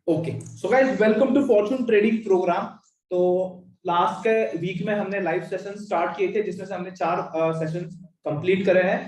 Okay so guys welcome to Fortune trading program. तो last के week में हमने लाइव सेशन स्टार्ट किए थे जिसमें से हमने 4 सेशन कंप्लीट करे हैं।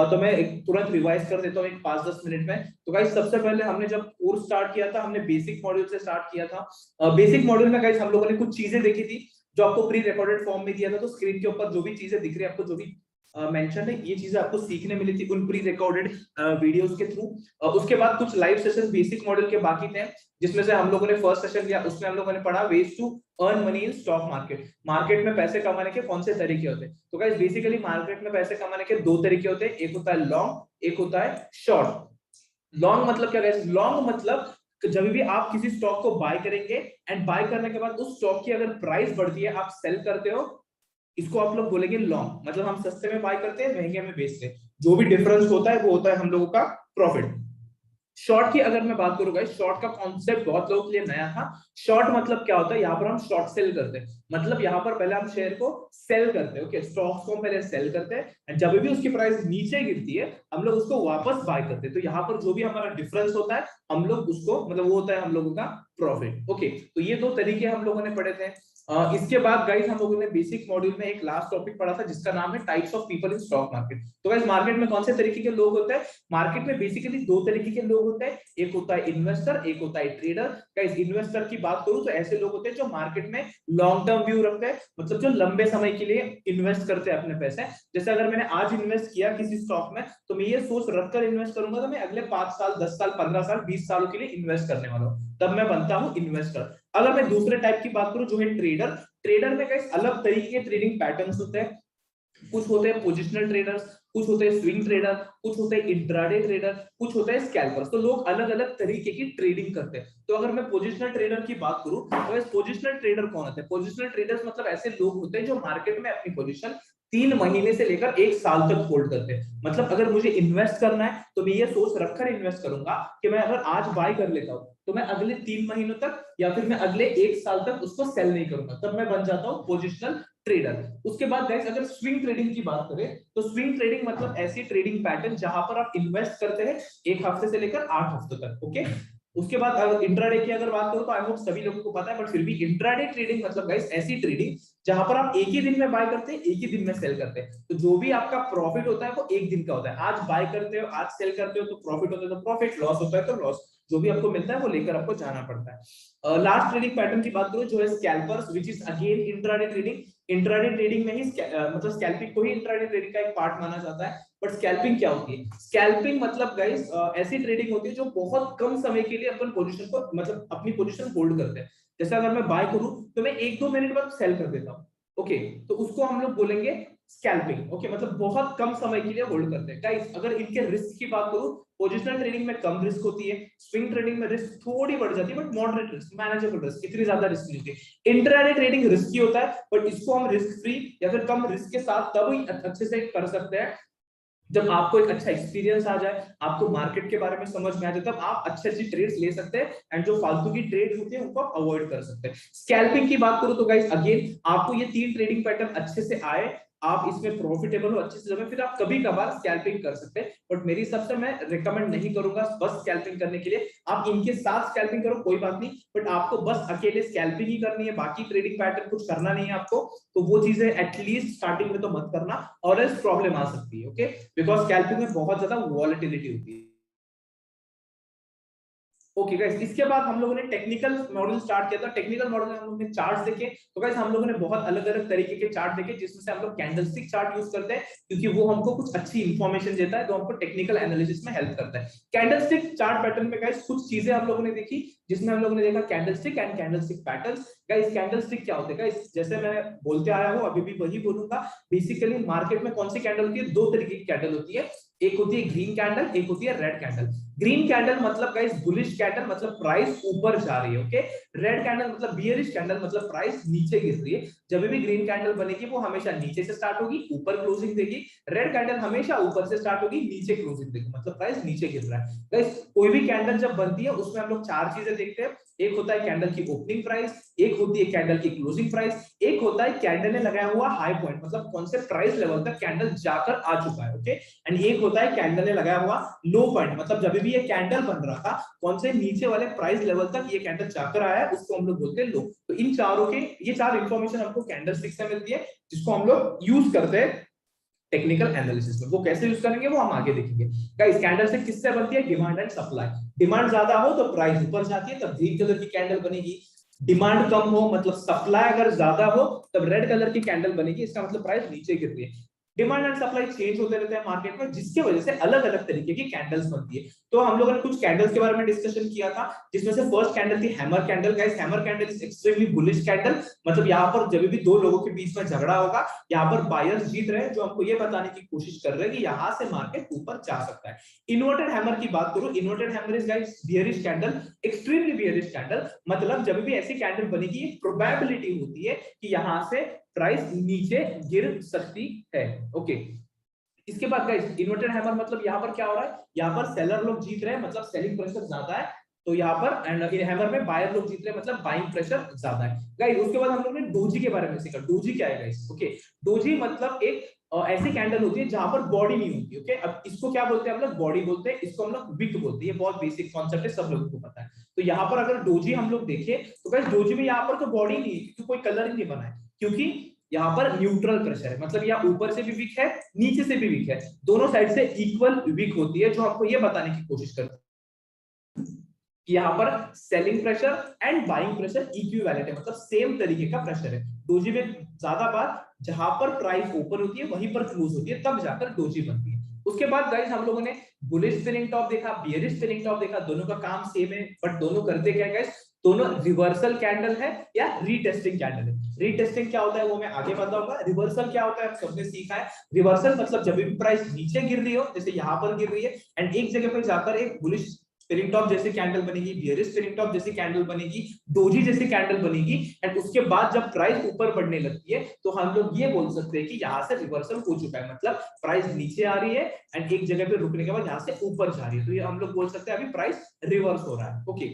तो मैं एक तुरंत रिवाइज कर देता हूँ एक 5-10 मिनट में। तो गाइस सबसे पहले हमने जब कोर्स स्टार्ट किया था हमने बेसिक मॉड्यूल से स्टार्ट किया था। बेसिक मॉड्यूल में गाइस हम लोगों ने कुछ चीजें देखी थी जो आपको प्री रिकॉर्डेड फॉर्म में दिया था। तो स्क्रीन के ऊपर जो भी चीजें दिख रही है आपको, जो भी मेंशन है, ये चीजें आपको सीखने मिली थी उन प्री रिकॉर्डेड वीडियोस के थ्रू। उसके बाद कुछ लाइव सेशन बेसिक मॉड्यूल के बाकी थे जिसमें से हम लोगों ने फर्स्ट सेशन लिया, उसमें हम लोगों ने पढ़ा ways to earn money in stock market. Market में पैसे कमाने के कौन से तरीके होते हैं। तो गाइस बेसिकली मार्केट में पैसे कमाने के 2 तरीके होते हैं, एक होता है लॉन्ग, एक होता है शॉर्ट। लॉन्ग मतलब क्या गाइस? लॉन्ग मतलब जब भी आप किसी स्टॉक को बाय करेंगे एंड बाय करने के बाद उस स्टॉक की अगर प्राइस बढ़ती है आप सेल करते हो, इसको आप लोग बोलेंगे लॉन्ग। मतलब हम सस्ते में बाय करते हैं, महंगे में बेचते हैं, जो भी डिफरेंस होता है वो होता है हम लोगों का प्रॉफिट। शॉर्ट की अगर मैं बात करूं गाइस, शॉर्ट का कॉन्सेप्ट बहुत लोगों के लिए नया था। शॉर्ट मतलब क्या होता है? यहाँ पर हम शॉर्ट सेल करते हैं, मतलब यहाँ पर पहले हम शेयर को सेल करते हैं। ओके, स्टॉक्स को पहले सेल करते हैं, जब भी उसकी प्राइस नीचे गिरती है हम लोग उसको वापस बाय करते हैं। तो यहाँ पर जो भी हमारा डिफरेंस होता है हम लोग उसको, मतलब वो होता है हम लोगों का प्रॉफिट। ओके, तो ये 2 तरीके हम लोगों ने पढ़े थे। इसके बाद गाइस हम लोगों ने बेसिक मॉड्यूल में एक लास्ट टॉपिक पढ़ा था जिसका नाम है types of people in stock market. तो गाइस मार्केट में कौन से तरीके के लोग होते हैं? मार्केट में बेसिकली 2 तरीके के लोग होते हैं, एक होता है इन्वेस्टर, एक होता है ट्रेडर। गाइस इन्वेस्टर की बात करूं तो ऐसे लोग होते हैं जो मार्केट में लॉन्ग टर्म व्यू रखते हैं, मतलब जो लंबे समय के लिए इन्वेस्ट करते हैं अपने पैसे। जैसे अगर मैंने आज इन्वेस्ट किया किसी स्टॉक में तो मैं ये सोच रखकर इन्वेस्ट करूंगा तो मैं अगले 5 साल, 10 साल, 15 साल, 20 सालों के लिए इन्वेस्ट करने वाला हूं, तब मैं बनता हूं इन्वेस्टर। अगर मैं दूसरे टाइप की बात करूं जो है ट्रेडर, ट्रेडर में गाइस अलग तरीके के ट्रेडिंग पैटर्न्स होते हैं। कुछ होते हैं पोजिशनल ट्रेडर्स, कुछ होते हैं स्विंग ट्रेडर, कुछ होते हैं इंट्राडे ट्रेडर, कुछ होते हैं स्कैल्पर्स। तो लोग अलग अलग तरीके की ट्रेडिंग करते हैं। तो अगर मैं पोजिशनल ट्रेडर की बात करूं तो इस पोजिशनल ट्रेडर कौन होते हैं? पोजिशनल ट्रेडर्स मतलब ऐसे लोग होते हैं जो मार्केट में अपनी पोजीशन 3 महीने से लेकर 1 साल तक होल्ड करते हैं। मतलब अगर मुझे इन्वेस्ट करना है तो मैं ये सोच रखकर इन्वेस्ट करूंगा कि मैं अगर आज बाय कर लेता हूं तो मैं अगले 3 महीनों तक या फिर मैं अगले 1 साल तक उसको सेल नहीं करूंगा, तब मैं बन जाता हूं पोजिशनल ट्रेडर। उसके बाद गाइस अगर स्विंग ट्रेडिंग की बात करें तो स्विंग ट्रेडिंग मतलब ऐसी ट्रेडिंग पैटर्न जहां पर आप इन्वेस्ट करते हैं 1 हफ्ते से लेकर 8 हफ्तों तक। ओके, उसके बाद अगर इंट्राडे की अगर बात करूं तो आई होप सभी लोगों को पता है, बट फिर भी इंट्राडे ट्रेडिंग मतलब गाइस ऐसी ट्रेडिंग जहां पर आप एक ही दिन में बाय करते हैं, एक ही दिन में सेल करते हैं। तो जो भी आपका प्रॉफिट होता है वो एक दिन का होता है। आज बाय करते हो, आज सेल करते हो तो प्रॉफिट होता है तो प्रॉफिट, लॉस होता है तो लॉस। जो भी आपको मिलता है वो लेकर आपको जाना पड़ता है। लास्ट ट्रेडिंग पैटर्न की बात करूं जो है scalpers, which is again intraday trading. Intraday trading में ही मतलब स्कैल्पिंग को ही इंट्राडे ट्रेडिंग का एक पार्ट माना जाता है। बट स्कैल्पिंग क्या होती है? स्कैल्पिंग मतलब गाइस ऐसी ट्रेडिंग होती है जो बहुत कम समय के लिए अपन पोजीशन को, मतलब अपनी पोजीशन होल्ड करते हैं। जैसे अगर मैं बाय करूं तो मैं 1-2 मिनट बाद सेल कर देता हूं। ओके, तो उसको हम लोग बोलेंगे स्कैल्पिंग। ओके, मतलब बहुत कम समय के लिए होल्ड करते हैं। गाइस अगर इनके रिस्क की बात करूं, पोजिशनल ट्रेडिंग में कम रिस्क होती है, स्विंग ट्रेडिंग में रिस्क थोड़ी बढ़ जाती है but moderate risk, manageable risk, इतनी ज्यादा रिस्क नहीं होती। इंट्राडे ट्रेडिंग रिस्की होता है बट इसको हम रिस्क फ्री या फिर कम रिस्क के साथ तब ही अच्छे से कर सकते हैं जब आपको एक अच्छा एक्सपीरियंस आ जाए, आपको मार्केट के बारे में समझ में आ जाए, तब आप अच्छी अच्छी ट्रेड्स ले सकते हैं एंड जो फालतू की ट्रेड होती है उनको आप अवॉइड कर सकते हैं। स्कैल्पिंग की बात करूं तो गाइस अगेन आपको ये 3 ट्रेडिंग पैटर्न अच्छे से आए, आप इसमें प्रॉफिटेबल हो अच्छे से जमे, फिर आप कभी कभार स्कैल्पिंग कर सकते हैं। बट मेरी हिसाब से मैं रिकमेंड नहीं करूंगा बस स्कैल्पिंग करने के लिए। आप इनके साथ स्कैल्पिंग करो कोई बात नहीं, बट आपको बस अकेले स्कैल्पिंग ही करनी है, बाकी ट्रेडिंग पैटर्न कुछ करना नहीं है आपको। तो वो चीजें एटलीस्ट स्टार्टिंग में तो मत करना और एल्स प्रॉब्लम आ सकती है। ओके, बिकॉज स्कैल्पिंग में बहुत ज्यादा वॉलेटिलिटी होती है। ओके गाइस, इसके बाद हम लोगों ने टेक्निकल मॉडल स्टार्ट किया था। टेक्निकल मॉडल में हम लोगों ने चार्ट्स देखे। तो गाइस हम लोगों ने बहुत अलग अलग तरीके के चार्ट देखे जिसमें से हम लोग कैंडलस्टिक चार्ट यूज करते हैं क्योंकि वो हमको कुछ अच्छी इंफॉर्मेशन देता है, तो हमको टेक्निकल एनालिसिस में हेल्प करता है। कैंडलस्टिक चार्ट पैटर्न में गाइस कुछ चीजें हम लोगों ने देखी जिसमें हम लोगों ने देखा candlestick and candlestick patterns. Guys candlestick क्या होते हैं? गाइस जैसे मैं बोलते आया हूं अभी भी वही बोलूंगा। बेसिकली मार्केट में कौन सी कैंडल होती है? 2 तरीके की कैंडल होती है, एक होती है ग्रीन कैंडल, एक होती है रेड कैंडल। ग्रीन कैंडल मतलब गाइस बुलिश कैंडल, मतलब प्राइस ऊपर जा रही है। ओके, रेड कैंडल मतलब बियरिश कैंडल, मतलब प्राइस नीचे गिर रही है। जब भी ग्रीन कैंडल बनेगी वो हमेशा नीचे से स्टार्ट होगी, ऊपर क्लोजिंग देगी। रेड कैंडल हमेशा ऊपर से स्टार्ट होगी, नीचे क्लोजिंग देगी, मतलब प्राइस नीचे गिर रहा है। गाइस कोई भी कैंडल जब बनती है उसमें हम लोग 4 चीजें देखते हैं। एक होता है कैंडल की ओपनिंग प्राइस, एक होती है कैंडल की क्लोजिंग प्राइस, एक होता है कैंडल ने लगाया हुआ हाई पॉइंट, मतलब कौन से प्राइस लेवल तक कैंडल जाकर आ चुका है। ओके, एंड एक होता है कैंडल ने लगाया हुआ लो पॉइंट, मतलब जब भी ये कैंडल बन रहा था, कौन से नीचे वाले प्राइस लेवल तक ये कैंडल जाकर आया है, उसको हम लोग बोलते हैं लो। तो इन चारों के ये चार इंफॉर्मेशन हमको कैंडलस्टिक से मिलती है, जिसको हम लोग यूज करते हैं टेक्निकल एनालिसिस में। वो कैसे यूज करेंगे वो हम आगे देखेंगे। गाइस कैंडलस्टिक किससे बनती है? Demand and supply. डिमांड ज्यादा हो तो प्राइस ऊपर जाती है, तब ग्रीन कलर की कैंडल बनेगी। डिमांड कम हो मतलब सप्लाई अगर ज्यादा हो तब रेड कलर की कैंडल बनेगी, इसका मतलब प्राइस नीचे गिर रही है। डिमांड एंड सप्लाई चेंज होते रहते हैं मार्केट में, जिसके वजह से अलग अलग तरीके की कैंडल्स बनती है। तो हम लोगों ने कुछ कैंडल्स के बारे में डिस्कशन किया था, जिसमें से फर्स्ट कैंडल थी hammer candle. Guys hammer candle is extremely bullish candle, मतलब यहाँ पर जब भी दो लोगों के बीच में झगड़ा होगा, यहाँ पर बायर्स जीत रहे हैं, जो हमको ये बताने की कोशिश कर रहे हैं कि यहाँ से मार्केट ऊपर जा सकता है। इन्वर्टेड हैमर की बात करूं, inverted hammer is guys bearish candle, extremely bearish candle. मतलब जब भी ऐसी कैंडल बनेगी, प्रोबेबिलिटी होती है कि यहाँ से प्राइस नीचे गिर सकती है। ओके, इसके बाद गाइस इन्वर्टेड हैमर मतलब यहाँ पर क्या हो रहा है, यहाँ पर सेलर लोग जीत रहे हैं, मतलब सेलिंग प्रेशर ज्यादा है। तो यहाँ पर एंड इन हैमर में बायर लोग जीत रहे हैं, मतलब बाइंग प्रेशर ज्यादा है। गाइस उसके बाद हम लोग ने डोजी के बारे में सीखा। डोजी क्या है गाइस? ओके, डोजी मतलब एक ऐसी कैंडल होती है जहां पर बॉडी नहीं होती। ओके, अब इसको क्या बोलते हैं हम लोग? बॉडी बोलते हैं, इसको हम लोग विक बोलते हैं। ये बहुत बेसिक कॉन्सेप्ट है, सब लोगों को पता है। तो यहाँ पर अगर डोजी हम लोग देखें तो गाइस डोजी में यहाँ पर तो बॉडी नहीं है, क्योंकि कोई कलर ही नहीं बना है, क्योंकि यहाँ पर न्यूट्रल प्रेशर है, मतलब यहाँ ऊपर से भी वीक है, नीचे से भी वीक है, दोनों साइड से इक्वल वीक होती है, जो आपको ये बताने की कोशिश करती है कि यहाँ पर selling pressure and buying pressure equivalent है, मतलब सेम तरीके का प्रेशर है। डोजी में ज्यादा बार जहां पर प्राइस ओपन होती है वहीं पर क्लोज होती है, तब जाकर डोजी बनती है। उसके बाद गाइस हम लोगों ने बुलिश स्पिनिंग टॉप देखा, बियरिश स्पिनिंग टॉप देखा। दोनों का काम सेम है, बट दोनों करते क्या है गाइस? दोनों रिवर्सल कैंडल है या रीटेस्टिंग कैंडल है। रीटेस्टिंग क्या होता है वो मैं आगे बताऊंगा। रिवर्सल क्या होता है आप सबने सीखा है। रिवर्सल मतलब जब भी प्राइस नीचे गिर रही हो, जैसे यहाँ पर गिर रही है, एंड एक जगह पर जाकर एक बुलिश स्पिनिंग टॉप जैसी कैंडल बनेगी, बियरिश स्पिनिंग टॉप जैसी कैंडल बनेगी, डोजी जैसी कैंडल बनेगी, एंड उसके बाद जब प्राइस ऊपर बढ़ने लगती है तो हम लोग ये बोल सकते हैं कि यहाँ से रिवर्सल हो चुका है, मतलब प्राइस नीचे आ रही है एंड एक जगह पे रुकने के बाद यहाँ से ऊपर जा रही है। तो ये हम लोग बोल सकते हैं अभी प्राइस रिवर्स हो रहा है। ओके,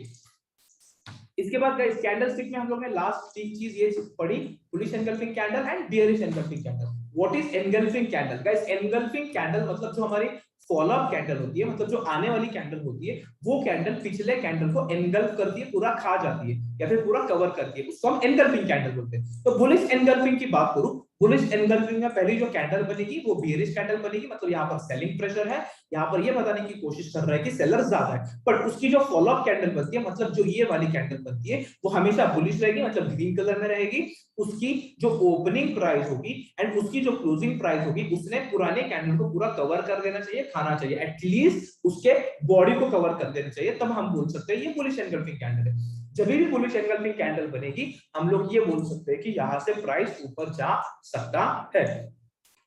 इसके बाद गाइस कैंडलस्टिक में हम लोग ने लास्ट चीज ये पढ़ी, bullish engulfing candle and bearish engulfing candle. What is engulfing candle? Guys engulfing candle मतलब जो हमारी फॉलो अप कैंडल होती है, मतलब जो आने वाली कैंडल होती है, वो कैंडल पिछले कैंडल को एनगल्फ करती है, पूरा खा जाती है या फिर पूरा कवर करती है, उसको हम एनगल्फिंग कैंडल बोलते हैं। तो बुलिश एनगल्फिंग की बात करूं, बुलिश एनगल्फिंग में पहली जो कैंडल बनेगी वो बियरिश कैंडल बनेगी, मतलब यहाँ पर सेलिंग प्रेशर है, यहाँ पर ये बताने की कोशिश कर रहा है कि सेलर ज्यादा है, पर उसकी जो फॉलो अप कैंडल बनती है, मतलब जो ये वाली कैंडल बनती है, वो हमेशा बुलिश रहेगी, मतलब ग्रीन कलर में रहेगी। उसकी जो ओपनिंग प्राइस होगी एंड उसकी जो क्लोजिंग प्राइस होगी, उसने पुराने कैंडल को पूरा कवर कर देना चाहिए, खाना चाहिए, एटलीस्ट उसके बॉडी को कवर कर देना चाहिए, तब हम बोल सकते हैं ये बुलिश एनगल्फिंग कैंडल है। जब भी बुलिश एनगल्फिंग कैंडल बनेगी, हम लोग ये बोल सकते हैं कि यहां से प्राइस ऊपर जा सकता है।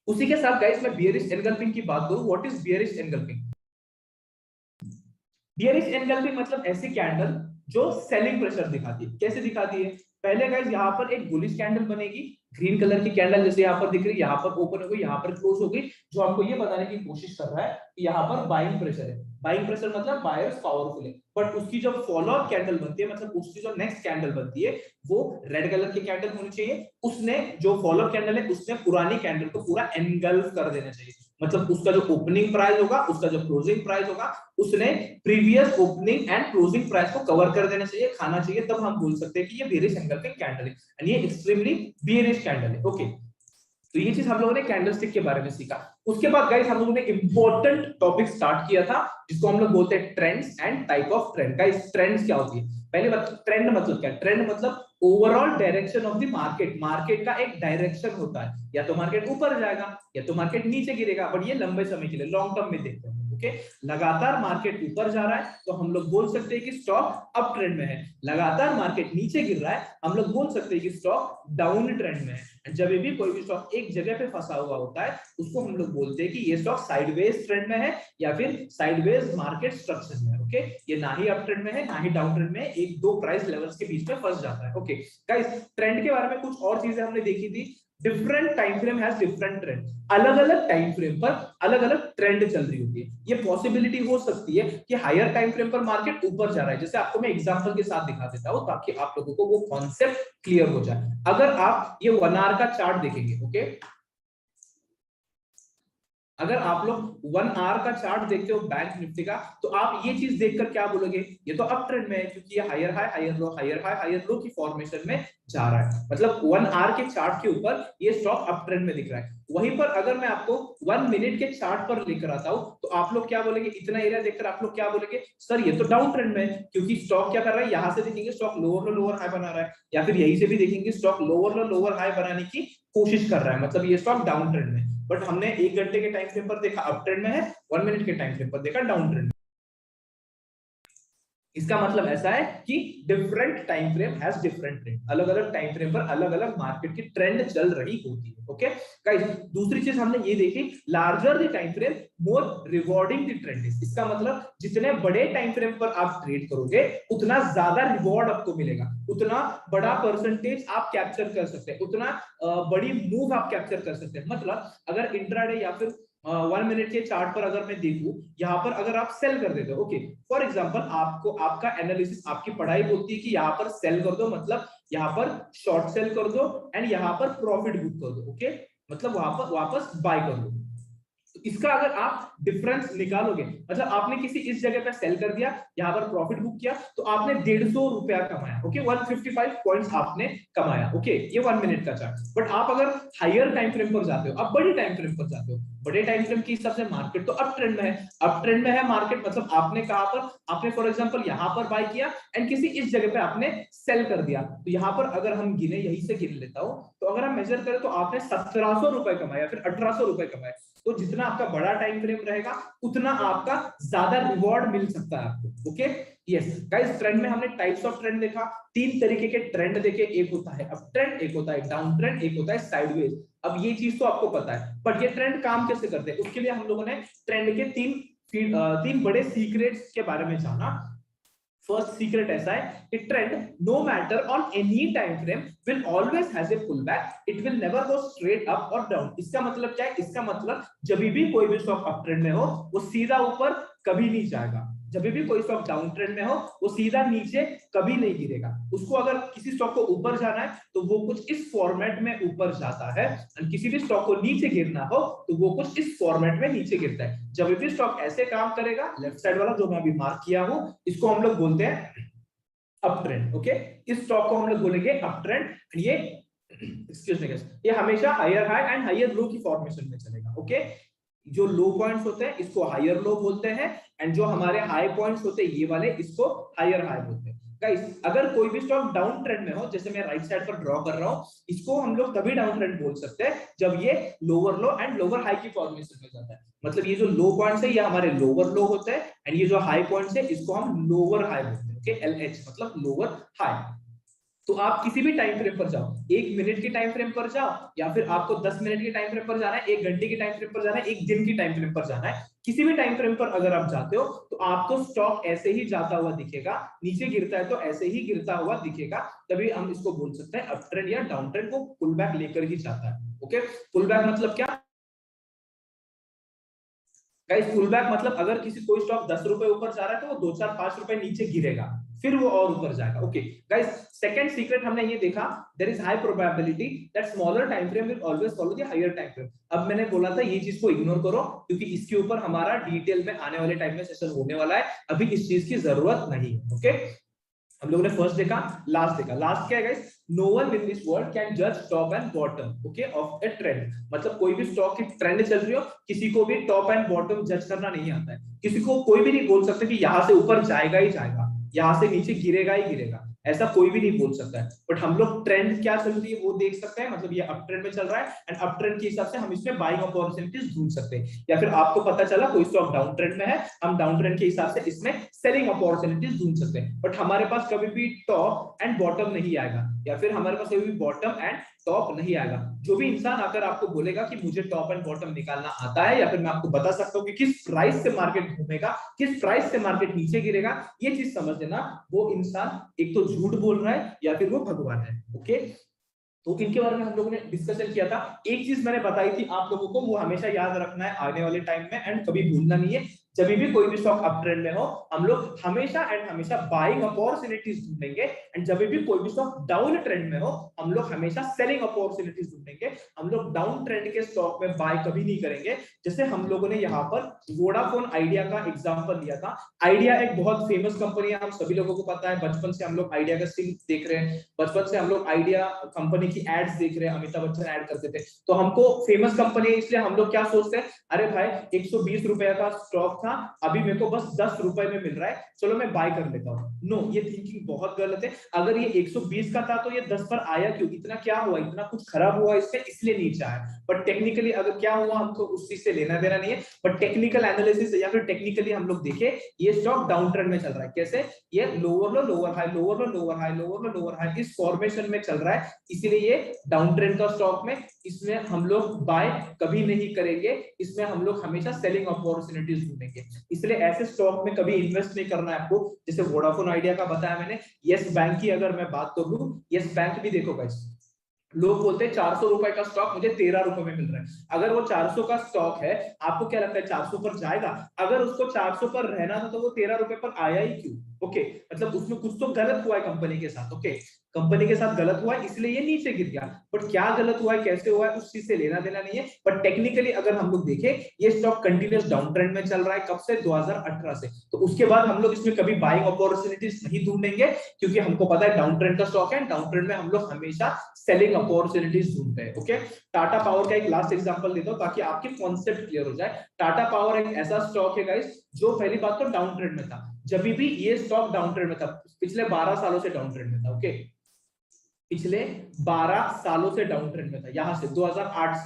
उसी के साथ गाइस मैं बियरिश एनगल्फिंग की बात करूं। What is bearish engulfing? Bearish engulfing मतलब ऐसी कैंडल जो सेलिंग प्रेशर दिखाती है। कैसे दिखाती है? पहले गाइस यहाँ पर एक बुलिश कैंडल बनेगी, ग्रीन कलर की कैंडल जैसे यहाँ पर दिख रही है, यहाँ पर ओपन हो गई, यहाँ पर क्लोज हो गई, जो आपको ये बताने की कोशिश कर रहा है कि यहाँ पर बाइंग प्रेशर है। बाइंग प्रेशर मतलब बायर्स पावरफुल है, बट उसकी जो फॉलो अप कैंडल बनती है, मतलब उसकी जो नेक्स्ट कैंडल बनती है, वो रेड कलर की कैंडल होनी चाहिए। उसने जो फॉलो अप कैंडल है, उसने पुरानी कैंडल को पूरा एनगल्फ कर देना चाहिए, मतलब उसका जो ओपनिंग प्राइस होगा, उसका जो क्लोजिंग प्राइस होगा, उसने previous opening and closing price को कवर कर देना चाहिए, खाना चाहिए, तब हम बोल सकते हैं कि ये बियरिश एनगल्फिंग कैंडल है एंड ये एक्सट्रीमली बियरिश कैंडल है। ओके, तो ये चीज हम लोगों ने कैंडलस्टिक के बारे में सीखा। उसके बाद गाइस हम लोगों ने इंपॉर्टेंट टॉपिक स्टार्ट किया था, जिसको हम लोग बोलते हैं trends and type of trend. Guys trends क्या होती है? पहले ट्रेंड मतलब क्या है? ट्रेंड मतलब overall direction of the market. Market का एक डायरेक्शन होता है, या तो मार्केट ऊपर जाएगा या तो मार्केट नीचे गिरेगा, बट ये लंबे समय के लिए, लॉन्ग टर्म में देखते हैं। ओके, लगातार मार्केट ऊपर जा रहा है तो हम लोग बोल सकते हैं कि स्टॉक अप ट्रेंड में है। लगातार मार्केट नीचे गिर रहा है, हम लोग बोल सकते हैं कि स्टॉक डाउन ट्रेंड में है। जब भी कोई भी स्टॉक एक जगह पे फंसा हुआ होता है, उसको हम लोग बोलते हैं कि ये स्टॉक साइडवेज ट्रेंड में है या फिर साइडवेज मार्केट स्ट्रक्चर में है। ओके, ये ना ही अप ट्रेंड में है ना ही डाउन ट्रेंड में, एक दो प्राइस लेवल्स के बीच में फंस जाता है। ओके गाइस, ट्रेंड के बारे में कुछ और चीजें हमने देखी थी। Different time frame has different trend. अलग अलग टाइम फ्रेम पर अलग अलग ट्रेंड चल रही होती है। ये पॉसिबिलिटी हो सकती है कि हायर टाइम फ्रेम पर मार्केट ऊपर जा रहा है, जैसे आपको मैं एग्जांपल के साथ दिखा देता हूं ताकि आप लोगों को वो कॉन्सेप्ट क्लियर हो जाए। अगर आप ये 1 आवर का चार्ट देखेंगे, ओके, अगर आप लोग 1 आवर का चार्ट देखते हो बैंक निफ्टी का, तो आप ये चीज देखकर क्या बोलोगे, ये तो अप ट्रेंड में है, क्योंकि ये higher high higher low higher high higher low की फॉर्मेशन में जा रहा है। मतलब 1 आवर के चार्ट के ऊपर ये स्टॉक अप ट्रेंड में दिख रहा है। वहीं पर अगर मैं आपको 1 मिनट के चार्ट पर लेकर आता हूं, तो आप लोग क्या बोलेंगे, इतना एरिया देखकर आप लोग क्या बोलेंगे, सर ये तो डाउन ट्रेंड में है, क्योंकि स्टॉक क्या कर रहा है, यहां से देखेंगे stock lower low lower high बना रहा है, या फिर यहीं से भी देखेंगे stock lower low lower high बनाने की कोशिश कर रहा है, मतलब ये स्टॉक डाउन ट्रेंड में। बट हमने 1 घंटे के टाइम फ्रेम पर देखा अप ट्रेंड में है, 1 मिनट के टाइम फ्रेम पर देखा डाउन ट्रेंड में। इसका मतलब ऐसा है कि different time frame has different trend, अलग अलग टाइम फ्रेम पर अलग अलग मार्केट की ट्रेंड चल रही होती है। ओके गाइस, दूसरी चीज हमने ये देखी, larger the time frame more rewarding the trend is. इसका मतलब जितने बड़े टाइम फ्रेम पर आप ट्रेड करोगे, उतना ज्यादा रिवॉर्ड आपको मिलेगा, उतना बड़ा परसेंटेज आप कैप्चर कर सकते हैं, उतना बड़ी मूव आप कैप्चर कर सकते हैं। मतलब अगर इंट्राडे या फिर 1 मिनट के चार्ट पर अगर मैं देखूं, यहाँ पर अगर आप सेल कर देते हो, ओके फॉर एग्जांपल, आपको आपका एनालिसिस आपकी पढ़ाई बोलती है कि यहाँ पर सेल कर दो, मतलब यहाँ पर शॉर्ट सेल कर दो एंड यहाँ पर प्रॉफिट बुक कर दो। ओके, मतलब वहां पर वापस बाय कर दो। तो इसका अगर आप डिफरेंस निकालोगे, मतलब आपने किसी इस जगह पे सेल कर दिया, यहाँ पर प्रॉफिट बुक किया, तो आपने 150 रुपया कमाया। ओके, 155 पॉइंट्स आपने कमाया। ओके, ये 1 मिनट का चार्ट। बट आप अगर हायर टाइम फ्रेम पर जाते हो, आप बड़ी टाइम फ्रेम पर जाते हो, बड़े टाइम फ्रेम के हिसाब से मार्केट तो अप ट्रेंड में है, अप ट्रेंड में है मार्केट, मतलब आपने कहां पर, आपने फॉर एग्जांपल यहां पर बाय किया एंड किसी इस जगह पे आपने सेल कर दिया। तो यहां पर अगर हम गिने, यहीं से गिन लेता हूं, तो अगर हम मेजर करें तो आपने 1700 रुपए कमाया, फिर 1800 रुपए कमाए। तो जितना आपका बड़ा टाइम फ्रेम रहेगा, उतना आपका ज्यादा रिवॉर्ड मिल सकता है आपको। ओके, यस गाइस, ट्रेंड में हमने टाइप्स ऑफ ट्रेंड देखा, 3 तरीके के ट्रेंड देखे, एक होता है अप ट्रेंड, एक होता है डाउन ट्रेंड, एक होता है साइडवेज। अब ये चीज तो आपको पता है, बट ये ट्रेंड काम कैसे करते हैं, उसके लिए हम लोगों ने ट्रेंड के 3 बड़े सीक्रेट्स के बारे में जाना। फर्स्ट सीक्रेट ऐसा है कि trend, no matter on any time frame, will always has a pull back, it will never go straight up और डाउन। इसका मतलब क्या है, इसका मतलब जब भी कोई भी स्टॉक अप ट्रेंड में हो, वो सीधा ऊपर कभी नहीं जाएगा, जब भी कोई स्टॉक डाउन ट्रेंड में हो, वो सीधा नीचे कभी नहीं गिरेगा। उसको अगर किसी स्टॉक को ऊपर जाना है, तो वो कुछ इस फॉर्मेट में ऊपर जाता है, और किसी भी स्टॉक को नीचे गिरना हो, तो वो कुछ इस फॉर्मेट में नीचे गिरता है। जब भी स्टॉक ऐसे काम करेगा, लेफ्ट साइड वाला जो मैं अभी मार्क किया हूं, इसको हम लोग बोलते हैं अप ट्रेंड। ओके, इस स्टॉक को हम लोग बोलेंगे अप ट्रेंड, ये एक्सक्यूज मी गाइस, ये हमेशा higher high and higher low की फॉर्मेशन में चलेगा। ओके, जो लो पॉइंट्स होते हैं इसको हायर लो बोलते हैं, एंड जो हमारे हाई पॉइंट्स होते हैं ये वाले, इसको हायर हाई बोलते हैं। गाइस, अगर कोई भी स्टॉक डाउन ट्रेंड में हो, जैसे मैं राइट साइड पर ड्रॉ कर रहा हूं, इसको हम लोग तभी डाउन ट्रेंड बोल सकते हैं जब ये lower low and lower high की फॉर्मेशन में जाता है। मतलब ये जो लो पॉइंट्स है ये हमारे लोअर लो होते हैं, एंड ये जो हाई पॉइंट्स है इसको हम लोअर हाई बोलते हैं। ओके, LH मतलब लोअर हाई। तो आप किसी भी टाइम फ्रेम पर जाओ, 1 मिनट के टाइम फ्रेम पर जाओ, या फिर आपको 10 मिनट के टाइम फ्रेम पर जाना है, 1 घंटे के टाइम फ्रेम पर जाना है, 1 दिन की टाइम फ्रेम पर जाना है, किसी भी टाइम फ्रेम पर अगर आप जाते हो, तो आपको स्टॉक ऐसे ही जाता हुआ दिखेगा, नीचे गिरता है तो ऐसे ही गिरता हुआ दिखेगा। तभी हम इसको बोल सकते हैं अप ट्रेंड या डाउन ट्रेंड, वो पुल बैक लेकर ही जाता है। ओके, पुल बैक मतलब क्या गाइस, पुल बैक मतलब अगर किसी कोई स्टॉक 10 रुपए ऊपर जा रहा है, तो वो 2 4 5 रुपए नीचे गिरेगा, फिर वो और ऊपर जाएगा। ओके गाइस, सेकंड सीक्रेट हमने ये देखा, there is high probability that smaller time frame will always follow the higher time frame. अब मैंने बोला था ये चीज को इग्नोर करो, क्योंकि इसके ऊपर हमारा डिटेल में आने वाले टाइम में सेशन होने वाला है, अभी इस चीज की जरूरत नहीं है। ओके, हम लोगों ने फर्स्ट देखा, लास्ट देखा। लास्ट क्या है guys, no one in this world can जज top and bottom okay of a trend. मतलब कोई भी स्टॉक की ट्रेंड चल रही हो, किसी को भी टॉप एंड बॉटम जज करना नहीं आता है। किसी को कोई भी नहीं बोल सकता कि यहां से ऊपर जाएगा ही जाएगा, यहां से नीचे गिरेगा ही गिरेगा, ऐसा कोई भी नहीं बोल सकता है। बट हम लोग ट्रेंड क्या चल रही है वो देख सकते हैं, मतलब ये अप ट्रेंड में चल रहा है, एंड अप ट्रेंड के हिसाब से हम इसमें बाइंग अपॉर्चुनिटीज ढूंढ सकते हैं। या फिर आपको पता चला कोई स्टॉक डाउन ट्रेंड में है, हम डाउन ट्रेंड के हिसाब से इसमें सेलिंग अपॉर्चुनिटीज ढूंढ सकते हैं। बट हमारे पास कभी भी टॉप एंड बॉटम नहीं आएगा, या फिर हमारे पास कभी भी बॉटम एंड टॉप नहीं आएगा। जो भी इंसान अगर आपको बोलेगा कि मुझे टॉप एंड बॉटम निकालना आता है, या फिर मैं आपको बता सकता हूँ कि किस प्राइस से मार्केट घूमेगा, किस प्राइस से मार्केट नीचे गिरेगा, ये चीज समझ लेना, वो इंसान एक तो झूठ बोल रहा है या फिर वो भगवान है। ओके, तो इनके बारे में हम लोगों ने डिस्कशन किया था। एक चीज मैंने बताई थी आप लोगों को, वो हमेशा याद रखना है आने वाले टाइम में, एंड कभी भूलना नहीं है। जब भी कोई भी स्टॉक अप ट्रेंड में हो, हम लोग हमेशा एंड हमेशा बाइंग अपॉर्चुनिटीज ढूंढेंगे, एंड जब भी कोई भी स्टॉक डाउन ट्रेंड में हो, हम लोग हमेशा सेलिंग अपॉर्चुनिटीज ढूंढेंगे। हम लोग डाउन ट्रेंड के स्टॉक में बाय कभी नहीं करेंगे। जैसे हम लोगों ने यहाँ पर वोडाफोन आइडिया का एग्जांपल लिया था। आइडिया एक बहुत फेमस कंपनी है, हम सभी लोगों को पता है, बचपन से हम लोग आइडिया का सिम देख रहे हैं, बचपन से हम लोग आइडिया कंपनी की एड्स देख रहे हैं, अमिताभ बच्चन ऐड करते थे, तो हमको फेमस कंपनी है, इसलिए हम लोग क्या सोचते हैं, अरे भाई 120 रुपए का स्टॉक था, अभी मेरे को बस 10 रुपए में मिल रहा है, चलो मैं बाय कर लेता हूँ। नो, ये थिंकिंग बहुत गलत है। अगर ये 120 का था तो ये 10 पर आया क्यों, इतना क्या हुआ, इतना कुछ खराब हुआ इसमें, इसलिए नीचे आया। बट टेक्निकली अगर क्या हुआ हमको उस चीज से लेना देना नहीं है, बट टेक्निकल एनालिसिस या फिर टेक्निकली हम लोग देखें, ये स्टॉक डाउन ट्रेंड में चल रहा है। कैसे, ये lower low lower high, lower low lower high, lower low lower high, इस फॉर्मेशन में चल रहा है, इसीलिए ये डाउन ट्रेंड का स्टॉक में, इसमें हम लोग बाय कभी नहीं करेंगे, इसमें हम लोग हमेशा सेलिंग अपॉर्चुनिटीज ढूंढेंगे। इसलिए ऐसे स्टॉक में कभी इन्वेस्ट नहीं करना है आपको। जैसे वोडाफोन आइडिया का बताया मैंने, यस बैंक की अगर मैं बात करूं, यस बैंक भी देखो गाइस, लोग बोलते हैं 400 रुपए का स्टॉक मुझे 13 रुपए में मिल रहा है। अगर वो 400 का स्टॉक है, आपको क्या लगता है 400 पर जाएगा? अगर उसको 400 पर रहना था तो वो 13 रुपए पर आया ही क्यों? ओके, मतलब उसमें कुछ तो गलत हुआ है कंपनी के साथ। ओके, कंपनी के साथ गलत हुआ है इसलिए ये नीचे गिर गया, बट क्या गलत हुआ है, कैसे हुआ है, उस चीज से लेना देना नहीं है। बट टेक्निकली अगर हम लोग देखें, ये स्टॉक कंटिन्यूअस डाउन ट्रेंड में चल रहा है, कब से, 2018 से, तो उसके बाद हम लोग इसमें कभी बाइंग अपॉर्चुनिटीज नहीं ढूंढेंगे, क्योंकि हमको पता है डाउन ट्रेंड का स्टॉक है, डाउन ट्रेंड में हम लोग हमेशा सेलिंग अपॉर्चुनिटीज ढूंढते हैं। ओके, टाटा पावर का एक लास्ट एग्जांपल देता हूं ताकि आपके कॉन्सेप्ट क्लियर हो जाए। टाटा पावर एक ऐसा स्टॉक है गाइस, जो पहली बात तो डाउन ट्रेंड में था, जब भी ये स्टॉक डाउन ट्रेंड में था, पिछले 12 सालों से डाउन ट्रेंड में था। ओके, पिछले 12 सालों से डाउन ट्रेंड में था, यहां से 2008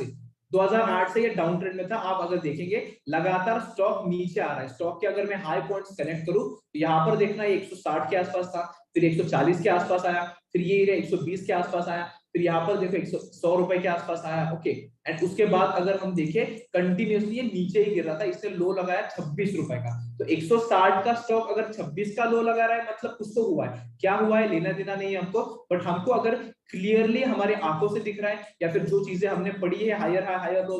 से ये डाउन ट्रेंड में था। आप अगर देखेंगे लगातार स्टॉक नीचे आ रहा है। स्टॉक के अगर मैं हाई पॉइंट्स कनेक्ट करूं तो यहां पर देखना, ये 160 के आसपास था, फिर 140 के आसपास आया, फिर ये 120 के आसपास आया, फिर यहाँ पर देखो 100 रुपए के आसपास आया। ओके, एंड उसके बाद अगर हम देखें, कंटिन्यूअसली ये नीचे ही गिर रहा था, इसने लो लगाया 26 रुपए का। तो 160 का स्टॉक अगर 26 का लो लगा रहा है, मतलब कुछ तो हुआ है। क्या हुआ है लेना देना नहीं है हमको, बट हमको अगर क्लियरली हमारे आंखों से दिख रहा है, या फिर जो चीजें हमने पढ़ी है, higher high higher low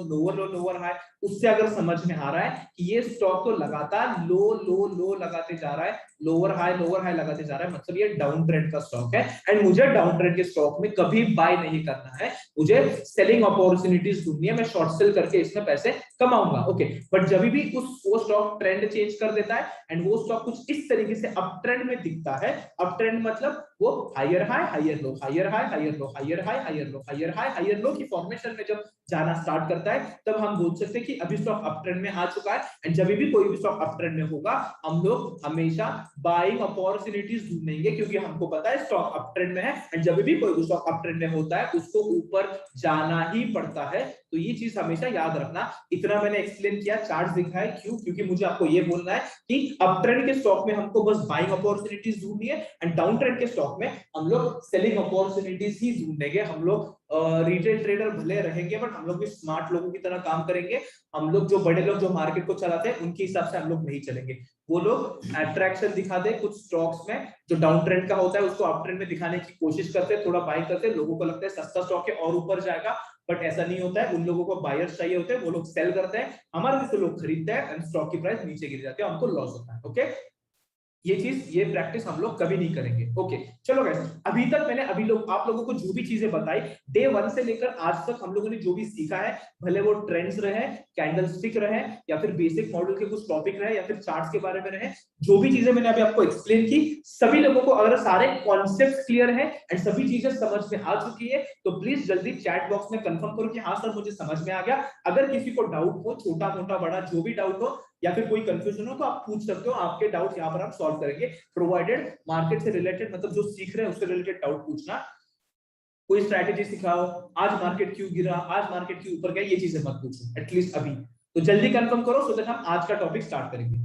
lower high, उससे अगर समझ में आ रहा है कि ये स्टॉक तो लगातार लो लगाते जा रहा है, लोअर हाई लगाते जा रहा है, मतलब ये डाउन ट्रेंड का स्टॉक है, एंड मुझे डाउन ट्रेंड के स्टॉक में कभी बाय नहीं करना है, मुझे सेलिंग अपॉर्चुनिटीज ढूंढनी है, मैं शॉर्ट सेल करके इसमें पैसे कमाऊंगा। ओके, बट जब भी वो स्टॉक ट्रेंड चेंज कर देता है, एंड वो स्टॉक कुछ इस तरीके से अप ट्रेंड में दिखता है, अप ट्रेंड मतलब वो higher high higher low, higher high higher low, higher high higher low, higher high higher low की फॉर्मेशन में जब जाना स्टार्ट करता है, तब हम बोल सकते हैं कि अभी स्टॉक अप ट्रेंड में आ चुका है। एंड जब भी कोई भी स्टॉक अप ट्रेंड में होगा, हम लोग हमेशा बाइंग अपॉर्चुनिटीज ढूंढेंगे, क्योंकि हमको पता है स्टॉक अप ट्रेंड में है, एंड जब भी कोई भी स्टॉक अप ट्रेंड में होता है, उसको ऊपर जाना ही पड़ता है। तो ये चीज हमेशा याद रखना। इतना मैंने एक्सप्लेन किया, चार्ट दिखाया, क्यों? क्योंकि मुझे आपको ये बोलना है कि अप ट्रेंड के स्टॉक में हमको बस बाइंग अपॉर्चुनिटीज ढूंढनी है, एंड डाउन ट्रेंड के स्टॉक में हम लोग सेलिंग अपॉर्चुनिटीज ही ढूंढेंगे। हम लोग रिटेल ट्रेडर भले रहेंगे, बट हम लोग भी स्मार्ट लोगों की तरह काम करेंगे। हम लोग जो बड़े लोग जो मार्केट को चलाते हैं, उनके हिसाब से हम लोग नहीं चलेंगे। वो लोग अट्रैक्शन दिखाते हैं कुछ स्टॉक्स में, जो डाउन ट्रेंड का होता है उसको अप ट्रेंड में दिखाने की कोशिश करते हैं, थोड़ा बाइंग करते हैं, लोगों को लगता है सस्ता स्टॉक है और ऊपर जाएगा, बट ऐसा नहीं होता है। उन लोगों को बायर्स चाहिए होते हैं, वो लोग सेल करते हैं, हमारे जैसे लोग खरीदते हैं, एंड स्टॉक की प्राइस नीचे गिर जाती है, हमको लॉस होता है। ओके, ये प्रैक्टिस हम लोग कभी नहीं करेंगे। ओके, चलो गाइस, अभी तक मैंने आप लोगों को जो भी चीजें बताई, डे 1 से लेकर आज तक हम लोगों ने जो भी सीखा है, भले वो ट्रेंड्स रहे, कैंडलस्टिक रहे, या फिर बेसिक मॉडल के कुछ टॉपिक रहे, या फिर चार्ट्स के बारे में रहे, जो भी चीजें मैंने अभी आपको एक्सप्लेन की, सभी लोगों को अगर सारे कॉन्सेप्ट क्लियर है एंड सभी चीजें समझ में आ चुकी है, तो प्लीज जल्दी चैट बॉक्स में कंफर्म करो कि हाँ सर मुझे समझ में आ गया। अगर किसी को डाउट हो, छोटा मोटा बड़ा जो भी डाउट हो, या फिर कोई कंफ्यूजन हो, तो आप पूछ सकते हो, आपके डाउट यहाँ पर हम सॉल्व करेंगे, प्रोवाइडेड मार्केट से रिलेटेड, मतलब जो सीख रहे हैं उससे रिलेटेड डाउट पूछना। कोई स्ट्रैटेजी सिखाओ, आज मार्केट क्यों गिरा, आज मार्केट क्यों ऊपर गया, ये चीजें मत पूछो एटलीस्ट अभी। तो जल्दी कंफर्म करो, सो दैट हम आज का टॉपिक स्टार्ट करेंगे।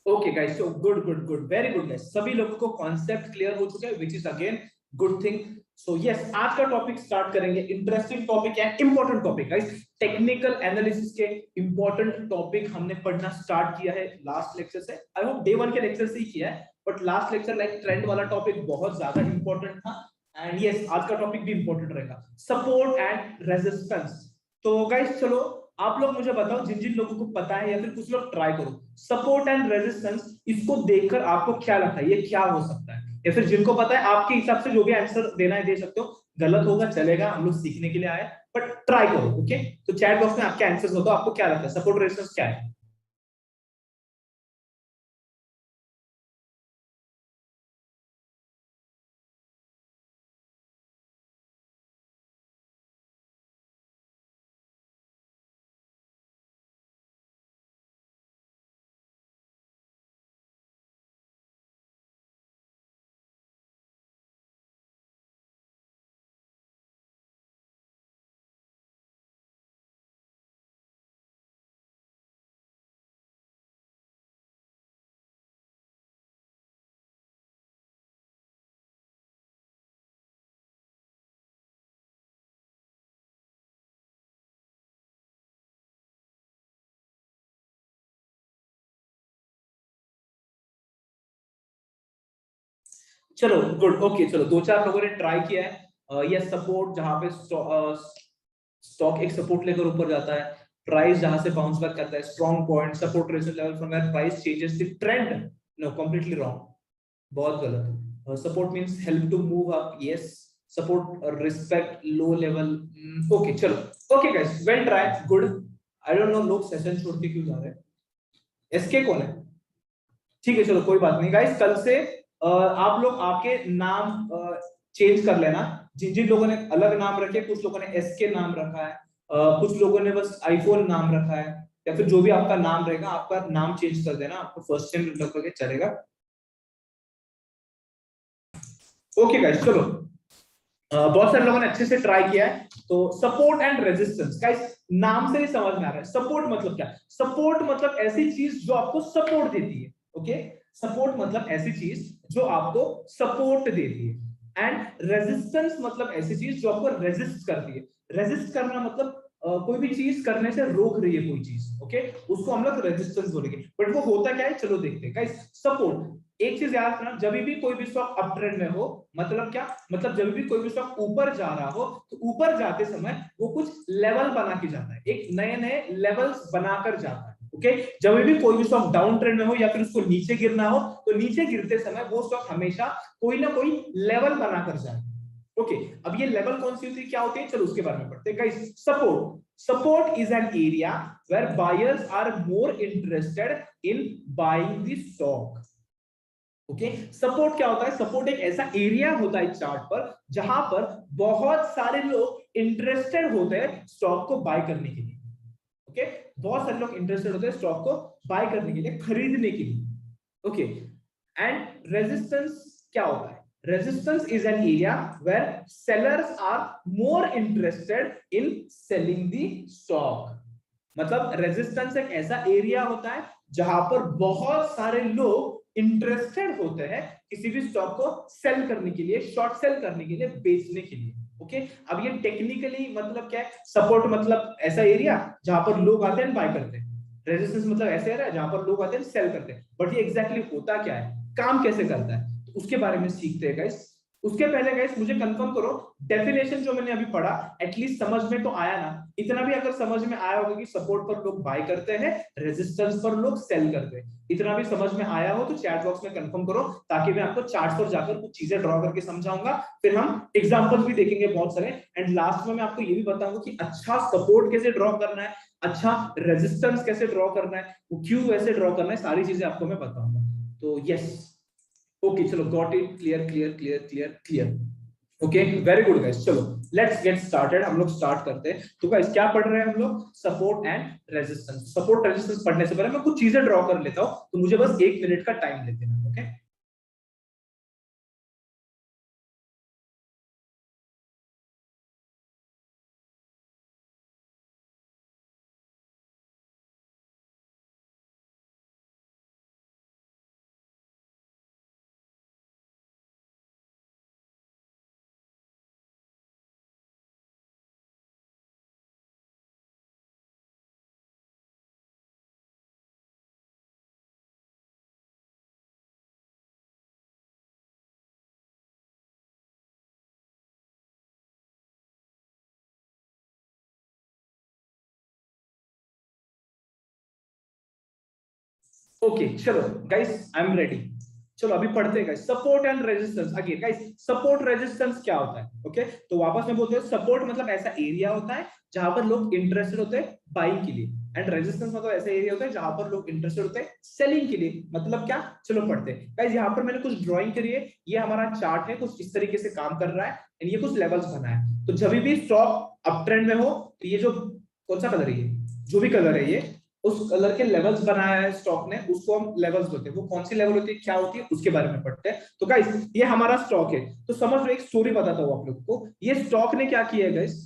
Okay guys, so good good good, very good guys, सभी लोगों को कॉन्सेप्ट क्लियर हो चुका है, which is again good thing. So yes, आज का टॉपिक स्टार्ट करेंगे। इंटरेस्टिंग टॉपिक है, important topic guys. Technical analysis के इंपॉर्टेंट टॉपिक हमने पढ़ना स्टार्ट किया है लास्ट लेक्चर से। आई होप डे 1 के लेक्चर से ही किया है, but last lecture like trend वाला टॉपिक बहुत ज्यादा इंपॉर्टेंट था। एंड यस, आज का टॉपिक भी इंपॉर्टेंट रहेगा, सपोर्ट एंड रेजिस्टेंस। तो गाइस चलो, आप लोग मुझे बताओ, जिन जिन लोगों को पता है या फिर कुछ लोग ट्राई करो, सपोर्ट एंड रेजिस्टेंस, इसको देखकर आपको क्या लगता है ये क्या हो सकता है? या फिर जिनको पता है आपके हिसाब से जो भी आंसर देना है दे सकते हो, गलत होगा चलेगा, हम लोग सीखने के लिए आए, बट ट्राई करो। ओके, तो चैट बॉक्स में आपके आंसर्स हो, तो आपको क्या लगता है सपोर्ट रेजिस्टेंस क्या है? चलो गुड, ओके, चलो दो चार लोगों ने ट्राई किया है। ये सपोर्ट जहां पे स्टॉक एक सपोर्ट लेकर ऊपर जाता है, प्राइस जहां से बाउंस बैक करता है, strong point, support resistance level from where price changes the trend. No, completely wrong, बहुत गलत। Support means help to move up, yes. Support respect low level, okay चलो, okay guys, well try, good. I don't know लोग session छोड़ के क्यों जा रहे हैं। एसके कौन है? ठीक है, चलो कोई बात नहीं गाइस, कल से आप लोग आपके नाम चेंज कर लेना। जिन जिन लोगों ने अलग नाम रखे, कुछ लोगों ने एसके नाम रखा है, कुछ लोगों ने बस आईफोन नाम रखा है, या फिर जो भी आपका नाम रहेगा आपका नाम चेंज कर देना, आपको फर्स्ट टाइम लगभग चलेगा। ओके गाइस चलो, बहुत सारे लोगों ने अच्छे से ट्राई किया है। तो सपोर्ट एंड रेजिस्टेंस गाइस, नाम से ही समझ में आ रहा है सपोर्ट मतलब क्या। सपोर्ट मतलब ऐसी चीज जो आपको सपोर्ट देती है। ओके, सपोर्ट मतलब ऐसी चीज जो आपको सपोर्ट देती है। एंड रेजिस्टेंस मतलब ऐसी चीज जो आपको रेजिस्ट करती है। रेजिस्ट करना मतलब कोई भी चीज करने से रोक रही है कोई चीज, ओके, उसको हम लोग रेजिस्टेंस बोलेंगे। बट वो होता क्या है, चलो देखते हैं गाइस। सपोर्ट, एक चीज याद रखना, जब भी कोई भी स्टॉक अप ट्रेंड में हो, मतलब क्या, मतलब जब भी कोई भी स्टॉक ऊपर जा रहा हो, तो ऊपर जाते समय वो कुछ लेवल बना के जाता है, एक नए नए लेवल्स बनाकर जाता है। ओके, जब भी कोई भी स्टॉक डाउन ट्रेंड में हो या फिर उसको नीचे गिरना हो, तो नीचे गिरते समय वो स्टॉक हमेशा कोई ना कोई लेवल बनाकर जाए। ओके, अब ये लेवल कौन सी होती है, क्या होती है, चलो उसके बारे में पढ़ते हैं guys. Support, support is an area where buyers are more interested in buying the stock. Okay, support क्या होता है, सपोर्ट एक ऐसा एरिया होता है चार्ट पर जहां पर बहुत सारे लोग इंटरेस्टेड होते हैं स्टॉक को बाय करने के लिए। ओके, बहुत सारे लोग इंटरेस्टेड होते हैं स्टॉक को बाय करने के लिए, खरीदने के लिए। ओके, एंड रेजिस्टेंस क्या होता है, resistance is an area where sellers are more interested in selling the stock. मतलब रेजिस्टेंस एक ऐसा एरिया होता है जहां पर बहुत सारे लोग इंटरेस्टेड होते हैं किसी भी स्टॉक को सेल करने के लिए, शॉर्ट सेल करने के लिए, बेचने के लिए। ओके, अब ये टेक्निकली मतलब क्या है, सपोर्ट मतलब ऐसा एरिया जहां पर लोग आते हैं बाय करते हैं, रेजिस्टेंस मतलब ऐसा एरिया जहां पर लोग आते हैं सेल करते हैं। बट ये एग्जैक्टली होता क्या है, काम कैसे करता है, तो उसके बारे में सीखते हैं गाइस। उसके पहले गाइस मुझे कंफर्म करो, डेफिनेशन जो मैंने अभी पढ़ा एटलीस्ट समझ में तो आया ना? इतना भी अगर समझ में आया होगा कि सपोर्ट पर लोग बाय करते हैं, रेजिस्टेंस पर लोग सेल करते हैं, इतना भी समझ में आया हो तो चैट बॉक्स में कंफर्म करो, ताकि मैं आपको चार्ट्स पर जाकर कुछ चीजें ड्रॉ करके समझाऊंगा। फिर हम एग्जांपल्स भी देखेंगे बहुत सारे, एंड लास्ट में मैं आपको ये भी बताऊंगा कि अच्छा सपोर्ट कैसे ड्रॉ करना है, अच्छा रेजिस्टेंस कैसे ड्रॉ करना है, वो क्यों ऐसे ड्रॉ करना है, सारी चीजें आपको मैं बताऊंगा। तो यस, ओके चलो, got it, clear clear clear clear clear. Okay, very good guys, चलो लेट्स गेट स्टार्टेड, हम लोग स्टार्ट करते हैं। तो गाइस क्या पढ़ रहे हैं हम लोग, support and resistance. Support resistance पढ़ने से पहले मैं कुछ चीजें ड्रॉ कर लेता हूं, तो मुझे बस 1 मिनट का टाइम लेते हैं। ओके, ओके चलो गाइस आई एम रेडी। चलो अभी पढ़ते हैं guys, support and resistance. Again guys, support resistance क्या होता है? ओके तो वापस में बोलते हैं, सपोर्ट मतलब ऐसा एरिया होता है जहां पर लोग इंटरेस्टेड होते हैं बाइंग के लिए, एंड रेजिस्टेंस मतलब ऐसा एरिया होता है जहां पर लोग इंटरेस्टेड होते हैं सेलिंग के लिए। मतलब क्या? चलो पढ़ते हैं गाइस। यहाँ पर मैंने कुछ ड्राइंग करी है, ये हमारा चार्ट है, कुछ इस तरीके से काम कर रहा है एंड ये कुछ लेवल्स बना है। तो जब भी स्टॉक अप ट्रेंड में हो तो ये जो कौन सा कलर है, ये जो भी कलर है, ये उस कलर के लेवल्स बनाया है स्टॉक ने, उसको हम लेवल्स बोलते हैं। वो कौन सी लेवल होती है, क्या होती है, उसके बारे में पढ़ते हैं। तो गाइस ये हमारा स्टॉक है, तो समझ लो, एक स्टोरी बताता हूं आप लोग को। ये स्टॉक ने क्या किया है guys,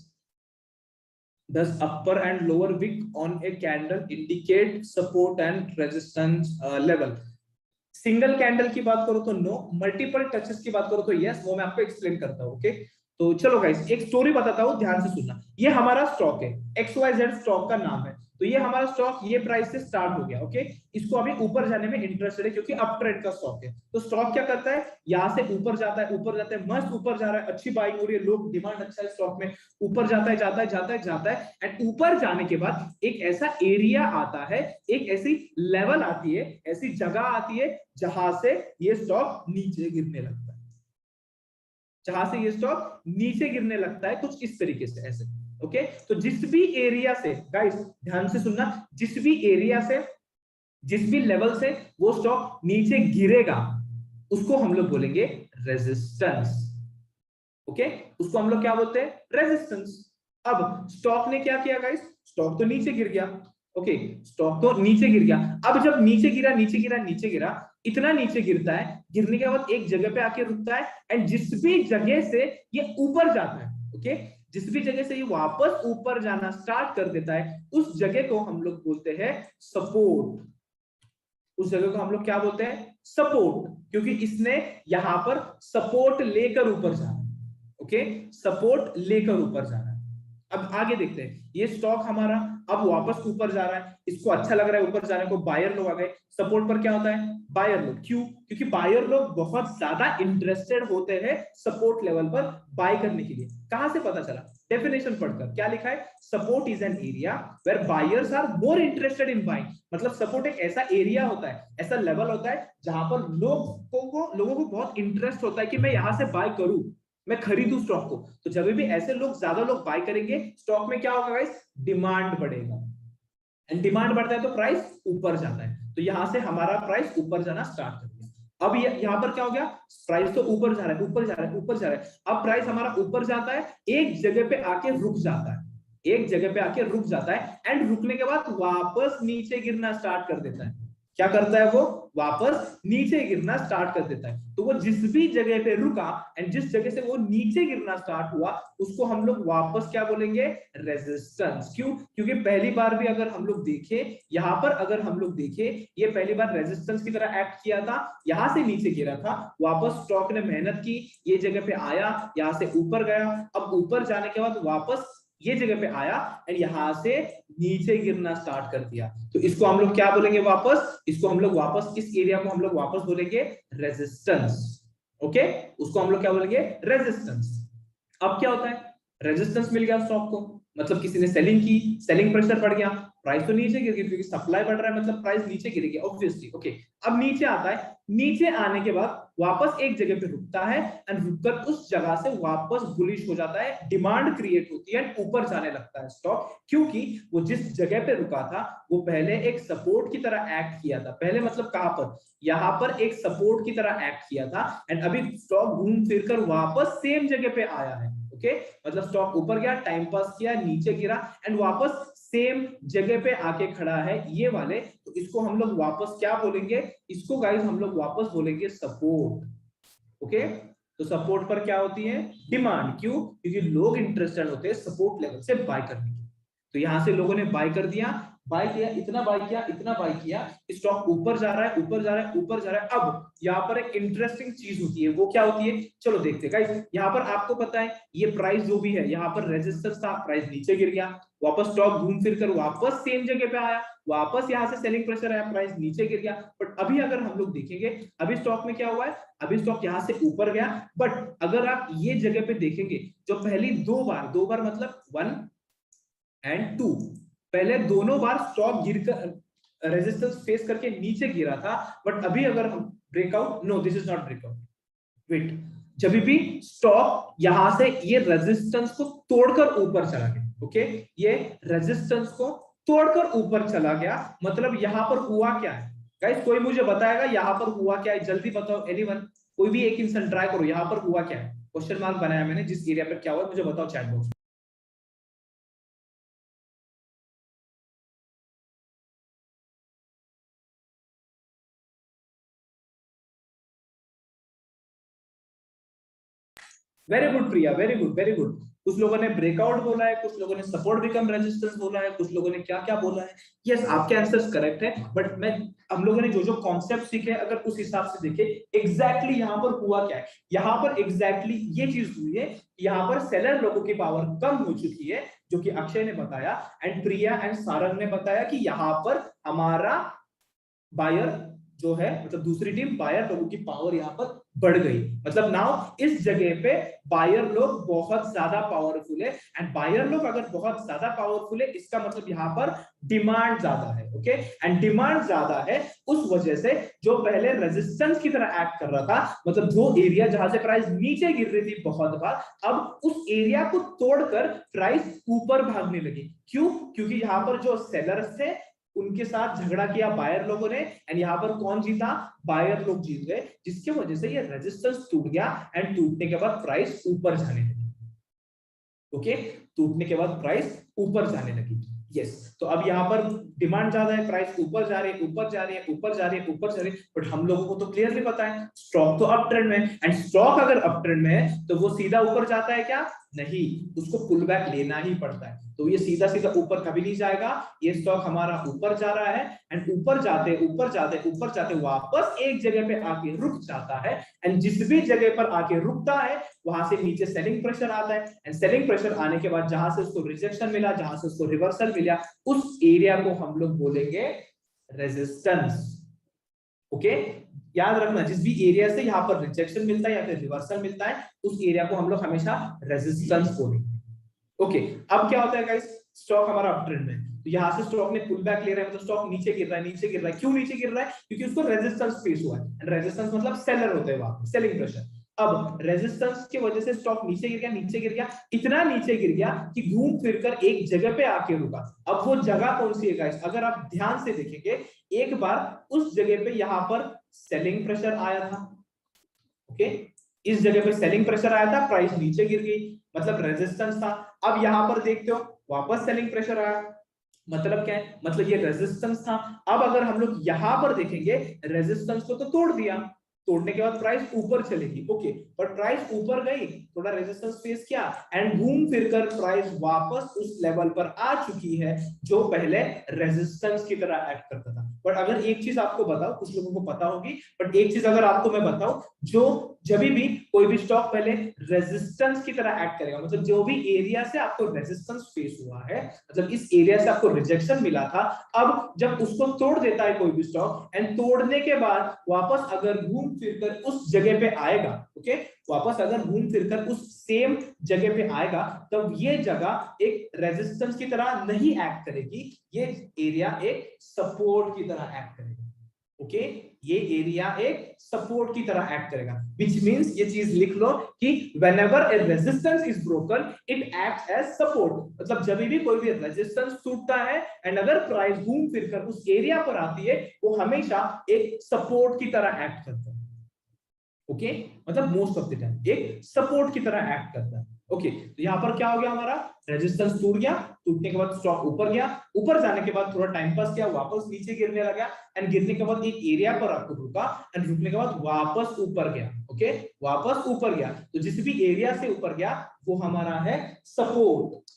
thus upper and lower wick on a candle indicate support and resistance level। Single candle की बात करो तो नो, मल्टीपल टचेस की बात करो तो यस। वो मैं आपको एक्सप्लेन करता हूं। ओके तो चलो गाइस, एक स्टोरी बताता हूं, ध्यान से सुनना। ये हमारा स्टॉक है, XYZ स्टॉक का नाम है। तो ये हमारा स्टॉक ये प्राइस से स्टार्ट हो गया। ओके इसको अभी ऊपर जाने में इंटरेस्टेड है क्योंकि अप ट्रेंड का स्टॉक है। तो स्टॉक क्या करता है, यहां से ऊपर जाता है, ऊपर जाता है, मस्त ऊपर जा रहा है, अच्छी बाइंग हो रही है, लोग डिमांड अच्छा है स्टॉक में, ऊपर जाता है, जाता है, जाता है, जाता है, एंड ऊपर जाने के बाद एक ऐसा एरिया आता है, एक ऐसी लेवल आती है, ऐसी जगह आती है जहां से ये स्टॉक नीचे गिरने लगता है। जहां से ये स्टॉक नीचे गिरने लगता है कुछ इस तरीके से, ऐसे। ओके तो जिस भी एरिया से, गाइस ध्यान से सुनना, जिस भी एरिया से, जिस भी लेवल से वो स्टॉक नीचे गिरेगा उसको हम लोग बोलेंगे रेजिस्टेंस। ओके उसको हम लोग क्या बोलते हैं, रेजिस्टेंस। अब स्टॉक ने क्या किया गाइस, स्टॉक तो नीचे गिर गया। ओके स्टॉक तो नीचे गिर गया। अब जब नीचे गिरा, नीचे गिरा, नीचे गिरा, इतना नीचे गिरता है, गिरने के बाद एक जगह पे आके रुकता है, एंड जिस भी जगह से ये ऊपर जाता है, ओके जिस भी जगह से ये वापस ऊपर जाना स्टार्ट कर देता है, उस जगह को हम लोग बोलते हैं सपोर्ट। उस जगह को हम लोग क्या बोलते हैं, सपोर्ट, क्योंकि इसने यहां पर सपोर्ट लेकर ऊपर जाना। ओके सपोर्ट लेकर ऊपर जाना है। अब आगे देखते हैं, ये स्टॉक हमारा अब वापस ऊपर जा रहा है, इसको अच्छा लग रहा है ऊपर जाने को, बायर लोग आ गए। सपोर्ट पर क्या होता है, बायर लोग। क्यों? क्योंकि बायर लोग बहुत ज्यादा इंटरेस्टेड होते हैं सपोर्ट लेवल पर बाय करने के लिए। कहां से पता चला, डेफिनेशन पढ़कर क्या लिखा है, support is an area where buyers are more interested in buying. मतलब सपोर्ट एक ऐसा एरिया होता है, ऐसा लेवल होता है जहां पर लोगों को बहुत इंटरेस्ट होता है कि मैं यहां से बाय करूं, मैं खरीदूं स्टॉक को। तो जब भी ऐसे लोग, ज्यादा लोग बाय करेंगे, स्टॉक में क्या होगा गाइस, डिमांड बढ़ेगा, एंड डिमांड बढ़ता है तो प्राइस ऊपर जाता है। तो यहां से हमारा प्राइस ऊपर जाना स्टार्ट कर दिया। अब यहाँ पर क्या हो गया, प्राइस तो ऊपर जा रहा है, ऊपर जा रहा है, ऊपर जा रहा है। अब प्राइस हमारा ऊपर जाता है, एक जगह पे आके रुक जाता है, एक जगह पे आके रुक जाता है, एंड रुकने के बाद वापस नीचे गिरना स्टार्ट कर देता है। क्या करता है वो, वापस नीचे गिरना स्टार्ट कर देता है। तो वो जिस भी जगह पे रुका एंड जिस जगह से वो नीचे गिरना स्टार्ट हुआ, उसको हम लोग वापस क्या बोलेंगे, रेजिस्टेंस। क्यों? क्योंकि पहली बार भी अगर हम लोग देखें, यहां पर अगर हम लोग देखें, ये पहली बार रेजिस्टेंस की तरह एक्ट किया था, यहां से नीचे गिरा था, वापस स्टॉक ने मेहनत की, ये जगह पे आया, यहां से ऊपर गया, अब ऊपर जाने के बाद वापस ये जगह पे आया एंड यहां से नीचे गिरना स्टार्ट कर दिया। तो इसको हम लोग क्या बोलेंगे वापस, इसको हम लोग वापस, इस एरिया को हम लोग वापस बोलेंगे रेजिस्टेंस। ओके उसको हम लोग क्या बोलेंगे, रेजिस्टेंस। अब क्या होता है, रेजिस्टेंस मिल गया स्टॉक को, मतलब किसी ने सेलिंग की, सेलिंग प्रेशर बढ़ गया, प्राइस तो नीचे गिर गई क्योंकि सप्लाई बढ़ रहा है, मतलब प्राइस नीचे गिरेगी ऑब्वियसली। ओके अब नीचे आता है, नीचे आने के बाद वापस एक जगह पे रुकता है, एंड रुककर उस जगह से वापस बुलिश हो जाता है, डिमांड क्रिएट होती है, ऊपर जाने लगता है स्टॉक। क्योंकि वो जिस जगह पे रुका था वो पहले एक सपोर्ट की तरह एक्ट किया था। पहले मतलब कहां पर, यहां पर एक सपोर्ट की तरह एक्ट किया था, एंड अभी स्टॉक घूम फिर कर वापस सेम जगह पे आया है। ओके मतलब स्टॉक ऊपर गया, टाइम पास किया, नीचे गिरा, एंड वापस सेम जगह पे आके खड़ा है ये वाले। तो इसको हम लोग वापस क्या बोलेंगे, इसको गाइस हम लोग वापस बोलेंगे सपोर्ट। ओके तो सपोर्ट पर क्या होती है, डिमांड। क्यों? क्योंकि लोग इंटरेस्टेड होते हैं सपोर्ट लेवल से बाय करने की। तो यहां से लोगों ने बाय कर दिया, बाय किया, इतना बाय किया, इतना बाय किया, स्टॉक ऊपर जा रहा है, ऊपर जा रहा है, ऊपर जा रहा है। अब यहाँ पर एक इंटरेस्टिंग चीज होती है, वो क्या होती है, चलो देखते हैं गाइस। यहाँ पर आपको पता है ये प्राइस जो भी है, यहाँ पर रेजिस्टेंस था, प्राइस नीचे गिर गया, वापस स्टॉक घूम फिर कर वापस सेम जगह पे आया, वापस यहाँ से सेलिंग प्रेशर आया, प्राइस नीचे गिर गया। बट अभी अगर हम लोग देखेंगे, अभी स्टॉक में क्या हुआ है, अभी स्टॉक यहाँ से ऊपर गया, बट अगर आप ये जगह पे देखेंगे, जो पहली दो बार मतलब 1 and 2, पहले दोनों बार स्टॉक गिरकर, रेजिस्टेंस फेस करके नीचे गिरा था, बट अभी अगर हम breakout, no this is not breakout, wait, जब भी स्टॉक यहां से ये रेजिस्टेंस को तोड़कर ऊपर चला गया, ओके, ये रेजिस्टेंस को तोड़कर ऊपर चला गया, मतलब यहां पर हुआ क्या है गाइस, कोई मुझे बताएगा यहां पर हुआ क्या है, जल्दी बताओ एनीवन, कोई भी एक इंसान ट्राई करो, यहां पर हुआ क्या है, क्वेश्चन मार्क बनाया मैंने, जिस एरिया पर क्या हुआ मुझे बताओ चैट बॉक्स। वेरी गुड प्रिया, वेरी गुड, वेरी गुड। कुछ लोगों ने ब्रेकआउट बोला है, कुछ लोगों ने सपोर्ट बिकम रेजिस्टेंस बोला है, कुछ लोगों ने क्या क्या बोला है। यस, आपके आंसर्स करेक्ट है, बट मैं, हम लोगों ने जो जो कॉन्सेप्ट सीखे अगर उस हिसाब से देखे, एग्जैक्टली यहाँ पर हुआ क्या है, यहाँ पर एग्जैक्टली ये चीज हुई है, यहाँ पर सेलर लोगों की पावर कम हो चुकी है, जो कि अक्षय ने बताया एंड प्रिया एंड सारंग ने बताया कि यहाँ पर हमारा बायर जो है, मतलब दूसरी टीम बायर लोगों की पावर यहाँ पर बढ़ गई, मतलब नाउ इस जगह पे बायर लोग बहुत ज्यादा पावरफुल है, एंड बायर लोग अगर बहुत ज्यादा पावरफुल है इसका मतलब यहाँ पर डिमांड ज्यादा है, ओके, एंड डिमांड ज्यादा है उस वजह से जो पहले रेजिस्टेंस की तरह एक्ट कर रहा था, मतलब जो एरिया जहां से प्राइस नीचे गिर रही थी बहुत बार, अब उस एरिया को तोड़कर प्राइस ऊपर भागने लगी। क्यों? क्योंकि यहाँ पर जो सेलर्स थे उनके साथ झगड़ा किया बायर लोगों ने, एंड यहाँ पर कौन जीता? बायर लोग जीत गए, जिसकी वजह से ये रेजिस्टेंस टूट गया, एंड टूटने के बाद प्राइस ऊपर जाने लगी, ओके, टूटने के बाद प्राइस ऊपर जाने लगी। यस, तो अब यहाँ पर डिमांड ज्यादा है, प्राइस ऊपर जा रही है, ऊपर जा रही है, ऊपर जा रही है, ऊपर जा रही है, बट हम लोगों को तो क्लियरली पता है स्टॉक तो अप ट्रेंड में है, एंड स्टॉक अगर अप ट्रेंड में है तो वो सीधा ऊपर जाता है क्या? नहीं, उसको पुल बैक लेना ही पड़ता है, तो ये सीधा सीधा ऊपर कभी नहीं जाएगा, ये स्टॉक हमारा ऊपर जा रहा है, एंड ऊपर जाते ऊपर जाते ऊपर जाते वापस एक जगह पे आके रुक जाता है, एंड जिस भी जगह पर आके रुकता है वहां से नीचे सेलिंग प्रेशर आता है, एंड सेलिंग प्रेशर आने के बाद जहां से उसको रिजेक्शन मिला, जहां से उसको रिवर्सल मिला, उस एरिया को हम लोग बोलेंगे रेजिस्टेंस, ओके, याद रखना जिस भी एरिया से यहाँ पर रिजेक्शन मिलता है या फिर रिवर्सल मिलता है उस एरिया को हम लोग हमेशा रेजिस्टेंस बोलेंगे, ओके। अब क्या होता है गाइस, स्टॉक हमारा अप ट्रेंड में, तो यहाँ से स्टॉक ने पुल बैक ले रहा है, मतलब स्टॉक नीचे गिर रहा है, नीचे गिर रहा है, क्यों नीचे गिर रहा है? क्योंकि उसको रेजिस्टेंस फेस हुआ है, एंड रेजिस्टेंस मतलब सेलर होते हैं वहां, सेलिंग प्रेशर। अब रेजिस्टेंस की वजह से स्टॉक नीचे गिर गया, नीचे गिर गया, इतना नीचे गिर गया कि घूम फिरकर एक जगह पे आके रुका। अब वो जगह कौन सी है गाइस? अगर आप ध्यान से देखेंगे, एक बार उस जगह पे यहाँ पर सेलिंग प्रेशर आया था, ओके, इस जगह पे सेलिंग प्रेशर आया था, प्राइस नीचे गिर गई, मतलब रेजिस्टेंस था। अब यहां पर देखते हो वापस सेलिंग प्रेशर आया, मतलब क्या है? मतलब ये रेजिस्टेंस था। अब अगर हम लोग यहां पर देखेंगे, रेजिस्टेंस को तो तोड़ दिया, तोड़ने के बाद प्राइस ऊपर चलेगी, ओके, पर प्राइस ऊपर गई, थोड़ा रेजिस्टेंस फेस किया, एंड घूम फिरकर प्राइस वापस उस लेवल पर आ चुकी है जो पहले रेजिस्टेंस की तरह एक्ट करता था। बट अगर एक चीज आपको बताओ, कुछ लोगों को पता होगी, बट एक चीज अगर आपको मैं बताऊं, जो जब भी कोई भी स्टॉक पहले रेजिस्टेंस की तरह एक्ट करेगा, मतलब जो भी एरिया से आपको रेजिस्टेंस फेस हुआ है, मतलब इस एरिया से आपको रिजेक्शन मिला था, अब जब उसको तोड़ देता है कोई भी स्टॉक, एंड तोड़ने के बाद वापस अगर घूम फिरकर उस जगह पे आएगा, ओके, वापस अगर घूम फिरकर उस सेम जगह पे आएगा, तब ये जगह एक रेजिस्टेंस की तरह नहीं एक्ट करेगी, ये एरिया एक सपोर्ट की तरह एक्ट करेगा, ओके, ये एरिया एक सपोर्ट की तरह एक्ट करेगा, which means ये चीज लिख लो कि whenever a resistance is broken it acts as support, मतलब जब भी कोई भी रेजिस्टेंस टूटता है एंड अगर प्राइस घूम फिरकर उस एरिया पर आती है, वो हमेशा एक सपोर्ट की तरह एक्ट करता है, ओके, मतलब मोस्ट ऑफ द टाइम एक सपोर्ट की तरह एक्ट करता है, ओके। तो यहाँ पर क्या हो गया, हमारा रेजिस्टेंस टूट गया, टूटने के बाद स्टॉक ऊपर गया, ऊपर जाने के बाद थोड़ा टाइम पास किया, वापस नीचे गिरने लगा, एंड गिरने के बाद एक एरिया पर आपको रुका, एंड रुकने के बाद वापस ऊपर गया, ओके, वापस ऊपर गया, तो जिस भी एरिया से ऊपर गया वो हमारा है सपोर्ट,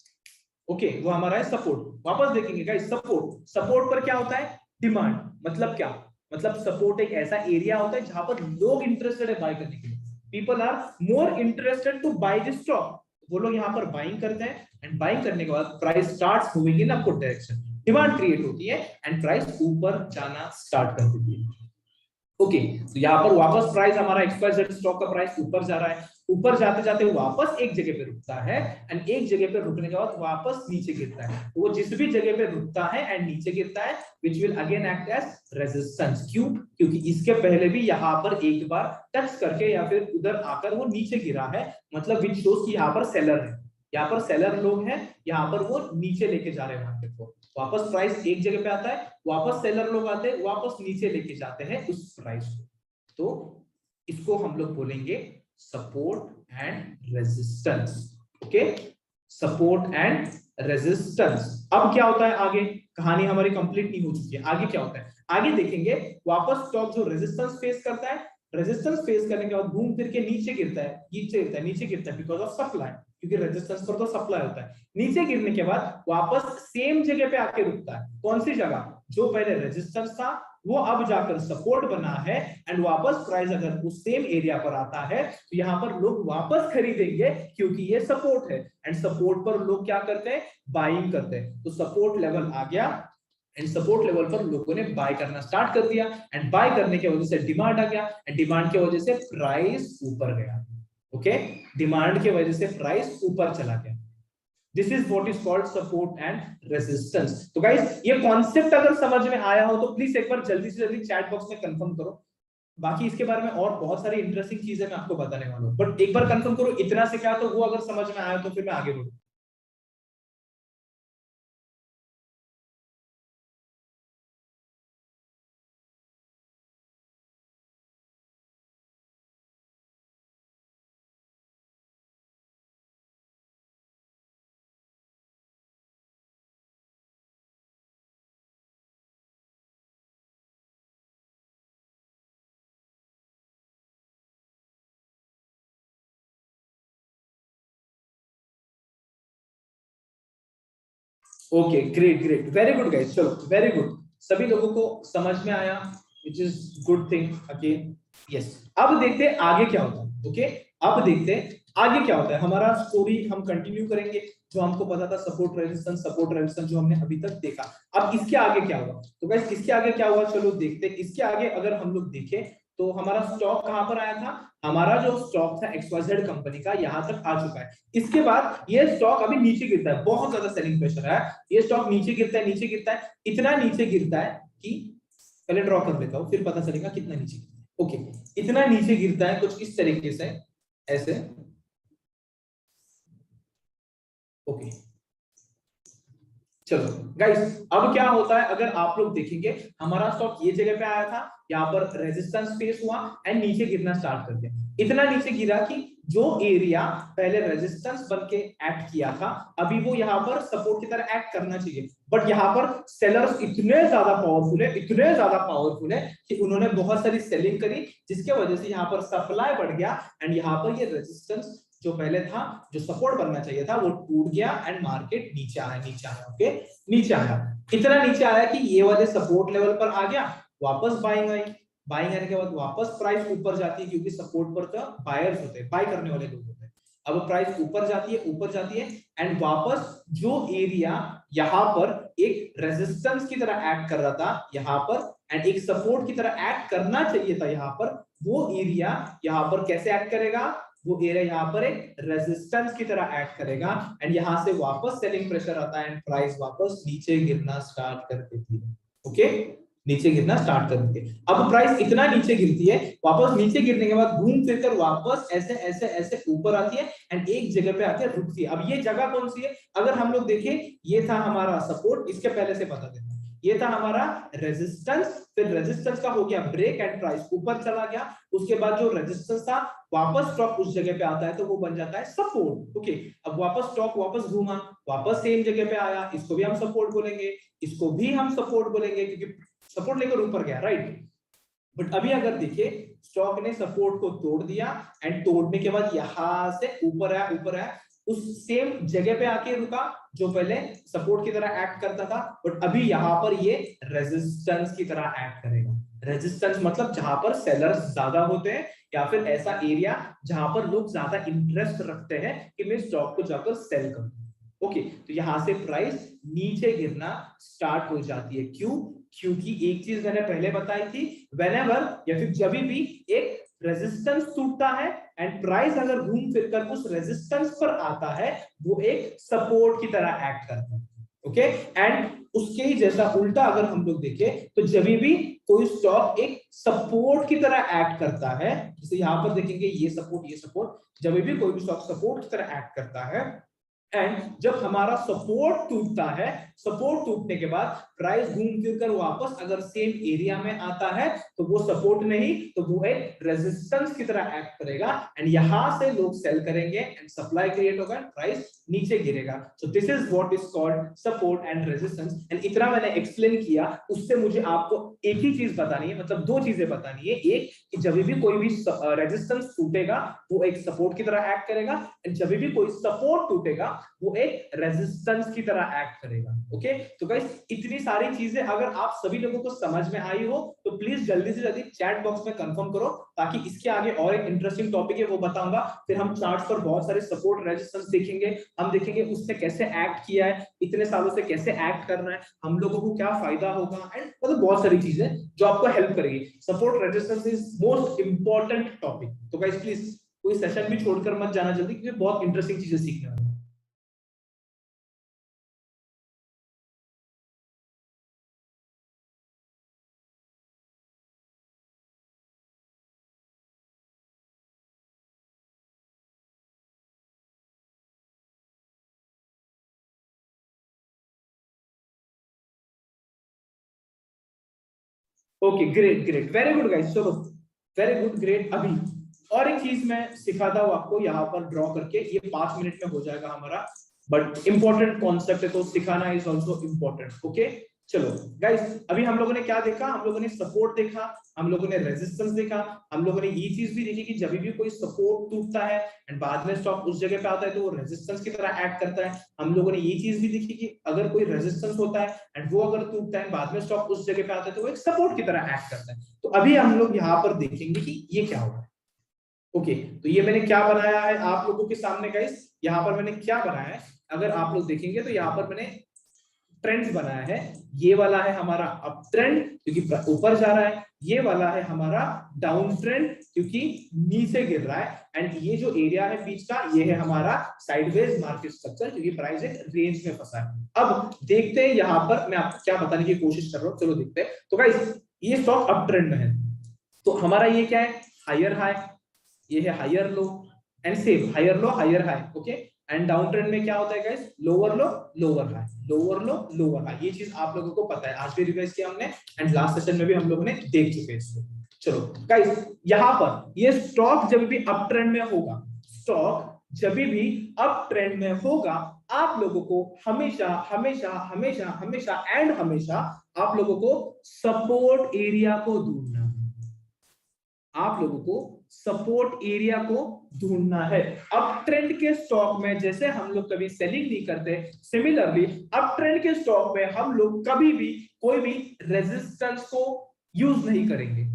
ओके, वो हमारा है सपोर्ट। वापस देखेंगे गाइस, सपोर्ट, सपोर्ट पर क्या होता है? डिमांड, मतलब क्या? मतलब सपोर्ट एक ऐसा एरिया होता है जहां पर लोग इंटरेस्टेड है बाय करने के लिए, people are more interested to buy this stock, वो लोग यहाँ पर बाइंग करते हैं, एंड बाइंग करने के बाद price starts moving in upward direction, demand create होती है, एंड प्राइस ऊपर जाना स्टार्ट कर देती है, ओके। तो यहाँ पर वापस प्राइस हमारा XYZ स्टॉक का प्राइस ऊपर जा रहा है, ऊपर जाते जाते वापस एक जगह पे रुकता है एंड एक जगह पे रुकने के बाद वापस नीचे गिरता है। तो वो जिस भी जगह पे रुकता है एंड नीचे गिरता है which will again act as resistance। क्यों? क्योंकि इसके पहले भी यहाँ पर एक बार टच करके या फिर उधर आकर वो नीचे गिरा है, मतलब which shows कि यहाँ पर सेलर है, यहाँ पर सेलर लोग हैं, यहाँ पर वो नीचे लेके जा रहे हैं मार्केट को। वापस प्राइस एक जगह पे आता है, वापस सेलर लोग आते हैं, वापस नीचे लेके जाते हैं उस प्राइस को। तो इसको हम लोग बोलेंगे support and resistance. Okay, support and resistance. अब क्या होता है आगे, कहानी हमारी कंप्लीट नहीं हो चुकी है, आगे क्या होता है आगे देखेंगे। वापस स्टॉक जो रेजिस्टेंस फेस करता है, रेजिस्टेंस फेस करने के बाद घूम फिर के नीचे गिरता है, नीचे गिरता है बिकॉज ऑफ सप्लाई, क्योंकि रेजिस्टेंस पर तो सप्लाई होता है। नीचे गिरने के बाद वापस सेम जगह पे आके रुकता है। कौन सी जगह? जो पहले रेजिस्टेंस था वो अब जाकर सपोर्ट बना है एंड वापस प्राइस अगर उस सेम एरिया पर आता है तो यहाँ पर लोग वापस खरीदेंगे क्योंकि ये सपोर्ट है एंड सपोर्ट पर लोग क्या करते हैं? बाइंग करते हैं। तो सपोर्ट लेवल आ गया एंड सपोर्ट लेवल पर लोगों ने बाय करना स्टार्ट कर दिया एंड बाय करने की वजह से डिमांड आ गया एंड डिमांड की वजह से प्राइस ऊपर गया। ओके, डिमांड की वजह से प्राइस ऊपर चला गया। This is what is called support and resistance। तो गाइस ये कॉन्सेप्ट अगर समझ में आया हो तो प्लीज एक बार जल्दी से जल्दी चैट बॉक्स में कंफर्म करो। बाकी इसके बारे में और बहुत सारी इंटरेस्टिंग चीजें मैं आपको बताने वाला हूं, बट एक बार कंफर्म करो इतना से क्या, तो वो अगर समझ में आया तो फिर मैं आगे बढ़ूं। Okay, great great, very good guys, चलो वेरी गुड, सभी लोगों को समझ में आया, which is good thing again. Yes, अब देखते हैं आगे क्या होता है। ओके, अब देखते हैं आगे क्या होता है। हमारा स्टोरी हम कंटिन्यू करेंगे, जो हमको पता था सपोर्ट रेजिस्टेंस जो हमने अभी तक देखा। अब इसके आगे क्या हुआ? तो गाइस इसके आगे क्या हुआ, चलो देखते हैं। इसके आगे अगर हम लोग देखें तो हमारा स्टॉक कहां पर आया था? हमारा जो स्टॉक था XYZ कंपनी का यहां तक आ चुका है। इसके बाद ये स्टॉक अभी नीचे गिरता है, बहुत ज्यादा सेलिंग प्रेशर है, ये स्टॉक नीचे गिरता है, नीचे गिरता है, इतना नीचे गिरता है कि पहले ड्रॉ कर देता हूं फिर पता चलेगा कितना नीचे गिरता है। ओके, इतना नीचे गिरता है कुछ इस तरीके से, ऐसे। ओके, चलो गाइस, अब क्या होता है अगर आप लोग देखेंगे, हमारा स्टॉक ये जगह पे आया था, यहाँ पर रेजिस्टेंस फेस हुआ एंड नीचे गिरना स्टार्ट कर दिया। इतना नीचे गिरा कि जो एरिया पहले रेजिस्टेंस बन के एक्ट किया था अभी वो यहाँ पर सपोर्ट की तरह एक्ट करना चाहिए, बट यहाँ पर सेलर्स इतने ज्यादा पावरफुल है, इतने ज्यादा पावरफुल है कि उन्होंने बहुत सारी सेलिंग करी, जिसके वजह से यहाँ पर सप्लाई बढ़ गया एंड यहाँ पर ये रेजिस्टेंस जो पहले था, जो सपोर्ट बनना चाहिए था, वो टूट गया एंड मार्केट नीचे आया। ओके, नीचे आया, इतना नीचे आया कि ये वाले सपोर्ट लेवल पर आ गया, वापस बाइंग आई, बाइंग आने के बाद वापस प्राइस ऊपर जाती है क्योंकि सपोर्ट पर तो बायर्स होते हैं, बाय करने वाले लोग होते हैं। अब प्राइस ऊपर जाती है एंड वापस जो एरिया यहाँ पर एक रेजिस्टेंस की तरह एक्ट कर रहा था यहाँ पर एंड एक सपोर्ट की तरह एक्ट करना चाहिए था यहाँ पर, वो एरिया यहाँ पर कैसे एक्ट करेगा? वो एरिया यहाँ पर एक रेजिस्टेंस की तरह एक्ट करेगा एंड यहाँ से वापस सेलिंग प्रेशर आता है एंड प्राइस वापस नीचे गिरना स्टार्ट कर देती है। ओके, नीचे गिरना स्टार्ट कर देती है। अब प्राइस इतना नीचे गिरती है, वापस नीचे गिरने के बाद घूम फिर कर वापस ऐसे ऐसे ऐसे ऊपर आती है एंड एक जगह पे आके रुकती है। अब ये जगह कौन सी है? अगर हम लोग देखें, ये था हमारा सपोर्ट, इसके पहले से बता देता हूं, ये था हमारा रेजिस्टेंस, फिर रेजिस्टेंस का हो गया ब्रेक एंड प्राइस ऊपर चला गया, उसके बाद जो रेजिस्टेंस था वापस स्टॉक उस जगह पे आता है तो वो बन जाता है सपोर्ट। ओके, अब वापस स्टॉक वापस घूमा, वापस सेम जगह पे आया, इसको भी हम सपोर्ट बोलेंगे, इसको भी हम सपोर्ट बोलेंगे क्योंकि सपोर्ट लेकर ऊपर गया, राइट। बट अभी अगर देखिए, स्टॉक ने सपोर्ट को तोड़ दिया एंड तोड़ने के बाद यहां से ऊपर आया, उस सेम जगह पे आके रुका जो पहले सपोर्ट की तरह एक्ट करता था, बट अभी यहाँ पर ये रेजिस्टेंस की तरह एक्ट करेगा। रेजिस्टेंस मतलब जहां पर सेलर्स ज्यादा होते हैं या फिर ऐसा एरिया जहां पर लोग ज्यादा इंटरेस्ट रखते हैं कि मैं स्टॉक को जाकर सेल करूं। ओके, तो यहां से प्राइस नीचे गिरना स्टार्ट हो जाती है। क्यों? क्योंकि एक चीज मैंने पहले बताई थी, व्हेनेवर या फिर जब भी एक रेजिस्टेंस टूटता है एंड प्राइस अगर घूम फिर कर उस रेजिस्टेंस पर आता है वो एक सपोर्ट की तरह एक्ट करता है। ओके, एंड उसके ही जैसा उल्टा अगर हम लोग देखें तो जब भी कोई स्टॉक एक सपोर्ट की तरह एक्ट करता है, जैसे यहां पर देखेंगे ये सपोर्ट, जब भी कोई भी स्टॉक सपोर्ट की तरह एक्ट करता है एंड जब हमारा सपोर्ट टूटता है, सपोर्ट टूटने के बाद प्राइस घूम फिर कर वापस अगर सेम एरिया में आता है तो वो सपोर्ट नहीं तो वो एक रेजिस्टेंस की तरह एक्ट करेगा एंड यहां से लोग सेल करेंगे एंड सप्लाई क्रिएट होगा, प्राइस नीचे गिरेगा। सो this is what is called support and resistance. And इतना मैंने एक्सप्लेन किया, उससे मुझे आपको एक ही चीज बतानी है, मतलब दो चीजें बतानी है। एक कि जब भी कोई भी रेजिस्टेंस टूटेगा वो एक सपोर्ट की तरह एक्ट करेगा एंड जब भी कोई सपोर्ट टूटेगा वो एक रेजिस्टेंस की तरह एक्ट करेगा। ओके, तो गाइस इतनी सारी चीजें अगर आप सभी लोगों को समझ में आई हो तो प्लीज जल्दी से जल्दी चैट बॉक्स में कंफर्म करो, ताकि इसके आगे और एक इंटरेस्टिंग टॉपिक है वो बताऊंगा। फिर हम चार्ट्स पर बहुत सारे सपोर्ट रेजिस्टेंस देखेंगे, हम देखेंगे उसने कैसे एक्ट किया है, इतने सालों से कैसे एक्ट कर रहा है, हम लोगों को क्या फायदा होगा एंड मतलब बहुत सारी चीजें जो आपको हेल्प करेगी। Support resistance is most important topic. तो गाइस प्लीज कोई सेशन भी छोड़कर मत जाना जल्दी, क्योंकि बहुत इंटरेस्टिंग चीजें सीखने वाले हैं। Okay, great great, very good guys, चलो वेरी गुड, ग्रेट। अभी और एक चीज मैं सिखाता हूँ आपको यहाँ पर ड्रॉ करके, ये 5 मिनट में हो जाएगा हमारा, बट इंपॉर्टेंट कॉन्सेप्ट है तो सिखाना इज ऑल्सो इम्पोर्टेंट। ओके, चलो गाइस, अभी हम लोगों ने क्या देखा, हम लोगों ने सपोर्ट देखा, हम लोगों ने रेजिस्टेंस देखा, हम लोगों ने ये चीज भी देखी कि जब भी कोई सपोर्ट टूटता है एंड बाद में स्टॉक उस जगह पे आता है तो वो रेजिस्टेंस की तरह एक्ट करता है। हम लोगों ने ये चीज भी देखी कि अगर कोई रेजिस्टेंस होता है एंड वो अगर टूटता है बाद में स्टॉक उस जगह पे आता है तो वो एक सपोर्ट की तरह एक्ट करता है। तो अभी हम लोग यहाँ पर देखेंगे कि ये क्या होगा। ओके, तो ये मैंने क्या बनाया है आप लोगों के सामने गाइस, यहाँ पर मैंने क्या बनाया है, अगर आप लोग देखेंगे तो यहाँ पर मैंने ट्रेंड्स बनाया है। ये वाला है हमारा अप ट्रेंड क्योंकि ऊपर जा रहा है, ये वाला है हमारा डाउन ट्रेंड क्योंकि नीचे गिर रहा है, एंड ये जो एरिया है बीच का ये है हमारा साइडवेज मार्केट स्ट्रक्चर क्योंकि प्राइस एक रेंज में फंसा है। अब देखते हैं यहाँ पर मैं आपको क्या बताने की कोशिश कर रहा हूँ, चलो देखते हैं। तो गाइस ये स्टॉक अप ट्रेंड में है, तो हमारा ये क्या है, हायर हाई, ये है higher low and same higher low higher high. Okay, and down trend में क्या होता है guys, lower low lower high, lower low lower high. ये चीज आप लोगों को पता है, आज भी रिवाइज किया हमने एंड लास्ट सेशन में भी हम लोगों ने देख चुके हैं इसको। चलो गाइस, यहां पर ये स्टॉक जब भी अप ट्रेंड में होगा, स्टॉक जब भी अप ट्रेंड में होगा, आप लोगों को हमेशा हमेशा हमेशा हमेशा एंड हमेशा आप लोगों को सपोर्ट एरिया को ढूंढना है, आप लोगों को सपोर्ट एरिया को ढूंढना है। अप ट्रेंड के स्टॉक में जैसे हम लोग कभी सेलिंग नहीं करते, सिमिलरली अप ट्रेंड के स्टॉक में हम लोग कभी भी कोई भी रेजिस्टेंस को यूज नहीं करेंगे।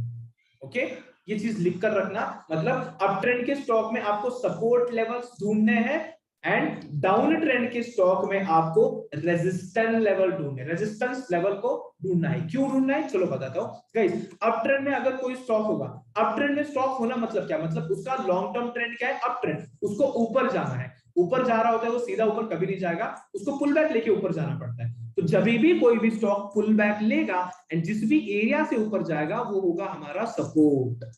ओके, ये चीज लिख कर रखना, मतलब अप ट्रेंड के स्टॉक में आपको सपोर्ट लेवल्स ढूंढने हैं एंड डाउन ट्रेंड के स्टॉक में आपको रेजिस्टेंस लेवल ढूंढने, रेजिस्टेंस लेवल को ढूंढना है। क्यों ढूंढना है चलो बताता हूं गाइस। अप ट्रेंड में अगर कोई स्टॉक होगा, अप ट्रेंड में स्टॉक होना मतलब क्या, मतलब उसका लॉन्ग टर्म ट्रेंड क्या है, अप ट्रेंड, उसको ऊपर जाना है, ऊपर जा रहा होता है वो सीधा ऊपर कभी नहीं जाएगा, उसको पुल बैक लेके ऊपर जाना पड़ता है। तो जब भी कोई भी स्टॉक पुल बैक लेगा एंड जिस भी एरिया से ऊपर जाएगा वो होगा हमारा सपोर्ट।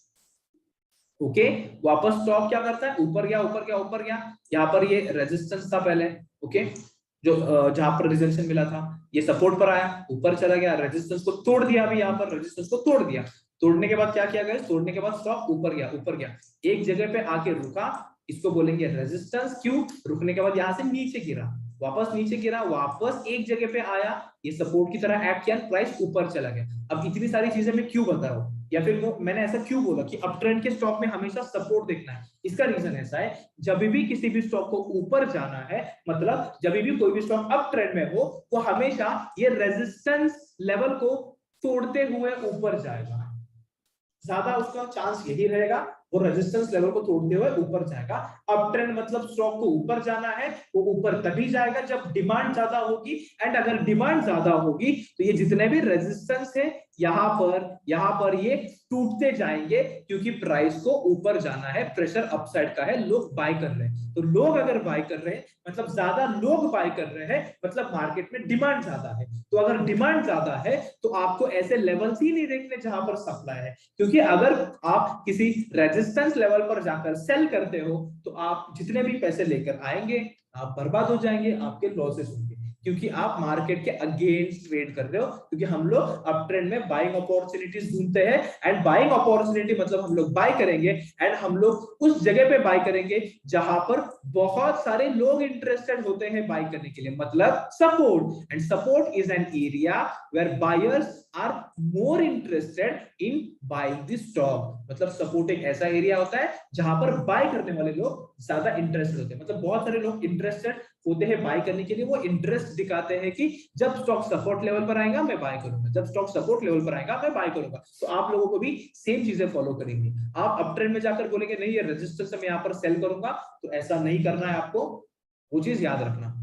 ओके, वापस स्टॉक क्या करता है, ऊपर गया ऊपर गया ऊपर गया, यहाँ पर ये रेजिस्टेंस था पहले, ओके, जो जहां पर रिजेक्शन मिला था, ये सपोर्ट पर आया, ऊपर चला गया, रेजिस्टेंस को तोड़ दिया, अभी यहाँ पर रेजिस्टेंस को तोड़ दिया, तोड़ने के बाद क्या किया गया, तोड़ने के बाद स्टॉक ऊपर गया, एक जगह पे आके रुका, इसको बोलेंगे रेजिस्टेंस। क्यों, रुकने के बाद यहाँ से नीचे गिरा, वापस नीचे गिरा, वापस एक जगह पे आया, ये सपोर्ट की तरह एक्ट किया, प्राइस ऊपर चला गया। अब इतनी सारी चीजें मैं क्यों बता रहा हूँ, या फिर वो मैंने ऐसा क्यों बोला कि अप ट्रेंड के स्टॉक में हमेशा सपोर्ट देखना है, इसका रीजन ऐसा है, जब भी किसी भी स्टॉक को ऊपर जाना है, मतलब जब भी कोई भी स्टॉक अप ट्रेंड में हो, वो हमेशा ये रेजिस्टेंस लेवल को तोड़ते हुए ऊपर जाएगा, ज्यादा उसका चांस यही रहेगा, वो रेजिस्टेंस लेवल को तोड़ते हुए ऊपर जाएगा। अप ट्रेंड मतलब स्टॉक को ऊपर जाना है, वो ऊपर तभी जाएगा जब डिमांड ज्यादा होगी, एंड अगर डिमांड ज्यादा होगी तो ये जितने भी रेजिस्टेंस है यहाँ पर ये टूटते जाएंगे क्योंकि प्राइस को ऊपर जाना है, प्रेशर अपसाइड का है, लोग बाय कर रहे हैं। तो लोग अगर बाय कर रहे हैं मतलब ज्यादा लोग बाय कर रहे हैं, मतलब मार्केट में डिमांड ज्यादा है। तो अगर डिमांड ज्यादा है तो आपको ऐसे लेवल्स ही नहीं देखने जहां पर सप्लाई है, क्योंकि अगर आप किसी रेजिस्टेंस लेवल पर जाकर सेल करते हो तो आप जितने भी पैसे लेकर आएंगे आप बर्बाद हो जाएंगे, आपके लॉसेस होंगे, क्योंकि आप मार्केट के अगेंस्ट ट्रेड कर रहे हो। क्योंकि हम लोग अप ट्रेंड में बाइंग अपॉर्चुनिटीज ढूंढते हैं, एंड बाइंग अपॉर्चुनिटी मतलब हम लोग बाय करेंगे एंड हम लोग उस जगह पे बाय करेंगे जहां पर बहुत सारे लोग इंटरेस्टेड होते हैं बाय करने के लिए, मतलब support. And support is an area where buyers are more interested in buying the stock. मतलब सपोर्ट एक ऐसा एरिया होता है जहां पर बाय करने वाले लोग ज्यादा इंटरेस्टेड होते हैं, मतलब बहुत सारे लोग इंटरेस्टेड होते हैं बाय करने के लिए। वो इंटरेस्ट दिखाते हैं कि जब स्टॉक सपोर्ट लेवल पर आएगा मैं बाय करूंगा, जब स्टॉक सपोर्ट लेवल पर आएगा मैं बाय करूंगा। तो आप लोगों को भी सेम चीजें फॉलो करेंगी। आप अप ट्रेंड में जाकर बोलेंगे नहीं ये रेजिस्टेंस है मैं यहाँ पर सेल करूंगा, तो ऐसा नहीं करना है आपको, वो चीज याद रखना।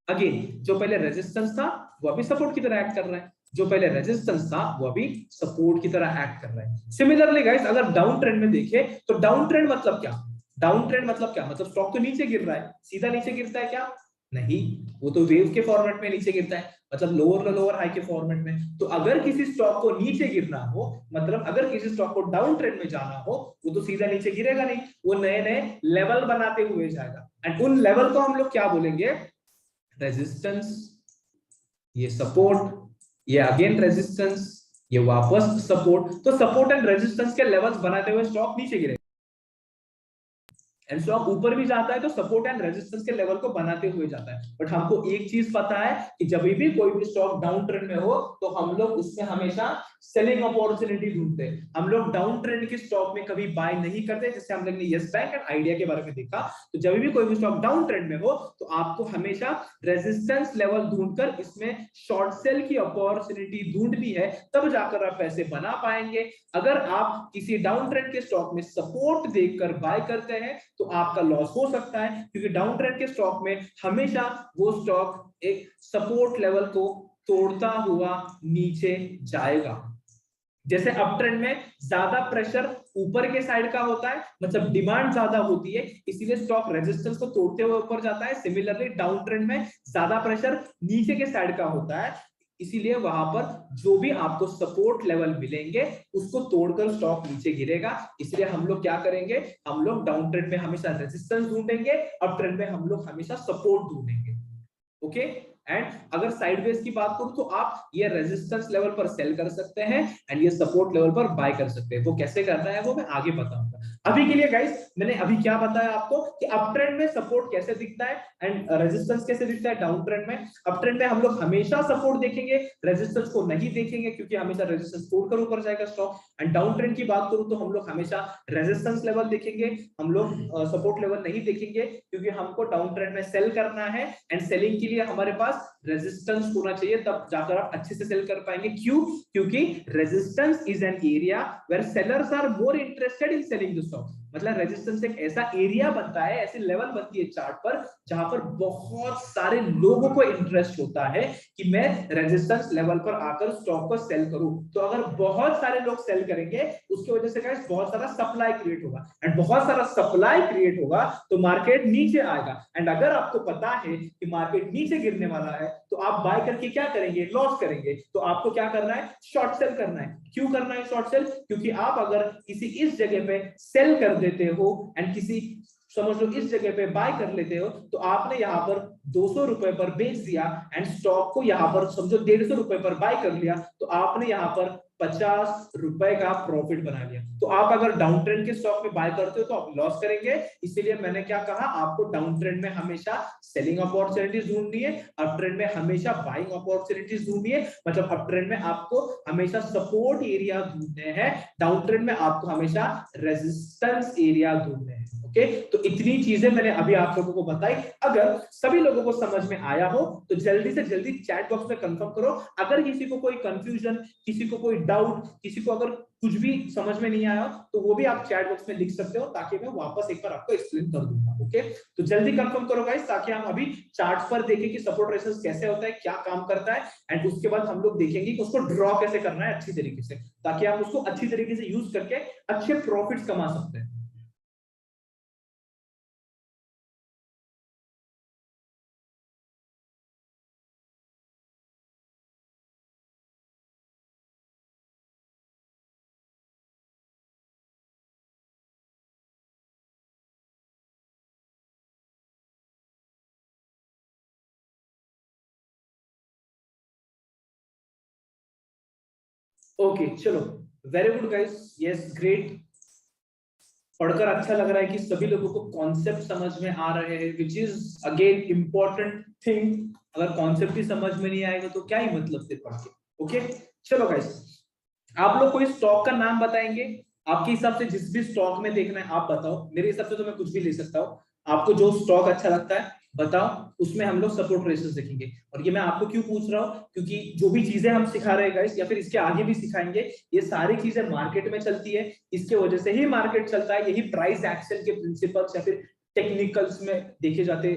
अगेन जो पहले रेजिस्टेंस था वो अभी सपोर्ट की तरह एक्ट कर रहा है, जो पहले रेजिस्टेंस था वो अभी सपोर्ट की तरह एक्ट कर रहा है। सिमिलरली गाइस अगर डाउन ट्रेंड में देखें तो डाउन ट्रेंड मतलब क्या, डाउन ट्रेंड मतलब क्या, मतलब स्टॉक तो नीचे गिर रहा है, सीधा नीचे गिरता है क्या, नहीं, वो तो वेव के फॉर्मेट में नीचे गिरता है, मतलब लोअर हाई के फॉर्मेट में। तो अगर किसी स्टॉक को नीचे गिरना हो, मतलब अगर किसी स्टॉक को डाउन ट्रेंड में जाना हो, वो तो सीधा नीचे गिरेगा नहीं, वो नए नए लेवल बनाते हुए जाएगा। एंड उन लेवल को हम लोग क्या बोलेंगे, रेजिस्टेंस, ये सपोर्ट, ये अगेन रेजिस्टेंस, ये वापस सपोर्ट। तो सपोर्ट एंड रेजिस्टेंस के लेवल्स बनाते हुए स्टॉक नीचे गिरेगा, एंड स्टॉक ऊपर भी जाता है तो सपोर्ट एंड रेजिस्टेंस के लेवल को बनाते हुए जाता है। बट हमको एक चीज पता है कि जब भी कोई भी स्टॉक डाउन ट्रेंड में हो तो हम लोग उसमें हमेशा सेलिंग अपॉर्चुनिटी ढूंढते हैं। हम लोग डाउन ट्रेंड के स्टॉक में कभी बाय नहीं करते, जैसे हम लोग ने यस बैंक एंड आइडिया के बारे में देखा। तो जब भी कोई भी स्टॉक डाउन ट्रेंड में हो तो आपको हमेशा रेजिस्टेंस लेवल ढूंढकर इसमें शॉर्ट सेल की अपॉर्चुनिटी ढूंढनी है, तब जाकर आप पैसे बना पाएंगे। अगर आप किसी डाउन ट्रेंड के स्टॉक में सपोर्ट देखकर बाय करते हैं तो आपका लॉस हो सकता है, क्योंकि डाउन ट्रेंड के स्टॉक में हमेशा वो स्टॉक एक सपोर्ट लेवल को तोड़ता हुआ नीचे जाएगा। जैसे अप ट्रेंड में ज्यादा प्रेशर ऊपर के साइड का होता है, मतलब डिमांड ज्यादा होती है, इसीलिए स्टॉक रेजिस्टेंस को तोड़ते हुए ऊपर जाता है। सिमिलरली डाउन ट्रेंड में ज्यादा प्रेशर नीचे के साइड का होता है, इसीलिए वहां पर जो भी आपको सपोर्ट लेवल मिलेंगे उसको तोड़कर स्टॉक नीचे गिरेगा। इसलिए हम लोग क्या करेंगे, हम लोग डाउन ट्रेंड में हमेशा रेजिस्टेंस ढूंढेंगे, अप ट्रेंड में हम लोग हमेशा सपोर्ट ढूंढेंगे। ओके, एंड अगर साइडवेज की बात करूं तो आप ये रेजिस्टेंस लेवल पर सेल कर सकते हैं एंड ये सपोर्ट लेवल पर बाय कर सकते हैं। वो कैसे करना है वो मैं आगे बताऊंगा। अभी के लिए गाइस मैंने अभी क्या बताया आपको कि अप ट्रेंड में सपोर्ट कैसे दिखता है एंड रेजिस्टेंस कैसे दिखता है डाउन ट्रेंड में। अप ट्रेंड में हम लोग हमेशा सपोर्ट देखेंगे, रेजिस्टेंस को नहीं देखेंगे, क्योंकि हमेशा रेजिस्टेंस तोड़कर ऊपर जाएगा स्टॉक। एंड डाउन ट्रेंड की बात करूं तो हम लोग हमेशा रेजिस्टेंस लेवल देखेंगे, हम लोग सपोर्ट लेवल नहीं देखेंगे, क्योंकि हमको डाउन ट्रेंड में सेल करना है एंड सेलिंग के लिए हमारे पास रेजिस्टेंस होना चाहिए, तब जाकर आप अच्छे से सेल कर पाएंगे। क्यों, क्योंकि resistance is an area where sellers are more interested in selling the stock. मतलब रेजिस्टेंस एक ऐसा एरिया बनता है, ऐसी लेवल बनती है चार्ट पर जहां पर बहुत सारे लोगों को इंटरेस्ट होता है कि मैं रेजिस्टेंस लेवल पर आकर स्टॉक को सेल करूं। तो अगर बहुत सारे लोग सेल करेंगे उसकी वजह से गाइस बहुत सारा सप्लाई क्रिएट होगा, एंड बहुत सारा सप्लाई क्रिएट होगा तो मार्केट नीचे आएगा। एंड अगर आपको पता है कि मार्केट नीचे गिरने वाला है तो आप बाय करके क्या करेंगे, लॉस करेंगे। तो आपको क्या करना है, शॉर्ट सेल करना है। क्यों करना है शॉर्ट सेल, क्योंकि आप अगर किसी इस जगह पे सेल कर देते हो एंड किसी समझ लो इस जगह पे बाय कर लेते हो, तो आपने यहाँ पर 200 रुपए पर बेच दिया एंड स्टॉक को यहाँ पर समझो 150 रुपए पर बाय कर लिया, तो आपने यहाँ पर 50 रुपए का प्रॉफिट बना लिया। तो आप अगर डाउन ट्रेंड के स्टॉक में बाय करते हो तो आप लॉस करेंगे। इसीलिए मैंने क्या कहा, आपको डाउन ट्रेंड में हमेशा सेलिंग अपॉर्चुनिटीज ढूंढनी है, अप ट्रेंड में हमेशा बाइंग अपॉर्चुनिटीज ढूंढनी है। मतलब अप ट्रेंड में आपको हमेशा सपोर्ट एरिया ढूंढने हैं, डाउन ट्रेंड में आपको हमेशा रेजिस्टेंस एरिया ढूंढने हैं। ओके, तो इतनी चीजें मैंने अभी आप लोगों को बताई। अगर सभी लोगों को समझ में आया हो तो जल्दी से जल्दी चैट बॉक्स में कंफर्म करो। अगर किसी को कोई कंफ्यूजन, किसी को कोई डाउट, किसी को अगर कुछ भी समझ में नहीं आया तो वो भी आप चैट बॉक्स में लिख सकते हो, ताकि मैं वापस एक बार आपको एक्सप्लेन कर दूंगा। ओके, तो जल्दी कंफर्म करो गाइस, ताकि हम अभी चार्ट्स पर देखें कि सपोर्ट रेजिस्टेंस कैसे होता है, क्या काम करता है, एंड उसके बाद हम लोग देखेंगे कि उसको ड्रॉ कैसे करना है अच्छी तरीके से, ताकि आप उसको अच्छी तरीके से यूज करके अच्छे प्रॉफिट्स कमा सकते हैं। ओके चलो, very good guys, yes great. पढ़कर अच्छा लग रहा है कि सभी लोगों को कॉन्सेप्ट समझ में आ रहे हैं, which is again important thing. अगर कॉन्सेप्ट ही समझ में नहीं आएगा तो क्या ही मतलब फिर पढ़ के। ओके चलो गाइस, आप लोग कोई स्टॉक का नाम बताएंगे, आपके हिसाब से जिस भी स्टॉक में देखना है आप बताओ। मेरे हिसाब से तो मैं कुछ भी ले सकता हूँ, आपको जो स्टॉक अच्छा लगता है बताओ, उसमें हम लोग सपोर्ट रेसेस देखेंगे। और ये मैं आपको क्यों पूछ रहा हूँ, क्योंकि जो भी चीजें हम सिखा रहे हैं गाइस, या फिर इसके आगे भी सिखाएंगे, ये सारी चीजें मार्केट में चलती है, इसके वजह से ही मार्केट चलता है। यही प्राइस एक्शन के प्रिंसिपल्स या फिर टेक्निकल्स में देखे जाते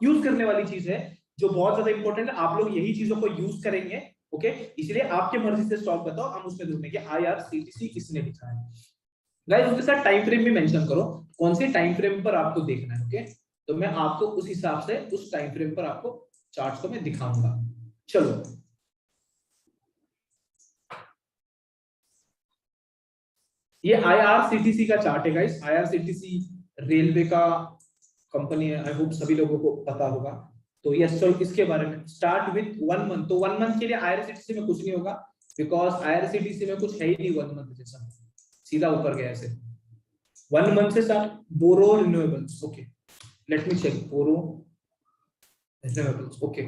यूज करने वाली चीज है, जो बहुत ज्यादा इंपॉर्टेंट है। आप लोग यही चीजों को यूज करेंगे। ओके, इसलिए आपके मर्जी से स्टॉक बताओ, हम उसमें ढूंढेंगे IRCTC किसने लिखा है। गाइस उसके साथ टाइम फ्रेम भी मेंशन करो, कौन सी टाइम फ्रेम पर आपको देखना है। ओके, तो मैं आपको उस हिसाब से उस टाइम फ्रेम पर आपको चार्ट को मैं दिखाऊंगा। चलो, ये IRCTC का चार्ट है गाइस। IRCTC रेलवे का कंपनी है, आई होप सभी लोगों को पता होगा। तो यस, चलो इसके बारे में स्टार्ट विथ 1 मंथ। तो 1 मंथ के लिए IRCTC में कुछ नहीं होगा, बिकॉज IRCTC में कुछ है ही नहीं 1 मंथ जैसा, सीधा ऊपर गया ऐसे। 1 मंथ से start, Boro renewables. Okay, let me check Boro renewables. Okay,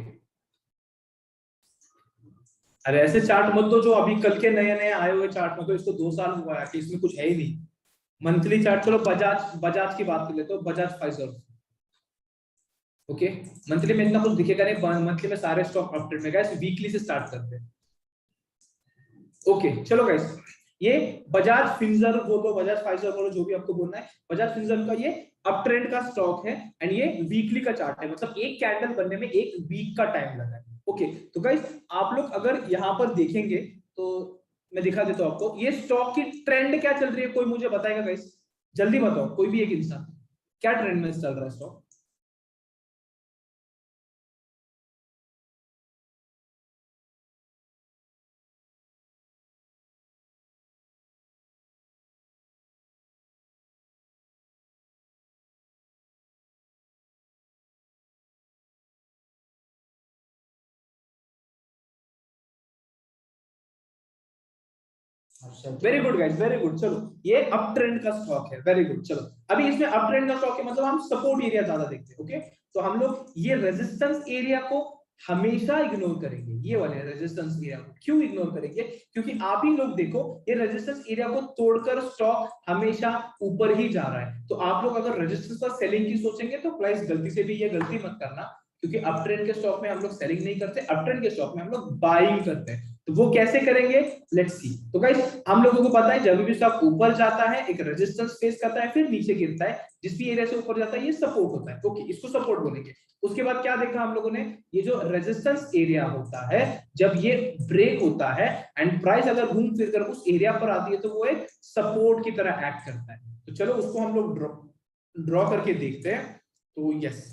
अरे ऐसे चार्ट मत दो जो अभी कल के नए नए आए हुए चार्ट में, तो इसको 2 साल हुआ है कि इसमें कुछ है ही नहीं। मंथली चार्ट, चलो बजाज बजाज की बात कर लेते हो, बजाज फाइजर। ओके, मंथली में इतना कुछ दिखेगा नहीं, मंथली में सारे स्टॉक अपडेट में गाइस, वीकली से स्टार्ट करते हैं। ओके चलो गाइस, ये बजाज फिंसर बोलो, बजाज फाइजर बोलो, जो भी आपको बोलना है, बजाज फिंसर का ये अप ट्रेंड का स्टॉक है, एंड ये वीकली का चार्ट है, मतलब एक कैंडल बनने में 1 वीक का टाइम लगा है। ओके, तो गाइस आप लोग अगर यहाँ पर देखेंगे तो मैं दिखा देता हूँ आपको, ये स्टॉक की ट्रेंड क्या चल रही है, कोई मुझे बताएगा गाइस, जल्दी बताओ, कोई भी एक इंसान, क्या ट्रेंड में चल रहा है stock. Very good guys, very good. चलो, ये अप ट्रेंड का स्टॉक है, वेरी गुड। चलो, अभी इसमें अप ट्रेंड का स्टॉक है, मतलब हम सपोर्ट एरिया ज्यादा देखते हैं। ओके, तो हम लोग ये रेजिस्टेंस एरिया को हमेशा इग्नोर करेंगे। ये वाले रेजिस्टेंस एरिया को क्यों इग्नोर करेंगे, क्योंकि आप ही लोग देखो, ये रेजिस्टेंस एरिया को तोड़कर स्टॉक हमेशा ऊपर ही जा रहा है। तो आप लोग अगर रेजिस्टेंस पर सेलिंग की सोचेंगे तो प्लीज गलती से भी ये गलती मत करना, क्योंकि अप ट्रेंड के स्टॉक में हम लोग सेलिंग नहीं करते, अप ट्रेंड के स्टॉक में हम लोग बाइंग करते हैं। तो वो कैसे करेंगे, लेट्स सी। तो गाइस हम लोगों को पता है, जब भी स्टॉक ऊपर जाता है एक रेजिस्टेंस फेस करता है, फिर नीचे गिरता है, जिस भी एरिया से ऊपर जाता है ये सपोर्ट होता है। ओके, इसको सपोर्ट बोलेंगे। उसके बाद क्या देखा हम लोगों ने, ये जो रेजिस्टेंस एरिया होता है, जब ये ब्रेक होता है एंड प्राइस अगर घूम फिर कर उस एरिया पर आती है, तो वो एक सपोर्ट की तरह एक्ट करता है। तो चलो उसको हम लोग ड्रॉ करके देखते हैं। तो यस,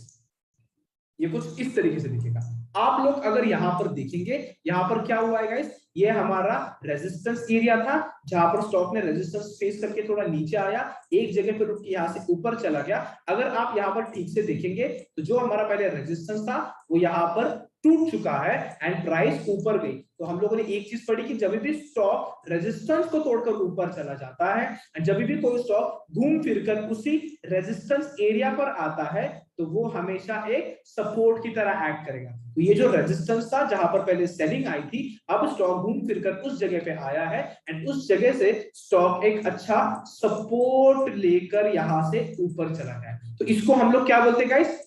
ये कुछ इस तरीके से दिखेगा। आप लोग अगर यहां पर देखेंगे, यहां पर क्या हुआ है गाइस, ये हमारा रेजिस्टेंस एरिया था, जहां पर स्टॉक ने रेजिस्टेंस फेस करके थोड़ा नीचे आया, एक जगह पर रुक के यहां से ऊपर चला गया। अगर आप यहां पर ठीक से देखेंगे तो जो हमारा पहले रेजिस्टेंस था वो यहां पर टूट चुका है एंड प्राइस ऊपर गई, तो हम लोगों ने एक चीज पढ़ी कि जब भी स्टॉक रेजिस्टेंस को तोड़कर ऊपर चला जाता है एंड जब भी कोई स्टॉक घूम फिरकर उसी रेजिस्टेंस एरिया पर आता है तो वो हमेशा एक सपोर्ट की तरह एक्ट करेगा। तो ये जो रेजिस्टेंस था जहां पर पहले सेलिंग आई थी, अब स्टॉक घूम फिरकर उस जगह पे आया है एंड उस जगह से स्टॉक एक अच्छा सपोर्ट लेकर यहां से ऊपर चला गया। तो इसको हम लोग क्या बोलते हैं गाइस,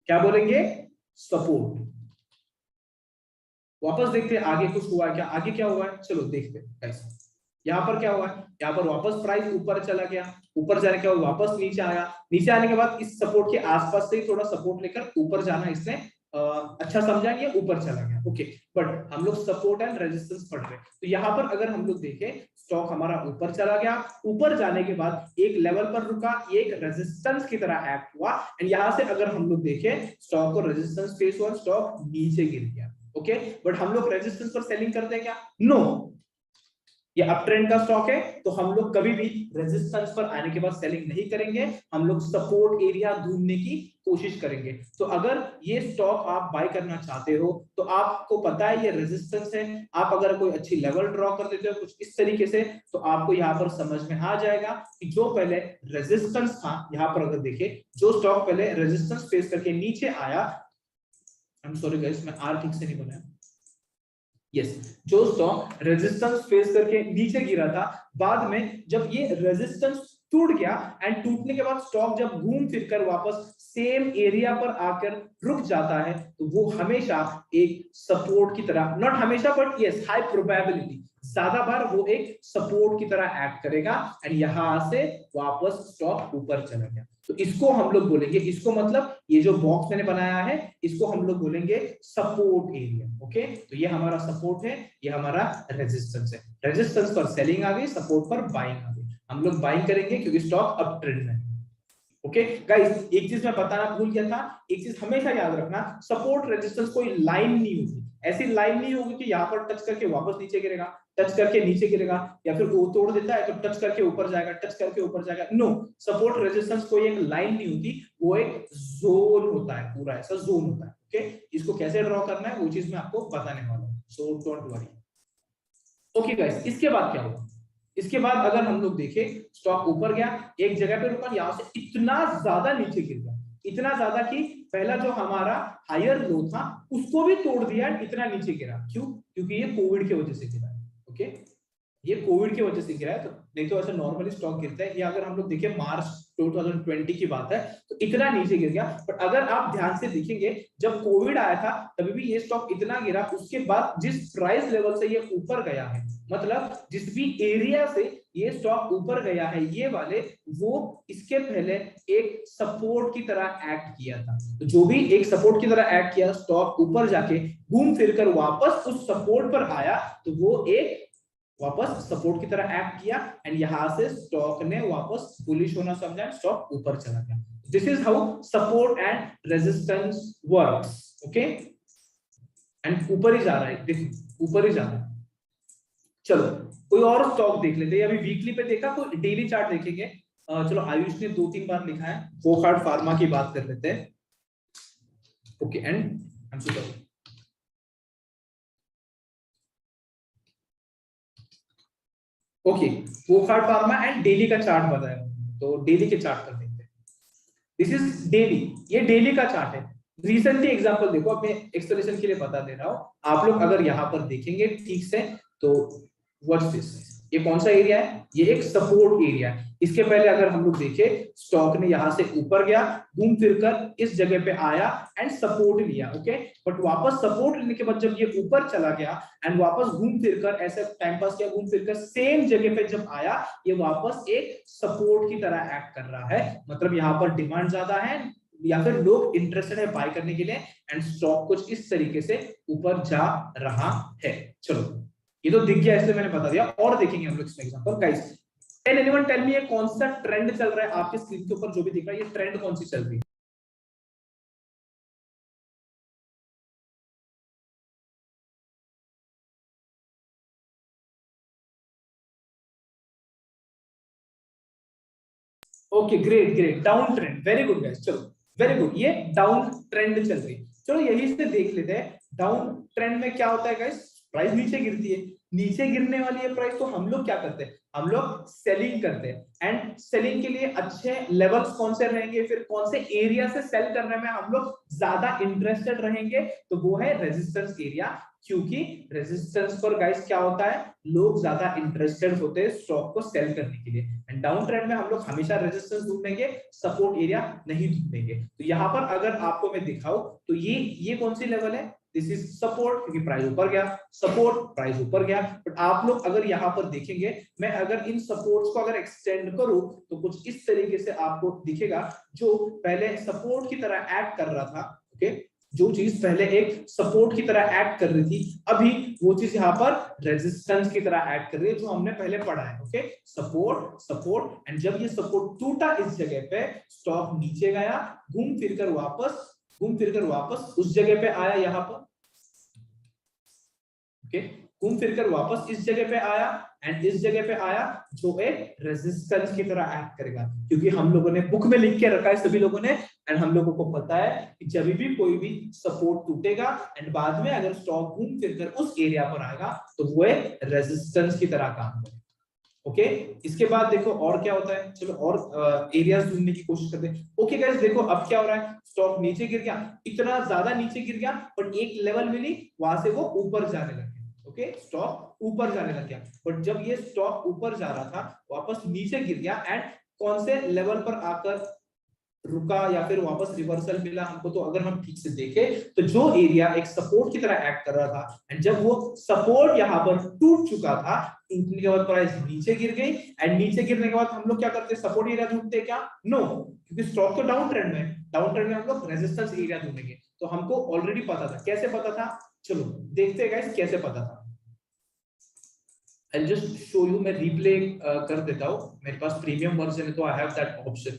क्या बोलेंगे, सपोर्ट। वापस देखते हैं आगे कुछ हुआ है क्या, आगे क्या हुआ है, चलो देखते हैं गाइस। यहाँ पर क्या हुआ है, यहाँ पर वापस प्राइस ऊपर चला गया, ऊपर जाने के बाद वापस नीचे आया, नीचे आने के बाद इस सपोर्ट के आसपास से ही थोड़ा सपोर्ट लेकर ऊपर जाना इसने अच्छा समझा, ये ऊपर चला गया। ओके, बट हम लोग सपोर्ट एंड रेजिस्टेंस पढ़ रहे हैं, तो यहाँ पर अगर हम लोग देखें स्टॉक हमारा ऊपर चला गया, ऊपर जाने के बाद एक लेवल पर रुका, एक रेजिस्टेंस की तरह एक्ट हुआ एंड यहाँ से अगर हम लोग देखें स्टॉक को रेजिस्टेंस फेस हुआ, स्टॉक नीचे गिर गया। ओके, बट हम लोग रेजिस्टेंस पर सेलिंग करते हैं क्या, नो, ये अप ट्रेंड का स्टॉक है तो हम लोग कभी भी रेजिस्टेंस पर आने के बाद सेलिंग नहीं करेंगे, हम लोग सपोर्ट एरिया ढूंढने की कोशिश करेंगे। तो अगर ये स्टॉक आप बाय करना चाहते हो तो आपको पता है ये रेजिस्टेंस है, आप अगर कोई अच्छी लेवल ड्रॉ कर देते हो कुछ इस तरीके से तो आपको यहाँ पर समझ में आ जाएगा कि जो पहले रेजिस्टेंस था, यहाँ पर अगर देखे जो स्टॉक पहले रेजिस्टेंस फेस करके नीचे आया, आई एम सॉरी गाइस मैं आर ठीक से नहीं बनाया, यस, जो स्टॉक रेजिस्टेंस फेस करके नीचे गिरा था, बाद में जब ये रेजिस्टेंस टूट गया एंड टूटने के बाद स्टॉक जब घूम फिरकर वापस सेम एरिया पर आकर रुक जाता है तो वो हमेशा एक सपोर्ट की तरह, नॉट हमेशा बट यस हाई प्रोबेबिलिटी, ज्यादा बार वो एक सपोर्ट की तरह एक्ट करेगा एंड यहां से वापस स्टॉक ऊपर चला गया। तो इसको हम लोग बोलेंगे, इसको मतलब ये जो बॉक्स मैंने बनाया है इसको हम लोग बोलेंगे सपोर्ट एरिया। ओके, तो ये हमारा सपोर्ट है, ये हमारा रेजिस्टेंस है, रेजिस्टेंस पर सेलिंग आ गई, सपोर्ट पर बाइंग आ गई, हम लोग बाइंग करेंगे क्योंकि स्टॉक अप ट्रेंड में। ओके गाइस, एक चीज मैं बताना भूल गया था, एक चीज हमेशा याद रखना, सपोर्ट रेजिस्टेंस कोई लाइन नहीं होगी, ऐसी लाइन नहीं होगी कि यहाँ पर टच करके वापस नीचे गिरेगा, टच करके नीचे गिरेगा, या फिर वो तोड़ देता है तो टच करके ऊपर जाएगा, टच करके ऊपर जाएगा, नो, सपोर्ट रेजिस्टेंस कोई एक लाइन नहीं होती, वो एक जोन होता है, पूरा ऐसा जोन होता है। ओके, इसको कैसे ड्रॉ करना है वो चीज मैं आपको बताने वाला हूँ, so don't worry. Okay guys, इसके बाद क्या हुआ, इसके बाद अगर हम लोग देखें स्टॉक ऊपर गया, एक जगह पे रुका, यहां से इतना ज्यादा नीचे गिर गया, इतना ज्यादा कि पहला जो हमारा हायर लो था उसको भी तोड़ दिया, इतना नीचे गिरा, क्यों, क्योंकि ये कोविड की वजह से गिरा है। ओके, ये कोविड की वजह से गिरा है, तो नहीं तो ऐसे नॉर्मली स्टॉक गिरता है, ये अगर हम लोग देखें मार्च 2020 की बात है तो इतना नीचे गिर गया, बट अगर आप ध्यान से देखेंगे जब कोविड आया था तभी भी ये स्टॉक इतना गिरा, उसके बाद जिस प्राइस लेवल से ये ऊपर गया है, मतलब जिस भी एरिया से ये स्टॉक ऊपर गया है ये वाले, वो इसके पहले एक सपोर्ट की तरह एक्ट किया था, तो जो भी एक सपोर्ट की तरह एक्ट किया, स्टॉक ऊपर जाके घूम फिरकर वापस उस सपोर्ट पर आया तो वो एक वापस सपोर्ट की तरह एक्ट किया एंड यहां से स्टॉक ने वापस बुलिश होना समझा, स्टॉक ऊपर चला गया। This is how support and resistance works. Okay, and ऊपर ही जा रहा है, देखो ऊपर ही जा रहा है। चलो कोई और स्टॉक देख लेते हैं, अभी वीकली पे देखा, कोई डेली चार्ट देखेंगे। चलो आयुष ने 2-3 बार लिखा है, वोकहार्ट फार्मा की बात कर लेते हैं। Okay, and I am sorry, okay, Wockhardt pharma and daily का चार्ट बताया, तो डेली के चार्ट कर देते हैं। दिस इज डेली, ये डेली का चार्ट है। रिसेंटली एग्जांपल देखो, अपने एक्सप्लेनेशन के लिए बता दे रहा हूं, आप लोग अगर यहां पर देखेंगे ठीक से तो व्हाट्स दिस, ये कौन सा एरिया है, ये एक सपोर्ट एरिया है। इसके पहले अगर हम लोग देखें स्टॉक ने यहां से ऊपर गया, घूम फिरकर इस जगह पे आया एंड सपोर्ट लिया। ओके, बट वापस सपोर्ट लेने के बाद जब ये ऊपर चला गया एंड वापस घूम फिरकर ऐसे टाइम पास किया, घूम फिरकर सेम जगह पे जब आया, ये वापस एक सपोर्ट की तरह एक्ट कर रहा है, मतलब यहाँ पर डिमांड ज्यादा है या फिर लोग इंटरेस्टेड है बाय करने के लिए एंड स्टॉक कुछ इस तरीके से ऊपर जा रहा है। चलो ये तो दिख गया, इसलिए मैंने बता दिया, और देखेंगे हम लोग इसमें example. Guys, can anyone tell me ये कौन सा ट्रेंड चल रहा है आपके स्क्रीन के ऊपर जो भी दिख रहा है, ये ट्रेंड कौन सी चल रही है? Okay, great great, down trend, very good guys. चलो वेरी गुड, ये डाउन ट्रेंड चल रही है। चलो यही से देख लेते हैं डाउन ट्रेंड में क्या होता है गाइस, प्राइस नीचे गिरती है, नीचे गिरने वाली है प्राइस, तो हम लोग क्या करते हैं, हम लोग सेलिंग करते हैं। एंड सेलिंग के लिए अच्छे लेवल्स कौन से रहेंगे, फिर कौन से एरिया से सेल करने में हम लोग ज्यादा इंटरेस्टेड रहेंगे, तो वो है रेजिस्टेंस एरिया। क्योंकि रेजिस्टेंस पर गाइस क्या होता है, लोग ज्यादा इंटरेस्टेड होते हैं स्टॉक को सेल करने के लिए। एंड डाउन ट्रेंड में हम लोग हमेशा रेजिस्टेंस ढूंढेंगे, सपोर्ट एरिया नहीं ढूंढेंगे। तो यहाँ पर अगर आपको मैं दिखाऊं तो ये कौन सी लेवल है, दिस इज सपोर्ट, क्योंकि प्राइस ऊपर गया, सपोर्ट, प्राइस ऊपर गया। बट आप लोग अगर यहाँ पर देखेंगे, मैं अगर इन सपोर्ट्स को अगर एक्सटेंड करूं तो कुछ इस तरीके से आपको दिखेगा, जो पहले सपोर्ट की तरह एक्ट कर रहा था, ओके, जो चीज पहले एक सपोर्ट की तरह एक्ट कर रही थी, अभी वो चीज यहाँ पर रेजिस्टेंस की तरह एक्ट कर रही है, जो हमने पहले पढ़ा है। ओके, सपोर्ट सपोर्ट, एंड जब ये सपोर्ट टूटा इस जगह पे, स्टॉक नीचे गया, घूम फिर कर वापस उस जगह पे आया, यहाँ पर, ओके, घूम फिर कर वापस इस जगह पे आया, एंड इस जगह पे आया, जो एक रेजिस्टेंस की तरह एक्ट करेगा। क्योंकि हम लोगों ने बुक में लिख के रखा है सभी लोगों ने, एंड हम लोगों को पता है कि जब भी कोई भी सपोर्ट टूटेगा एंड बाद में अगर स्टॉक घूम फिर कर उस एरिया पर आएगा, तो वो एक रेजिस्टेंस की तरह काम करेगा। ओके, इसके बाद देखो और क्या होता है, चलो और एरियाज ढूंढने की कोशिश करते हैं। ओके गाइस, देखो अब क्या हो रहा है, स्टॉक नीचे गिर गया, इतना ज्यादा नीचे गिर गया, बट एक लेवल मिली, वहां से वो ऊपर जाने लग गया। ओके, स्टॉक ऊपर जाने लग गया, बट जब ये स्टॉक ऊपर जा रहा था, वापस नीचे गिर गया, एंड कौन से लेवल पर आकर रुका या फिर वापस रिवर्सल मिला हमको। तो अगर हम ठीक से देखें तो जो एरिया एक सपोर्ट की तरह एक्ट कर रहा था, एंड जब वो सपोर्ट यहाँ पर टूट चुका था, टूटने के बाद प्राइस नीचे गिर गई, एंड नीचे गिरने के बाद हम लोग क्या करते हैं, सपोर्ट एरिया ढूंढते हैं क्या, नो, क्योंकि स्टॉक तो डाउन ट्रेंड में, डाउन ट्रेंड में हम लोग रेजिस्टेंस एरिया ढूंढेंगे। तो हमको ऑलरेडी पता था, कैसे पता था, चलो देखते हैं गाइस कैसे पता था। I'll just show you, मैं रिप्ले कर देता हूँ, मेरे पास प्रीमियम वर्जन है तो I have that option.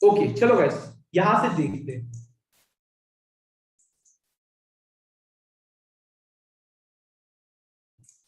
Okay, चलो गाइस यहां से देखते हैं।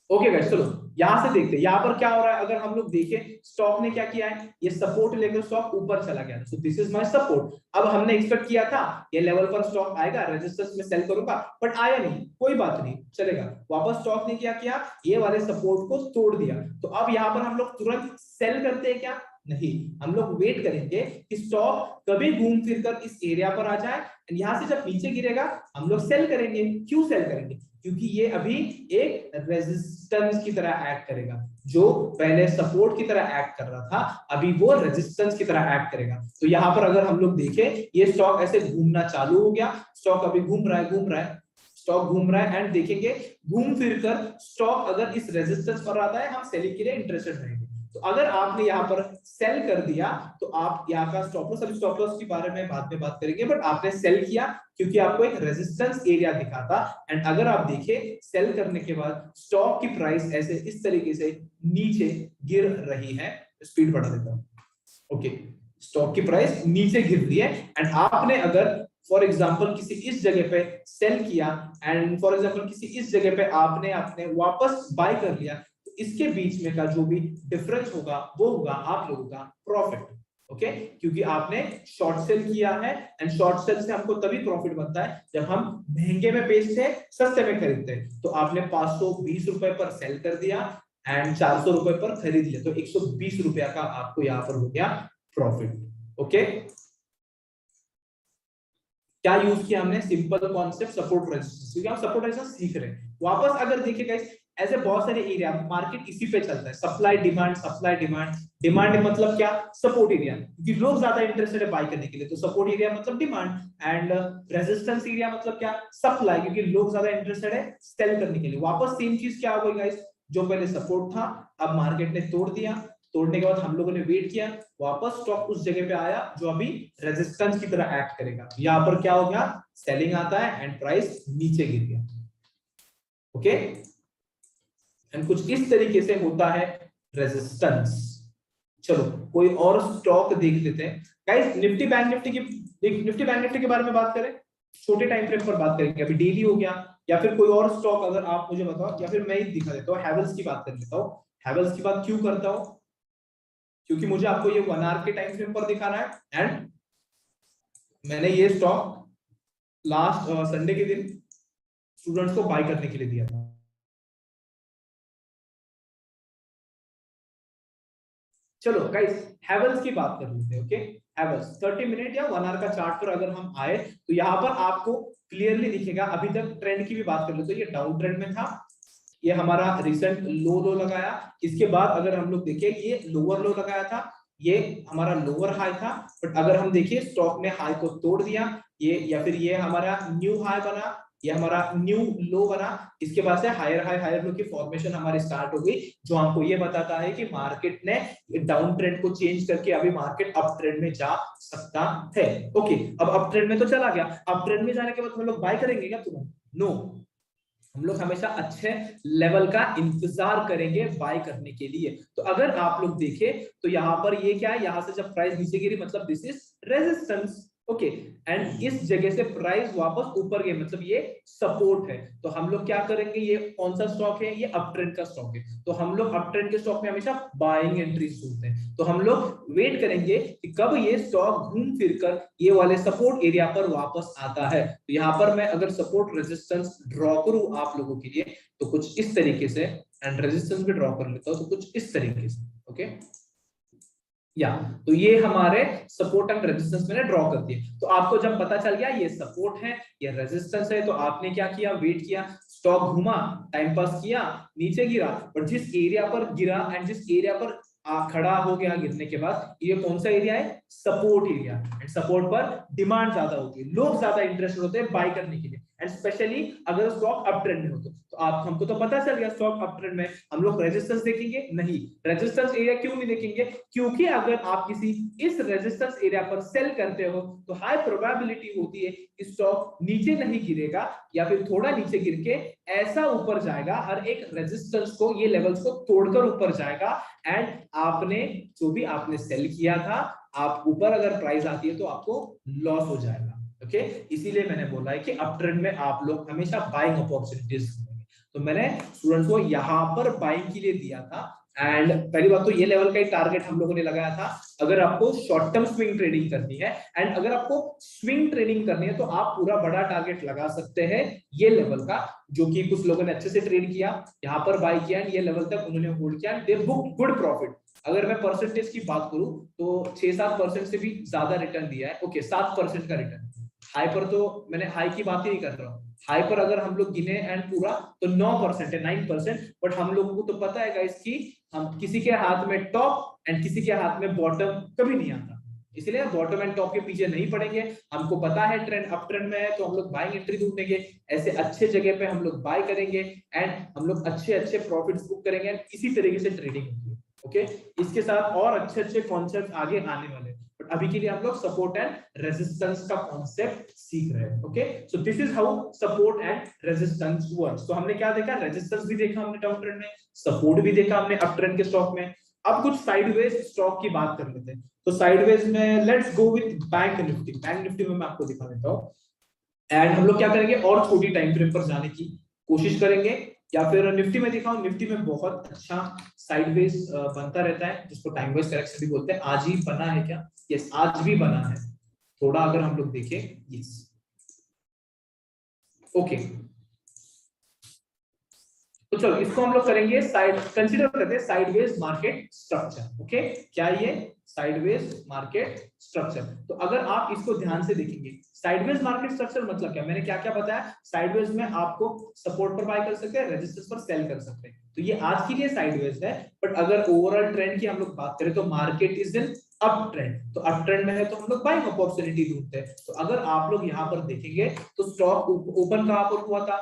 ओके गाइस, चलो यहां से देखते हैं यहाँ पर क्या हो रहा है। अगर हम लोग देखें, स्टॉक ने क्या किया है, ये सपोर्ट लेकर स्टॉक ऊपर चला गया, सो दिस इज माय सपोर्ट। अब हमने एक्सपेक्ट किया था ये लेवल पर स्टॉक आएगा, रेजिस्टेंस में सेल करूंगा, बट आया नहीं, कोई बात नहीं, चलेगा। वापस स्टॉक ने क्या किया, ये वाले सपोर्ट को तोड़ दिया। तो अब यहाँ पर हम लोग तुरंत सेल करते हैं क्या, नहीं, हम लोग वेट करेंगे कि स्टॉक कभी घूम फिर कर इस एरिया पर आ जाए, यहां से जब नीचे गिरेगा हम लोग सेल करेंगे। क्यों सेल करेंगे, क्योंकि ये अभी एक रेजिस्टेंस की तरह एक्ट करेगा, जो पहले सपोर्ट की तरह एक्ट कर रहा था, अभी वो रेजिस्टेंस की तरह एक्ट करेगा। तो यहाँ पर अगर हम लोग देखें, ये स्टॉक ऐसे घूमना चालू हो गया, स्टॉक अभी घूम रहा है, स्टॉक घूम रहा है, एंड देखेंगे घूम फिर कर स्टॉक अगर इस रेजिस्टेंस पर आता है, हम सेलिंग के लिए इंटरेस्टेड रहेंगे। तो अगर आपने यहाँ पर सेल कर दिया, तो आप यहाँ का स्टॉप लॉस, अभी स्टॉप लॉस के बारे में बाद में बात करेंगे, बट आपने सेल किया क्योंकि आपको एक रेजिस्टेंस एरिया दिखा था। एंड अगर आप देखें, सेल करने के बाद स्टॉक की प्राइस ऐसे इस तरीके से नीचे गिर रही है, स्पीड बढ़ा देता हूं। ओके, स्टॉक की प्राइस नीचे गिर रही है, एंड आपने अगर फॉर एग्जाम्पल किसी इस जगह पे सेल किया, एंड फॉर एग्जाम्पल किसी इस जगह पे आपने वापस बाय कर लिया, इसके बीच में का जो भी डिफरेंस होगा वो होगा आप लोगों का प्रॉफिट। ओके, क्योंकि आपने शॉर्ट सेल किया है, एंड शॉर्ट सेल से हमको तभी प्रॉफिट बनता है जब हम महंगे में बेचते हैं, सस्ते में खरीदते हैं। तो आपने 520 रुपए पर सेल कर दिया एंड 400 रुपए पर खरीद लिया, तो 120 रुपया का आपको यहाँ पर हो गया प्रॉफिट। ओके, क्या यूज किया हमने, सिंपल कॉन्सेप्ट सपोर्ट रेजिस्टेंस, क्योंकि हम सपोर्ट रेजिस्टेंस सीख रहे हैं। वापस अगर देखिए गाइस, ऐसे बहुत सारे एरिया, मार्केट इसी पे चलता है, supply demand, supply demand. Demand मतलब क्या, सपोर्ट एरिया, क्योंकि लोग ज्यादा इंटरेस्टेड है बाय करने के लिए, तो सपोर्ट एरिया मतलब डिमांड, एंड रेजिस्टेंस एरिया मतलब क्या, सप्लाई, क्योंकि लोग ज्यादा इंटरेस्टेड है सेल करने के लिए। वापस सेम चीज क्या हो गई गाइस, जो पहले सपोर्ट था अब मार्केट ने तोड़ दिया, तोड़ने के बाद हम लोगों ने वेट किया, वापस स्टॉक उस जगह पे आया जो अभी रेजिस्टेंस की तरह एक्ट करेगा। यहाँ पर क्या हो गया, सेलिंग आता है एंड प्राइस नीचे गिर गया। ओके, एंड कुछ इस तरीके से होता है रेजिस्टेंस। चलो कोई और स्टॉक देख लेते हैं गाइस। निफ्टी बैंक निफ्टी के बारे में बात करें, छोटे टाइम फ्रेम पर बात करेंगे, अभी डेली हो गया, या फिर कोई और स्टॉक अगर आप मुझे बताओ, या फिर मैं ही दिखा देता हूँ, हैवेल्स की बात कर लेता हूँ। हैवेल्स की बात क्यों करता हूँ, क्योंकि मुझे आपको ये 1 आवर के टाइम फ्रेम पर दिखाना है, एंड मैंने ये स्टॉक लास्ट संडे के दिन स्टूडेंट्स को बाय करने के लिए दिया था। चलो गाइस, हैवेल्स की बात कर लेते हैं। ओके, हैवेल्स 30 मिनट या 1 आवर का चार्ट पर अगर हम आए तो यहाँ पर आपको क्लियरली दिखेगा। अभी तक ट्रेंड की भी बात कर लेते हैं, ये डाउन ट्रेंड में था, ये हमारा रिसेंट लो लगाया। इसके बाद अगर हम लोग देखें, ये लोअर लो लगाया था, ये हमारा लोअर हाई था। बट अगर हम देखिए स्टॉक ने हाई को तोड़ दिया, ये या फिर ये हमारा न्यू हाई बना, ये हमारा न्यू लो बना। इसके बाद से हायर लो की फॉर्मेशन हमारी स्टार्ट हो गई, जो हमको ये बताता है कि मार्केट ने डाउन ट्रेंड को चेंज करके अभी मार्केट अप ट्रेंड में जा सकता है। ओके, अब अप ट्रेंड में तो चला गया, अप ट्रेंड में जाने के बाद हम लोग बाय करेंगे क्या तुरंत? नो, हम लोग हमेशा अच्छे लेवल का इंतजार करेंगे बाय करने के लिए। तो अगर आप लोग देखें तो यहाँ पर ये क्या है, यहाँ से जब प्राइस नीचे गिरी मतलब this is resistance. Okay, and इस जगह से प्राइस वापस ऊपर गई मतलब ये सपोर्ट है। तो हम लोग क्या करेंगे, ये कौन सा स्टॉक है, ये अप ट्रेंड का स्टॉक है, तो हम लोग अप ट्रेंड के स्टॉक में हमेशा बाइंग एंट्रीज ढूंढते हैं। तो हम लोग वेट करेंगे कि कब ये स्टॉक घूम फिरकर ये वाले सपोर्ट एरिया पर वापस आता है। तो यहाँ पर मैं अगर सपोर्ट रेजिस्टेंस ड्रॉ करूं आप लोगों के लिए तो कुछ इस तरीके से, एंड रेजिस्टेंस भी ड्रॉ कर लेता हूं तो कुछ इस तरीके से। ओके, या तो ये हमारे सपोर्ट एंड रेजिस्टेंस मैंने ड्रॉ कर दिए। तो आपको जब पता चल गया ये सपोर्ट है, ये रेजिस्टेंस है, तो आपने क्या किया, वेट किया, स्टॉक घुमा, टाइम पास किया, नीचे गिरा, और जिस एरिया पर गिरा एंड जिस एरिया पर खड़ा हो गया गिरने के बाद, ये कौन सा एरिया है, सपोर्ट एरिया। एंड सपोर्ट पर डिमांड ज्यादा होती है, लोग ज्यादा इंटरेस्टेड होते हैं बाय करने के लिए, एंड स्पेशली अगर स्टॉक अप ट्रेंड में हो तो आप, हमको तो पता चल गया स्टॉक अप ट्रेंड में, हम लोग रेजिस्टेंस देखेंगे नहीं, रेजिस्टेंस एरिया क्यों नहीं देखेंगे, क्योंकि अगर आप किसी इस रेजिस्टेंस एरिया पर सेल करते हो तो हाई प्रोबेबिलिटी होती है कि स्टॉक नीचे नहीं गिरेगा, या फिर थोड़ा नीचे गिर के ऐसा ऊपर जाएगा, हर एक रेजिस्टेंस को, ये लेवल्स को तोड़कर ऊपर जाएगा, एंड आपने जो भी आपने सेल किया था, आप ऊपर अगर प्राइस आती है तो आपको लॉस हो जाएगा। ओके, इसीलिए मैंने बोला है कि अप ट्रेंड में आप लोग हमेशा बाइंग अपॉर्चुनिटीज ढूंढेंगे। तो मैंने स्टूडेंट्स को यहाँ पर बाइंग के लिए दिया था। एंड पहली बात तो ये लेवल का ही टारगेट हम लोगों ने लगाया था। अगर आपको शॉर्ट टर्म स्विंग ट्रेडिंग करनी है, एंड अगर आपको स्विंग ट्रेडिंग करनी है, तो आप पूरा बड़ा टारगेट लगा सकते हैं ये लेवल का, जो कि कुछ लोगों ने अच्छे से ट्रेड किया, यहाँ पर बाय किया, एंड ये लेवल तक उन्होंने होल्ड किया, and they book good profit. अगर मैं परसेंटेज की बात करूं तो 6-7% से भी ज्यादा रिटर्न दिया है। ओके, 7% का रिटर्न। हाई पर तो मैंने हाई की बात ही नहीं कर रहा हूँ, हाई पर अगर हम लोग गिने एंड पूरा तो 9% है, 9%। बट हम लोगों को तो पता है गाइस कि हम किसी के हाथ में टॉप एंड किसी के हाथ में बॉटम कभी नहीं आता, इसलिए बॉटम एंड टॉप के पीछे नहीं पड़ेंगे। हमको पता है ट्रेंड अप ट्रेंड में है तो हम लोग बाइंग एंट्री ढूंढेंगे, ऐसे अच्छे जगह पे हम लोग बाय करेंगे, एंड हम लोग अच्छे अच्छे प्रॉफिट्स बुक करेंगे, इसी तरीके से ट्रेडिंग होती है। ओके, इसके साथ और अच्छे अच्छे कॉन्सेप्ट आगे आने वाले, बट अभी के लिए हम लोग सपोर्ट एंड रेजिस्टेंस का कॉन्सेप्ट सीख रहे हैं। Okay, so this is how support and resistance works. तो हमने क्या देखा, रेजिस्टेंस भी देखा हमने डाउन ट्रेंड में, सपोर्ट भी देखा हमने अप ट्रेंड के स्टॉक में। अब कुछ साइडवेज स्टॉक की बात कर लेते हैं। तो साइडवेज में let's go with bank Nifty. Bank Nifty में मैं आपको दिखा देता हूँ, एंड हम लोग क्या करेंगे, और छोटी टाइम फ्रेम पर जाने की कोशिश करेंगे, या फिर निफ्टी में दिखाऊं। निफ्टी में बहुत अच्छा साइडवेज बनता रहता है, जिसको टाइम वेज करेक्शन भी बोलते हैं। आज ही बना है क्या? यस, आज भी बना है। थोड़ा अगर हम लोग देखें, यस, ओके, तो चलो इसको हम लोग करेंगे साइड, कंसीडर करते हैं साइडवेज मार्केट स्ट्रक्चर। ओके, क्या ये साइडवेज मार्केट स्ट्रक्चर? तो अगर आप इसको ध्यान से देखेंगे, साइडवेज मार्केट स्ट्रक्चर मतलब क्या, मैंने क्या क्या बताया, साइडवेज में आपको सपोर्ट पर बाय कर सकते हैं, रेजिस्टेंस पर सेल कर सकते हैं, तो ये आज के लिए साइडवेज है। बट अगर ओवरऑल ट्रेंड की हम लोग बात करें तो market is in up trend, तो अप ट्रेंड में है तो हम लोग बाइंग अपॉर्चुनिटी ढूंढते हैं। तो अगर आप लोग यहाँ पर देखेंगे तो स्टॉक ओपन कहां पर हुआ था,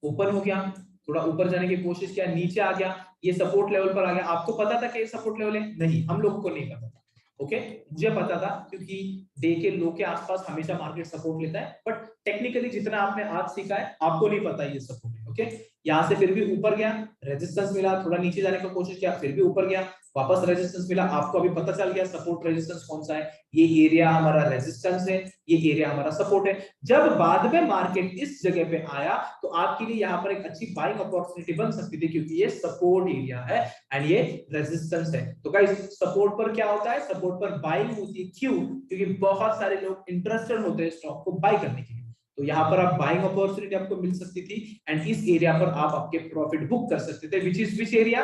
ओपन हो गया, थोड़ा ऊपर जाने की कोशिश किया, नीचे आ गया, ये सपोर्ट लेवल पर आ गया। आपको पता था कि ये सपोर्ट लेवल है? नहीं, हम लोगों को नहीं पता था। ओके, मुझे पता था क्योंकि डे के लो के आसपास हमेशा मार्केट सपोर्ट लेता है, बट टेक्निकली जितना आपने आज सीखा है आपको नहीं पता ये सपोर्ट है। ओके, यहाँ से फिर भी ऊपर गया, रेजिस्टेंस मिला, थोड़ा नीचे जाने का कोशिश किया, फिर भी ऊपर गया, वापस रेजिस्टेंस मिला, आपको अभी पता चल गया सपोर्ट रेजिस्टेंस कौन सा है, ये एरिया हमारा रेजिस्टेंस है, ये एरिया हमारा सपोर्ट है। जब बाद में मार्केट इस जगह पे आया तो आपके लिए यहाँ पर एक अच्छी बाइंग अपॉर्चुनिटी बन सकती थी, क्योंकि ये सपोर्ट एरिया है एंड ये रेजिस्टेंस है। तो गाइस सपोर्ट पर क्या होता है, सपोर्ट पर बाइंग होती है, क्यों? क्योंकि बहुत सारे लोग इंटरेस्टेड होते हैं स्टॉक को बाय करने के लिए, तो यहाँ पर आप बाइंग अपॉर्चुनिटी आपको मिल सकती थी एंड इस एरिया पर आप आपके प्रॉफिट बुक कर सकते थे, which is which area,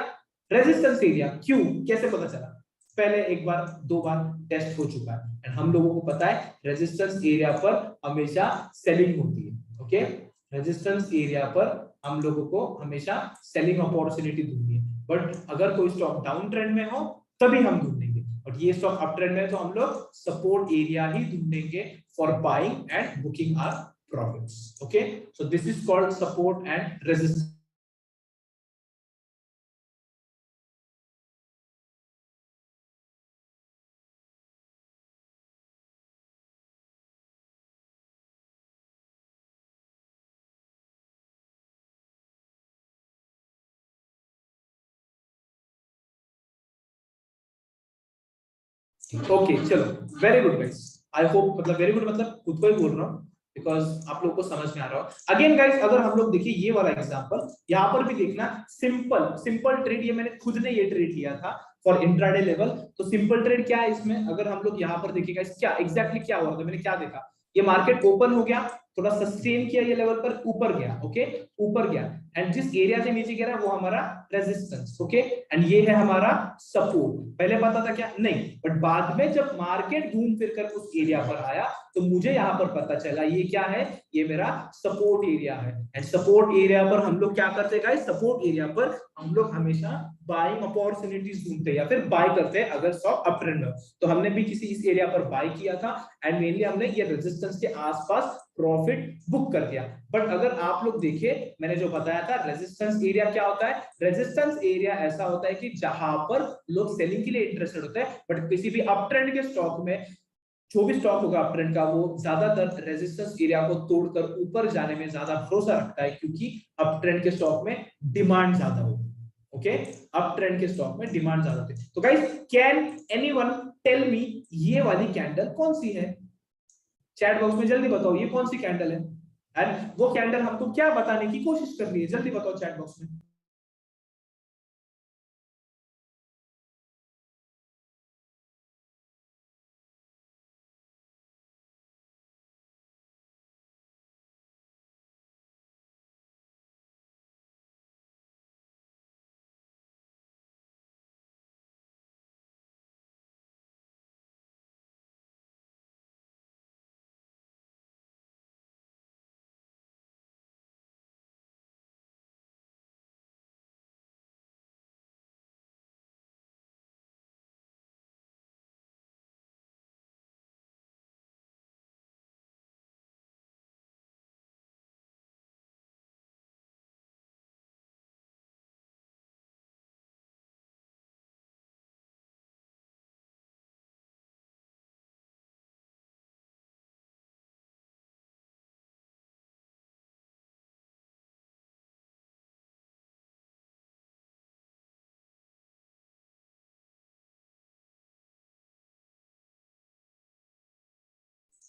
resistance area. क्यों, कैसे पता चला? पहले एक बार दो बार टेस्ट हो चुका है एंड हम लोगों को पता है रेजिस्टेंस एरिया पर हमेशा सेलिंग होती है। ओके, रेजिस्टेंस एरिया पर हम लोगों को हमेशा सेलिंग अपॉर्चुनिटी ढूंढनी है, बट अगर कोई स्टॉक डाउन ट्रेंड में हो तभी हम ढूंढेंगे, और ये स्टॉक अप ट्रेंड में है तो हम लोग सपोर्ट एरिया ही ढूंढेंगे for buying and booking our profits. Okay, so this is called support and resistance. Okay, चलो, very good guys, I hope, मतलब वेरी गुड मतलब खुद को ही बोल रहा हूँ बिकॉज आप लोगों को समझ में आ रहा हो। अगेन गाइस, अगर हम लोग देखिए ये वाला एग्जांपल, यहाँ पर भी देखना, सिंपल ट्रेड, ये मैंने खुद ने ये ट्रेड लिया था फॉर इंट्राडे लेवल। तो सिंपल ट्रेड क्या है इसमें, अगर हम लोग यहाँ पर देखिएगा क्या एग्जैक्टली क्या हुआ था, मैंने क्या देखा, ये मार्केट ओपन हो गया, थोड़ा सस्टेन किया ये लेवल पर, ऊपर गया, ओके, ऊपर गया एंड जिस एरिया से नीचे गिरा वो हमारा रेजिस्टेंस, ओके, एंड ये है हमारा सपोर्ट। पहले पता था क्या? नहीं, बट बाद में जब मार्केट घूम फिर कर उस एरिया पर आया तो मुझे यहाँ पर पता चला ये क्या है, ये मेरा सपोर्ट एरिया है एंड सपोर्ट एरिया पर हम लोग क्या करते हैं गाइस, सपोर्ट एरिया पर हम लोग हमेशा बाइंग अपॉर्चुनिटीज ढूंढते हैं या फिर बाय करते हैं अगर स्टॉक अप ट्रेंड में। तो हमने भी किसी इस एरिया पर बाय किया था एंड मेनली हमने ये रेजिस्टेंस के आसपास प्रॉफिट बुक कर दिया। बट अगर आप लोग देखिए, मैंने जो बताया था रेजिस्टेंस एरिया क्या होता है, रेजिस्टेंस एरिया ऐसा होता है कि जहां पर लोग सेलिंग के लिए इंटरेस्टेड होते हैं, बट किसी भी अप ट्रेंड के स्टॉक में जो भी स्टॉक होगा अप ट्रेंड का वो ज्यादातर रेजिस्टेंस एरिया को तोड़कर ऊपर जाने में ज्यादा भरोसा रखता है, क्योंकि अप ट्रेंड के स्टॉक में डिमांड ज्यादा होती है। ओके, अप ट्रेंड के स्टॉक में डिमांड ज्यादा होती है। तो guys, can anyone tell me ये वाली कैंडल कौन सी है? चैट बॉक्स में जल्दी बताओ ये कौन सी कैंडल है, एंड वो कैंडल हमको क्या बताने की कोशिश कर रही है, जल्दी बताओ चैट बॉक्स में।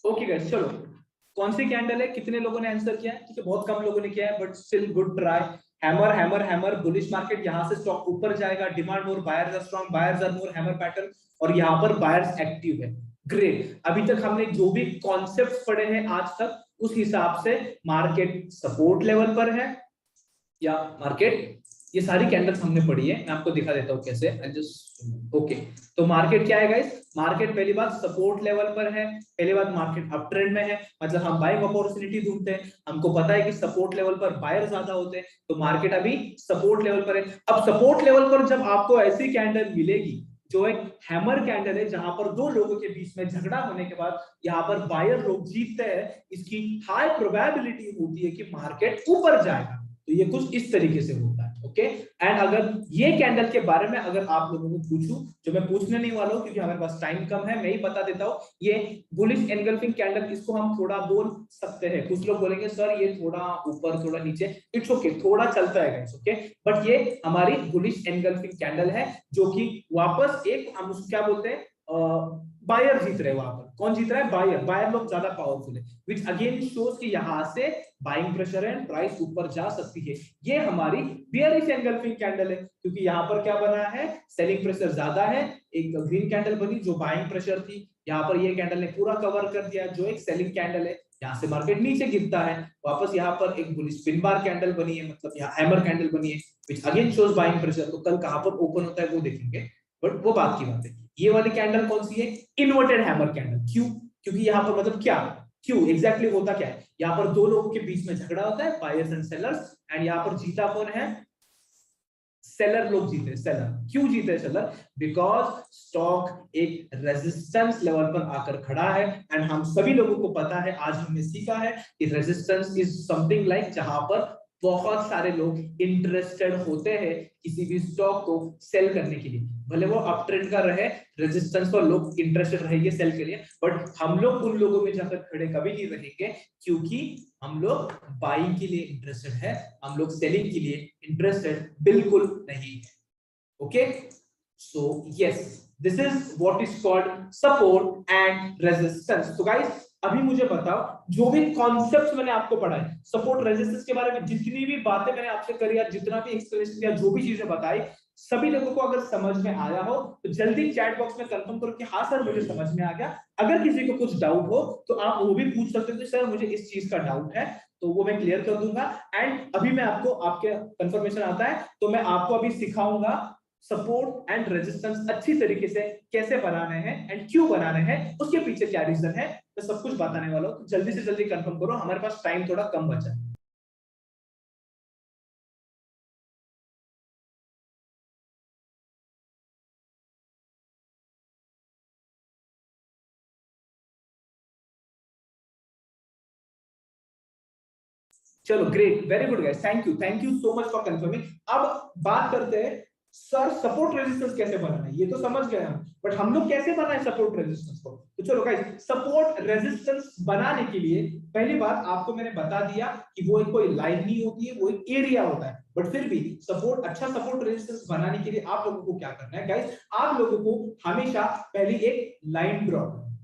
ओके गाइस, चलो, कौन सी कैंडल है, कितने लोगों ने आंसर किया है? ठीक है, बहुत कम लोगों ने किया है, but still good try. Hammer hammer hammer, bullish market, यहां से स्टॉक ऊपर जाएगा, demand more, buyers are strong, buyers are more, hammer pattern, और यहां पर बायर्स एक्टिव है। ग्रेट, अभी तक हमने जो भी कॉन्सेप्ट्स पढ़े हैं आज तक, उस हिसाब से मार्केट सपोर्ट लेवल पर है या मार्केट, ये सारी कैंडल्स हमने पढ़ी है, मैं आपको दिखा देता हूँ कैसे। जस्ट ओके, तो मार्केट क्या है गाइस, मार्केट पहली बात सपोर्ट लेवल पर है, पहली बात मार्केट अप ट्रेंड में है, मतलब हम बाइंग अपॉर्चुनिटी ढूंढते हैं, हमको पता है कि सपोर्ट लेवल पर बायर ज्यादा होते हैं, तो मार्केट अभी सपोर्ट लेवल पर है। अब सपोर्ट लेवल पर जब आपको ऐसी कैंडल मिलेगी जो एक हैमर कैंडल है, जहां पर दो लोगों के बीच में झगड़ा होने के बाद यहाँ पर बायर लोग जीतते हैं, इसकी हाई प्रोबेबिलिटी होती है कि मार्केट ऊपर जाएगा। तो ये कुछ इस तरीके से होता है। ओके। एंड अगर ये कैंडल के बारे में अगर आप लोगों को पूछूं, जो मैं पूछने नहीं वाला हूं क्योंकि हमारे पास टाइम कम है, मैं ही बता देता हूं। ये बुलिश एनगल्फिंग कैंडल, इसको हम थोड़ा बोल सकते हैं। कुछ लोग बोलेंगे सर ये थोड़ा ऊपर थोड़ा नीचे, इट्स ओके, थोड़ा चलता है गाइस, ओके। बट ये हमारी बुलिश एनगल्फिंग कैंडल है, जो कि वापस एक हम उसको क्या बोलते हैं, बायर जीत रहे हैं। वहां पर कौन जीत रहा है? बायर। बायर लोग ज्यादा पावरफुल है, विच अगेन शोज कि यहां से बाइंग प्रेशर है, प्राइस ऊपर जा सकती है। ये हमारी बियरिश एनगल्फिंग कैंडल है, क्योंकि यहां पर क्या बना है? सेलिंग प्रेशर ज्यादा है। एक ग्रीन कैंडल बनी जो बाइंग प्रेशर थी, यहां पर ये कैंडल ने पूरा कवर कर दिया, जो एक सेलिंग कैंडल है। यहां से मार्केट नीचे गिरता है, वापस यहां पर एक बुलिश पिन बार कैंडल बनी है, मतलब यहां हैमर कैंडल बनी है, which again shows buying pressure. तो कल कहां पर ओपन होता है वो देखेंगे, बट वो बात की बात है। ये वाली कैंडल कौन सी है? Inverted hammer candle. क्यों? क्योंकि यहाँ पर मतलब क्या, क्यों एग्जैक्टली होता क्या है? यहाँ पर दो लोगों के बीच में झगड़ा होता है, बायर्स एंड सेलर्स, एंड यहाँ पर जीता कौन है? सेलर लोग जीते। सेलर क्यों जीते? सेलर बिकॉज स्टॉक एक रेजिस्टेंस लेवल पर आकर खड़ा है। एंड हम सभी लोगों को पता है, आज हमने सीखा है कि रेजिस्टेंस इज समथिंग लाइक जहां पर बहुत सारे लोग इंटरेस्टेड होते हैं किसी भी स्टॉक को सेल करने के लिए, भले वो अप ट्रेंड का रहे, रेजिस्टेंस पर लोग इंटरेस्टेड रहेंगे सेल के लिए। बट हम लोग उन लोगों में जाकर खड़े कभी नहीं रहेंगे, क्योंकि हम लोग बाइंग के लिए इंटरेस्टेड है, हम लोग सेलिंग के लिए इंटरेस्टेड बिल्कुल नहीं है। Okay, so yes, this is what is called support and resistance. तो गाइस अभी मुझे बताओ, जो भी कॉन्सेप्ट्स मैंने आपको पढ़ाए सपोर्ट रेजिस्टेंस के बारे में, जितनी भी बातें मैंने आपसे करी या जितना भी एक्सप्लेनेशन दिया, जो भी चीजें बताई, सभी लोगों को अगर समझ में आया हो तो जल्दी चैट बॉक्स में कंफर्म करो कि हाँ सर मुझे समझ में आ गया। अगर किसी को कुछ डाउट हो तो आप वो भी पूछ सकते हो कि सर मुझे इस चीज का डाउट है, तो वो मैं क्लियर कर दूंगा। एंड अभी मैं आपको, आपके कंफर्मेशन आता है तो मैं आपको अभी सिखाऊंगा सपोर्ट एंड रेजिस्टेंस अच्छी तरीके से कैसे बनाने हैं एंड क्यों बनाने हैं, उसके पीछे क्या रीजन है, मैं सब कुछ बताने वाला हूं। तो जल्दी से जल्दी कंफर्म करो, हमारे पास टाइम थोड़ा कम बचा है। चलो great, very good guys, thank you so much for confirming. अब बात करते हैं सर सपोर्ट रेजिस्टेंस कैसे बनाना है, ये तो समझ गए हम, बट हम लोग कैसे बनाए सपोर्ट रेजिस्टेंस को। तो चलो गाइस, सपोर्ट रेजिस्टेंस बनाने के लिए पहली बात आपको मैंने बता दिया कि वो एक कोई लाइन नहीं होती है, वो एक एरिया होता है। बट फिर भी सपोर्ट, अच्छा सपोर्ट रेजिस्टेंस बनाने के लिए आप लोगों को क्या करना है गाइस? आप लोगों को हमेशा पहले एक लाइन ड्रॉ करना है,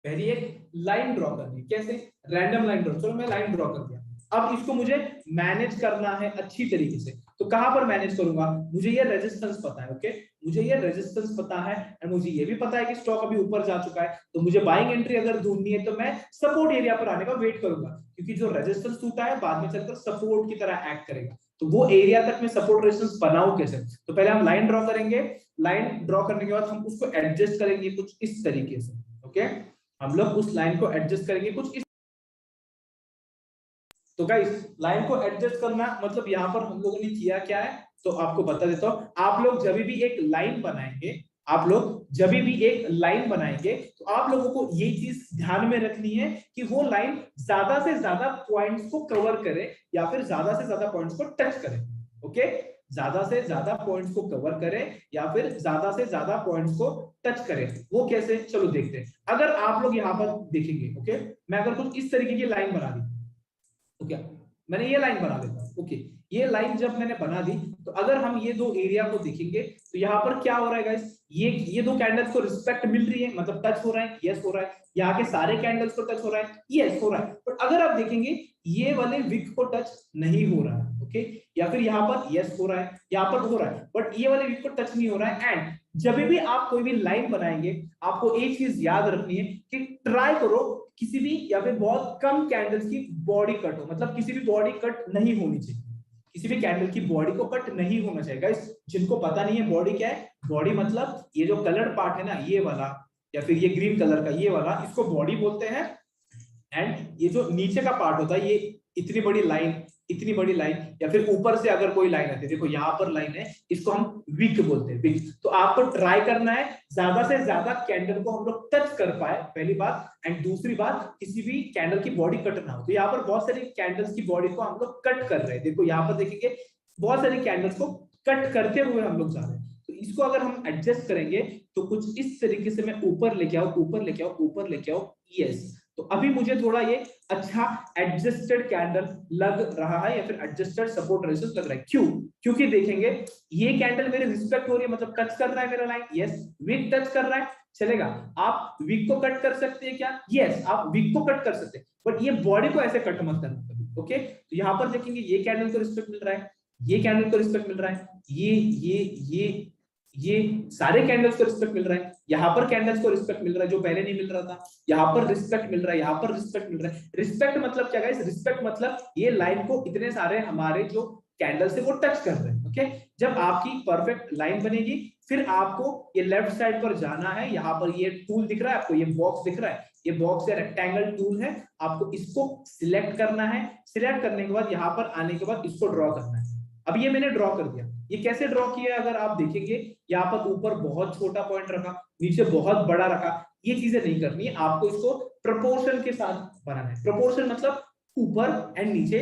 पहली एक लाइन ड्रॉ करनी है। कैसे? Random line draw. चलो मैं लाइन ड्रॉ कर दिया, अब इसको मुझे मैनेज करना है अच्छी तरीके से। तो कहां पर मैनेज करूंगा? मुझे ये रेजिस्टेंस पता है, ओके, मुझे ये रेजिस्टेंस पता है, और मुझे ये भी पता है कि स्टॉक अभी ऊपर जा चुका है। तो मुझे बाइंग एंट्री अगर ढूंढनी है तो मैं सपोर्ट एरिया पर आने का वेट करूंगा, क्योंकि जो रेजिस्टेंस टूटा है बाद में चलकर सपोर्ट की तरह एक्ट करेगा। तो वो एरिया तक मैं सपोर्ट रेजिस्टेंस बनाऊं कैसे? तो पहले हम लाइन ड्रॉ करेंगे, लाइन ड्रॉ करने के बाद हम उसको एडजस्ट करेंगे कुछ इस तरीके से, ओके। हम लोग उस लाइन को एडजस्ट करेंगे कुछ इस। तो गाइस लाइन को एडजस्ट करना मतलब यहां पर हम लोगों ने किया क्या है, तो आपको बता देता हूं। आप लोग जब भी एक लाइन बनाएंगे, आप लोग जब भी एक लाइन बनाएंगे, तो आप लोगों को ये चीज ध्यान में रखनी है कि वो लाइन ज्यादा से ज्यादा पॉइंट्स को कवर करे या फिर ज्यादा से ज्यादा पॉइंट्स को टच करे, ओके। ज्यादा से ज्यादा पॉइंट्स को कवर करे या फिर ज्यादा से ज्यादा पॉइंट्स को टच करे। वो कैसे? चलो देखते हैं। अगर आप लोग यहां पर देखेंगे, ओके, मैं अगर कुछ इस तरीके की लाइन बना दी, तो क्या मैंने ये लाइन बना देता हूं, ओके। ये लाइन जब मैंने बना दी, तो अगर हम ये दो एरिया को देखेंगे तो यहाँ पर क्या हो रहा है गाइस? ये दो कैंडल्स को रिस्पेक्ट मिल रही है, मतलब टच हो रहा है, यस हो रहा है। यहाँ के सारे कैंडल्स को टच हो रहा है, यस हो रहा है। बट अगर आप देखेंगे ये वाले विक को टच नहीं हो रहा है, ओके, या फिर यहाँ पर यस हो रहा है, यहाँ पर हो रहा है, बट ये वाले विक को टच नहीं हो रहा है। एंड जब भी आप कोई भी लाइन बनाएंगे, आपको एक चीज याद रखनी है कि ट्राई करो किसी भी या फिर बहुत कम कैंडल्स की बॉडी कट हो, मतलब किसी भी बॉडी कट नहीं होनी चाहिए, किसी भी कैंडल की बॉडी को कट नहीं होना चाहिए। गाइस जिनको पता नहीं है बॉडी क्या है, बॉडी मतलब ये जो कलर्ड पार्ट है ना, ये वाला, या फिर ये ग्रीन कलर का ये वाला, इसको बॉडी बोलते हैं। एंड ये जो नीचे का पार्ट होता है, ये इतनी बड़ी लाइन, इतनी बड़ी लाइन, या फिर ऊपर से अगर कोई लाइन आती है, देखो यहाँ पर लाइन है, इसको हम विक बोलते हैं, विक। तो आपको ट्राई करना है ज्यादा से ज्यादा कैंडल को हम लोग टच कर पाए, पहली बात। एंड दूसरी बात, किसी भी कैंडल की बॉडी कट ना हो। तो यहाँ पर बहुत सारी कैंडल्स की बॉडी को हम लोग कट कर रहे हैं, देखो यहाँ पर देखेंगे बहुत सारी कैंडल्स को कट करते हुए हम लोग जा रहे हैं। तो इसको अगर हम एडजस्ट करेंगे तो कुछ इस तरीके से मैं ऊपर लेके आओ, ऊपर लेके आओ, ऊपर लेके आओ, यस। तो अभी मुझे थोड़ा ये अच्छा एडजस्टेड कैंडल लग रहा है या फिर एडजस्टेड सपोर्ट रेजिस्टेंस लग रहा है। क्यों? क्योंकि देखेंगे ये कैंडल मेरे रिस्पेक्ट हो रही है, मतलब टच कर रहा है मेरा लाइन, यस। विक टच कर रहा है, चलेगा। आप विक को कट कर सकते हैं क्या? यस, आप विक को कट कर सकते हैं, बट ये बॉडी को ऐसे कट मत करना कभी, ओके। तो यहाँ पर देखेंगे ये कैंडल को रिस्पेक्ट मिल रहा है, ये कैंडल को रिस्पेक्ट मिल रहा है, ये सारे कैंडल्स को रिस्पेक्ट मिल रहा है, यहाँ पर कैंडल्स को रिस्पेक्ट मिल रहा है जो पहले नहीं मिल रहा था, यहाँ पर रिस्पेक्ट मिल रहा है, यहाँ पर रिस्पेक्ट मिल रहा है। रिस्पेक्ट मतलब क्या गाइस? रिस्पेक्ट मतलब ये लाइन को इतने सारे हमारे जो कैंडल्स है वो टच कर रहे हैं, ओके। जब आपकी परफेक्ट लाइन बनेगी फिर आपको ये लेफ्ट साइड पर जाना है। यहाँ पर ये टूल दिख रहा है आपको, ये बॉक्स दिख रहा है, ये बॉक्स या रेक्टेंगल टूल है, आपको इसको सिलेक्ट करना है। सिलेक्ट करने के बाद यहाँ पर आने के बाद इसको ड्रॉ करना है। अब ये मैंने ड्रॉ कर दिया। ये कैसे ड्रॉ किया अगर आप देखेंगे, यहाँ पर ऊपर बहुत छोटा पॉइंट रखा, नीचे बहुत बड़ा रखा, ये चीजें नहीं करनी है आपको। इसको प्रोपोर्शन के साथ बनाना है। प्रोपोर्शन मतलब ऊपर एंड नीचे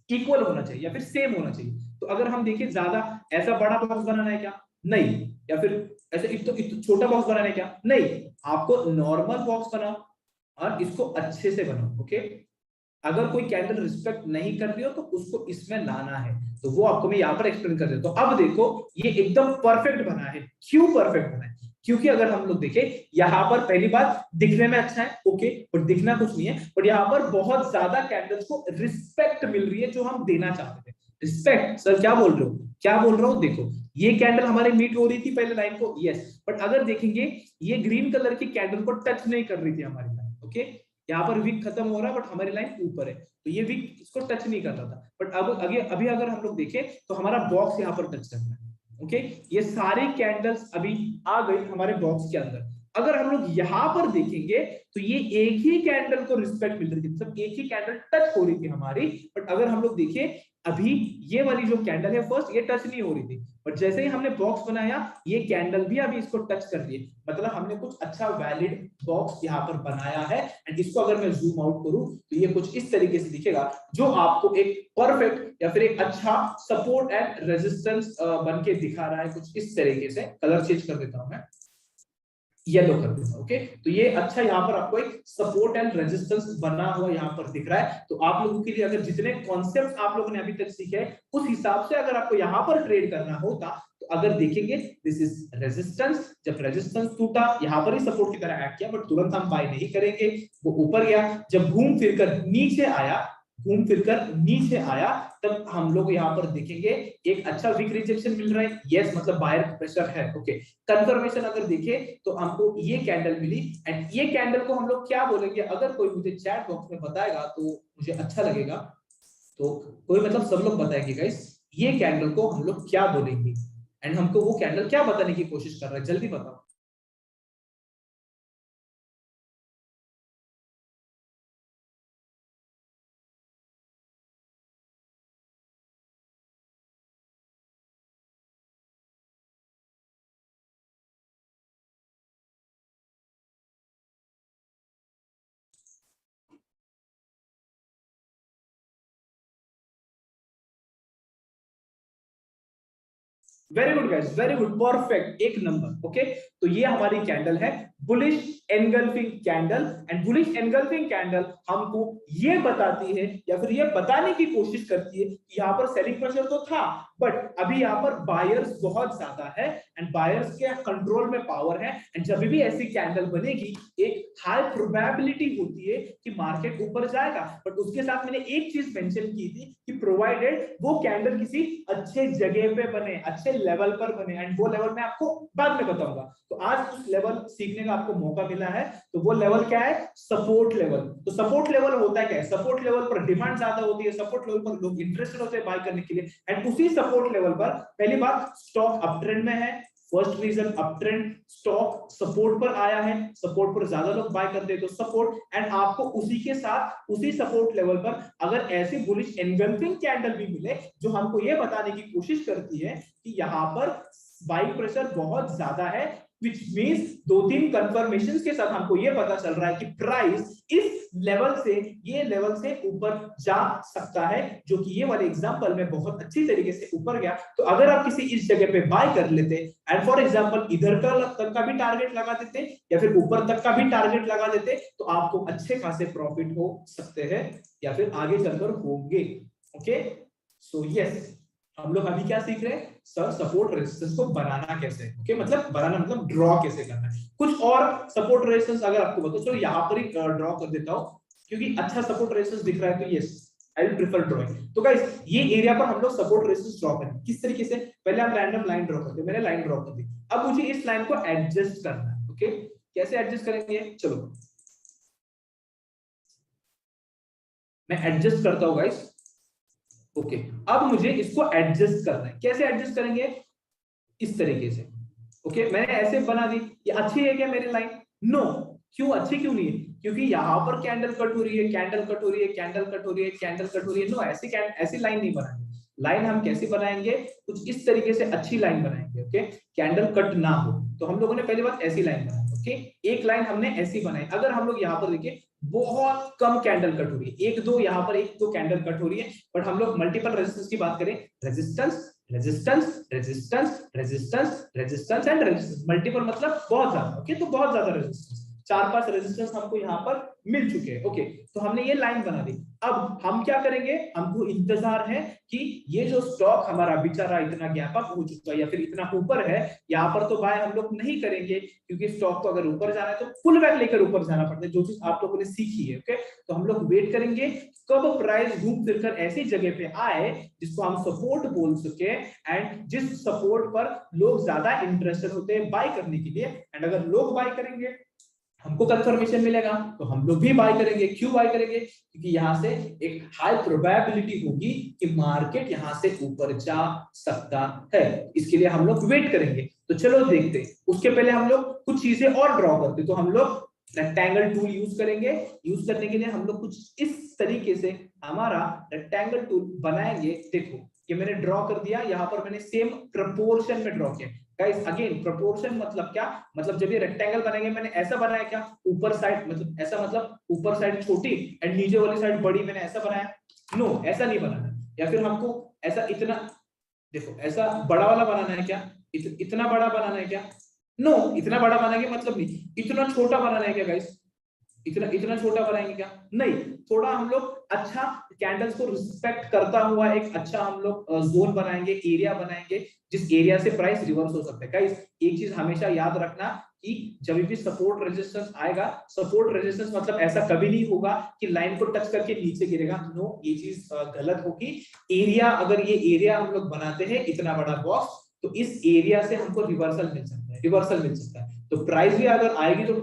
इक्वल होना चाहिए या फिर सेम होना चाहिए। तो अगर हम देखें ज्यादा ऐसा बड़ा बॉक्स बनाना है क्या? नहीं। या फिर ऐसे इतना छोटा बॉक्स बनाना है क्या? नहीं। आपको नॉर्मल बॉक्स बनाओ और इसको अच्छे से बनाओ, ओके। अगर कोई कैंडल रिस्पेक्ट नहीं कर रही हो तो उसको इसमें लाना है, तो वो आपको मैं यहाँ पर एक्सप्लेन कर देता हूँ। अब देखो ये एकदम परफेक्ट बना है। क्यों परफेक्ट बना है? क्योंकि अगर हम लोग देखें यहाँ पर पहली बात दिखने में अच्छा है, ओके, बट दिखना कुछ नहीं है, बट यहाँ पर बहुत ज्यादा कैंडल्स को रिस्पेक्ट मिल रही है जो हम देना चाहते थे। रिस्पेक्ट सर क्या बोल रहे हो? क्या बोल रहा हूँ? देखो ये कैंडल हमारे मीट हो रही थी पहले लाइन को, यस, बट अगर देखेंगे ये ग्रीन कलर की कैंडल को टच नहीं कर रही थी हमारी लाइन, ओके। यहाँ पर विक खत्म हो रहा है बट हमारी लाइन ऊपर है, तो ये विक इसको टच नहीं कर रहा था। बट अब अभी अगर हम लोग देखें तो हमारा बॉक्स यहाँ पर टच कर रहा है, ओके। ये सारी कैंडल्स अभी आ गई हमारे बॉक्स के अंदर। अगर हम लोग यहाँ पर देखेंगे तो ये एक ही कैंडल को रिस्पेक्ट मिल रही थी, मतलब एक ही कैंडल टच हो रही थी हमारी। बट अगर हम लोग देखें अभी ये वाली जो कैंडल है फर्स्ट, ये टच नहीं हो रही थी, बट जैसे ही हमने बॉक्स बनाया ये कैंडल भी अभी इसको टच कर रही है। मतलब हमने कुछ अच्छा वैलिड बॉक्स यहाँ पर बनाया है। एंड इसको अगर मैं जूम आउट करूं तो ये कुछ इस तरीके से दिखेगा, जो आपको एक परफेक्ट या फिर एक अच्छा सपोर्ट एंड रेजिस्टेंस बन के दिखा रहा है। कुछ इस तरीके से कलर चेंज कर देता हूं मैं, येलो कर देता हूं, ओके। तो ये अच्छा यहाँ पर आपको एक सपोर्ट एंड रेजिस्टेंस बना हुआ यहाँ पर दिख रहा है। तो आप लोगों के लिए अगर जितने कॉन्सेप्ट्स आप लोगों ने अभी तक सीखे हैं उस हिसाब से अगर आपको यहाँ पर ट्रेड करना होता तो अगर देखेंगे दिस इज रेजिस्टेंस, जब रेजिस्टेंस टूटा यहाँ पर ही सपोर्ट की तरह एक्ट किया, बट तुरंत हम बाय नहीं करेंगे, वो ऊपर गया। जब घूम फिरकर नीचे आया, घूम फिरकर नीचे आया, तब हम लोग यहाँ पर देखेंगे एक अच्छा वीक रिजेक्शन मिल रहा है, यस, मतलब बायर प्रेशर है, ओके। कंफर्मेशन अगर देखें तो हमको ये कैंडल मिली। एंड ये कैंडल को हम लोग क्या बोलेंगे? अगर कोई मुझे चैट बॉक्स में बताएगा तो मुझे अच्छा लगेगा। तो कोई मतलब सब लोग बताएंगे गाइस ये कैंडल को हम लोग क्या बोलेंगे, एंड हमको वो कैंडल क्या बताने की कोशिश कर रहा है, जल्दी बताओ। Very good guys, very good, perfect, एक नंबर, ओके। तो ये हमारी कैंडल है bullish engulfing candle. And bullish engulfing candle हमको ये बताती है या फिर ये बताने की कोशिश करती है कि यहाँ पर सेलिंग प्रेशर तो था, बट अभी यहाँ पर बायर्स बहुत ज्यादा है एंड बायर्स के कंट्रोल में पावर है। एंड जब भी ऐसी कैंडल बनेगी एक हाई प्रोबेबिलिटी होती है कि मार्केट ऊपर जाएगा। बट उसके साथ मैंने एक चीज मेंशन की थी कि प्रोवाइडेड वो कैंडल किसी अच्छे जगह पे बने, अच्छे लेवल पर बने, एंड वो लेवल मैं आपको बाद में बताऊंगा। तो आज उस लेवल सीखने का आपको मौका मिला है। तो वो लेवल क्या है? Support level. तो सपोर्ट लेवल होता क्या है? सपोर्ट लेवल पर डिमांड ज्यादा होती है, सपोर्ट लेवल पर लोग इंटरेस्टेड होते हैं बाय करने के लिए। एंड उसी सपोर्ट लेवल पर पहली बात स्टॉक अप ट्रेंड में है, first reason up trend, stock support पर आया है, सपोर्ट पर ज्यादा लोग बाय करते हैं तो सपोर्ट। एंड आपको उसी के साथ उसी सपोर्ट लेवल पर अगर ऐसी बुलिश एनगल्फिंग कैंडल भी मिले जो हमको ये बताने की कोशिश करती है कि यहाँ पर बाइंग प्रेशर बहुत ज्यादा है, which means 2-3 कंफर्मेशंस के साथ हमको ये पता चल रहा है कि प्राइस इस लेवल से ये लेवल से ऊपर जा सकता है, जो कि ये वाले एग्जांपल में बहुत अच्छी तरीके से ऊपर गया। तो अगर आप किसी इस जगह पे बाय कर लेते एंड फॉर एग्जांपल इधर तक का भी टारगेट लगा देते या फिर ऊपर तक का भी टारगेट लगा देते, तो आपको अच्छे खासे प्रॉफिट हो सकते हैं या फिर आगे चलकर होंगे। ओके, सो यस, हम लोग अभी क्या सीख रहे हैं सर, सपोर्ट रेजिस्टेंस को बनाना कैसे। ओके, मतलब बनाना मतलब ड्रॉ कैसे करना है। कुछ और सपोर्ट रेजिस्टेंस अगर आपको बताओ, चलो यहाँ पर ही ड्रॉ कर देता हूँ क्योंकि अच्छा सपोर्ट रेजिस्टेंस दिख रहा है, तो yes I will prefer drawing. तो गाइस ये एरिया पर हम लोग सपोर्ट रेजिस्टेंस ड्रॉ करेंगे किस तरीके से, पहले हम रैंडम लाइन ड्रॉ करते हैं, मैंने लाइन ड्रॉ कर दी। अब मुझे इस लाइन को एडजस्ट करना है। ओके, कैसे एडजस्ट करेंगे, चलो मैं एडजस्ट करता हूँ गाइस। ओके, अब मुझे इसको एडजस्ट करना है, कैसे एडजस्ट करेंगे, इस तरीके से। ओके, मैंने ऐसे बना दी, ये अच्छी है क्या मेरी लाइन, नो, क्यों अच्छी क्यों नहीं है, क्योंकि यहाँ पर कैंडल कट हो रही है, कैंडल कट हो रही है, कैंडल कट हो रही है, कैंडल कट हो रही है, नो, ऐसी लाइन नहीं बनाएंगे। लाइन हम कैसी बनाएंगे, कुछ इस तरीके से अच्छी लाइन बनाएंगे। ओके, कैंडल कट ना हो, तो हम लोगों ने पहली बात ऐसी लाइन बनाई। ओके, एक लाइन हमने ऐसी बनाई। अगर हम लोग यहाँ पर देखिए बहुत कम कैंडल कट हो रही है, एक दो यहाँ पर एक दो कैंडल कट हो रही है, बट हम लोग मल्टीपल रेजिस्टेंस की बात करें, resistance resistance resistance resistance resistance and resistance, multiple मतलब बहुत ज्यादा। ओके, तो बहुत ज्यादा रेजिस्टेंस, 4-5 रेजिस्टेंस हमको यहाँ पर मिल चुके हैं। ओके, तो हमने ये लाइन बना दी। अब हम क्या करेंगे, हमको इंतजार है कि ये जो स्टॉक हमारा बेचारा इतना गैप अप हो चुका है या फिर इतना ऊपर है, यहाँ पर तो बाय हम लोग नहीं करेंगे क्योंकि स्टॉक को अगर ऊपर जाना है तो फुल बैक लेकर ऊपर जाना पड़ता है, जो चीज आप लोगों ने सीखी है। ओके, तो हम लोग वेट करेंगे कब प्राइस घूम फिरकर ऐसी जगह पे आए जिसको हम सपोर्ट बोल सके, एंड जिस सपोर्ट पर लोग ज्यादा इंटरेस्टेड होते हैं बाय करने के लिए। एंड अगर लोग बाय करेंगे, हमको कंफर्मेशन मिलेगा, तो हम लोग भी बाय करेंगे। क्यों बाय करेंगे, क्योंकि यहाँ से एक हाई प्रोबेबिलिटी होगी कि मार्केट यहाँ से ऊपर जा सकता है, इसके लिए हम लोग वेट करेंगे। तो चलो देखते हैं, उसके पहले हम लोग कुछ चीजें और ड्रॉ करते। तो हम लोग रेक्टेंगल टूल यूज करेंगे। यूज करने के लिए हम लोग कुछ इस तरीके से हमारा रेक्टेंगल टूल बनाएंगे। देखो कि मैंने ड्रॉ कर दिया, यहाँ पर मैंने सेम प्रोपोर्शन में ड्रॉ किया। गाइस अगेन प्रोपोर्शन मतलब क्या, मतलब जब ये रेक्टेंगल बनाएंगे, मैंने ऐसा बनाया क्या, ऊपर साइड मतलब ऐसा, मतलब ऊपर साइड छोटी एंड नीचे वाली साइड बड़ी, मैंने ऐसा बनाया, नो ऐसा नहीं बनाना। या फिर हमको ऐसा इतना, देखो ऐसा बड़ा वाला बनाना है क्या, इतना बड़ा बनाना है क्या, नो इतना बड़ा बनाएंगे मतलब नहीं, इतना छोटा बनाना है क्या गाइस, इतना छोटा बनाएंगे क्या, नहीं, थोड़ा हम लोग अच्छा कैंडल्स को रिस्पेक्ट करता हुआ एक अच्छा हम लोग जोन बनाएंगे, एरिया बनाएंगे, जिस एरिया से प्राइस रिवर्स हो सकता है। गाइस एक चीज हमेशा याद रखना कि जब भी सपोर्ट रेजिस्टेंस आएगा, सपोर्ट रेजिस्टेंस मतलब ऐसा कभी नहीं होगा कि लाइन को टच करके नीचे गिरेगा, नो, ये चीज गलत होगी। एरिया, अगर ये एरिया हम लोग बनाते हैं इतना बड़ा बॉक्स, तो इस एरिया से हमको रिवर्सल मिल सकता है, रिवर्सल मिल सकता है। तो प्राइस भी अगर आएगी तो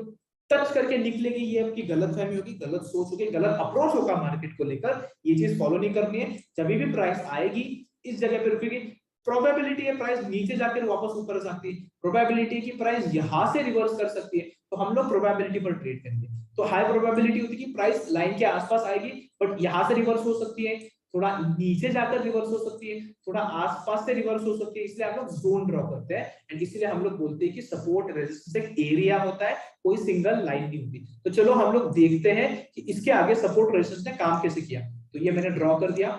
टच करके निकलेगी, ये आपकी गलतफहमी होगी, गलत सोच होगी, गलत अप्रोच होगा मार्केट को लेकर, ये चीज फॉलो नहीं करनी है। जब भी प्राइस आएगी इस जगह पे रुकेगी, प्रोबेबिलिटी है प्राइस नीचे जाकर वापस ऊपर आ सकती है, प्रोबेबिलिटी की प्राइस यहां से रिवर्स कर सकती है, तो हम लोग प्रोबेबिलिटी पर ट्रेड करेंगे। तो हाई प्रोबेबिलिटी होती है कि प्राइस लाइन के आसपास आएगी, बट यहां से रिवर्स हो सकती है, थोड़ा नीचे जाकर रिवर्स हो सकती है, थोड़ा आसपास से रिवर्स हो सकती है, इसलिए हम लोग जोन ड्रॉ करते हैं। एंड इसलिए हम लोग बोलते हैं कि सपोर्ट रेजिस्टेंस एक एरिया होता है, कोई सिंगल लाइन नहीं होती। तो चलो हम लोग देखते हैं कि इसके आगे सपोर्ट रेजिस्टेंस ने काम कैसे किया। तो ये मैंने ड्रॉ कर दिया।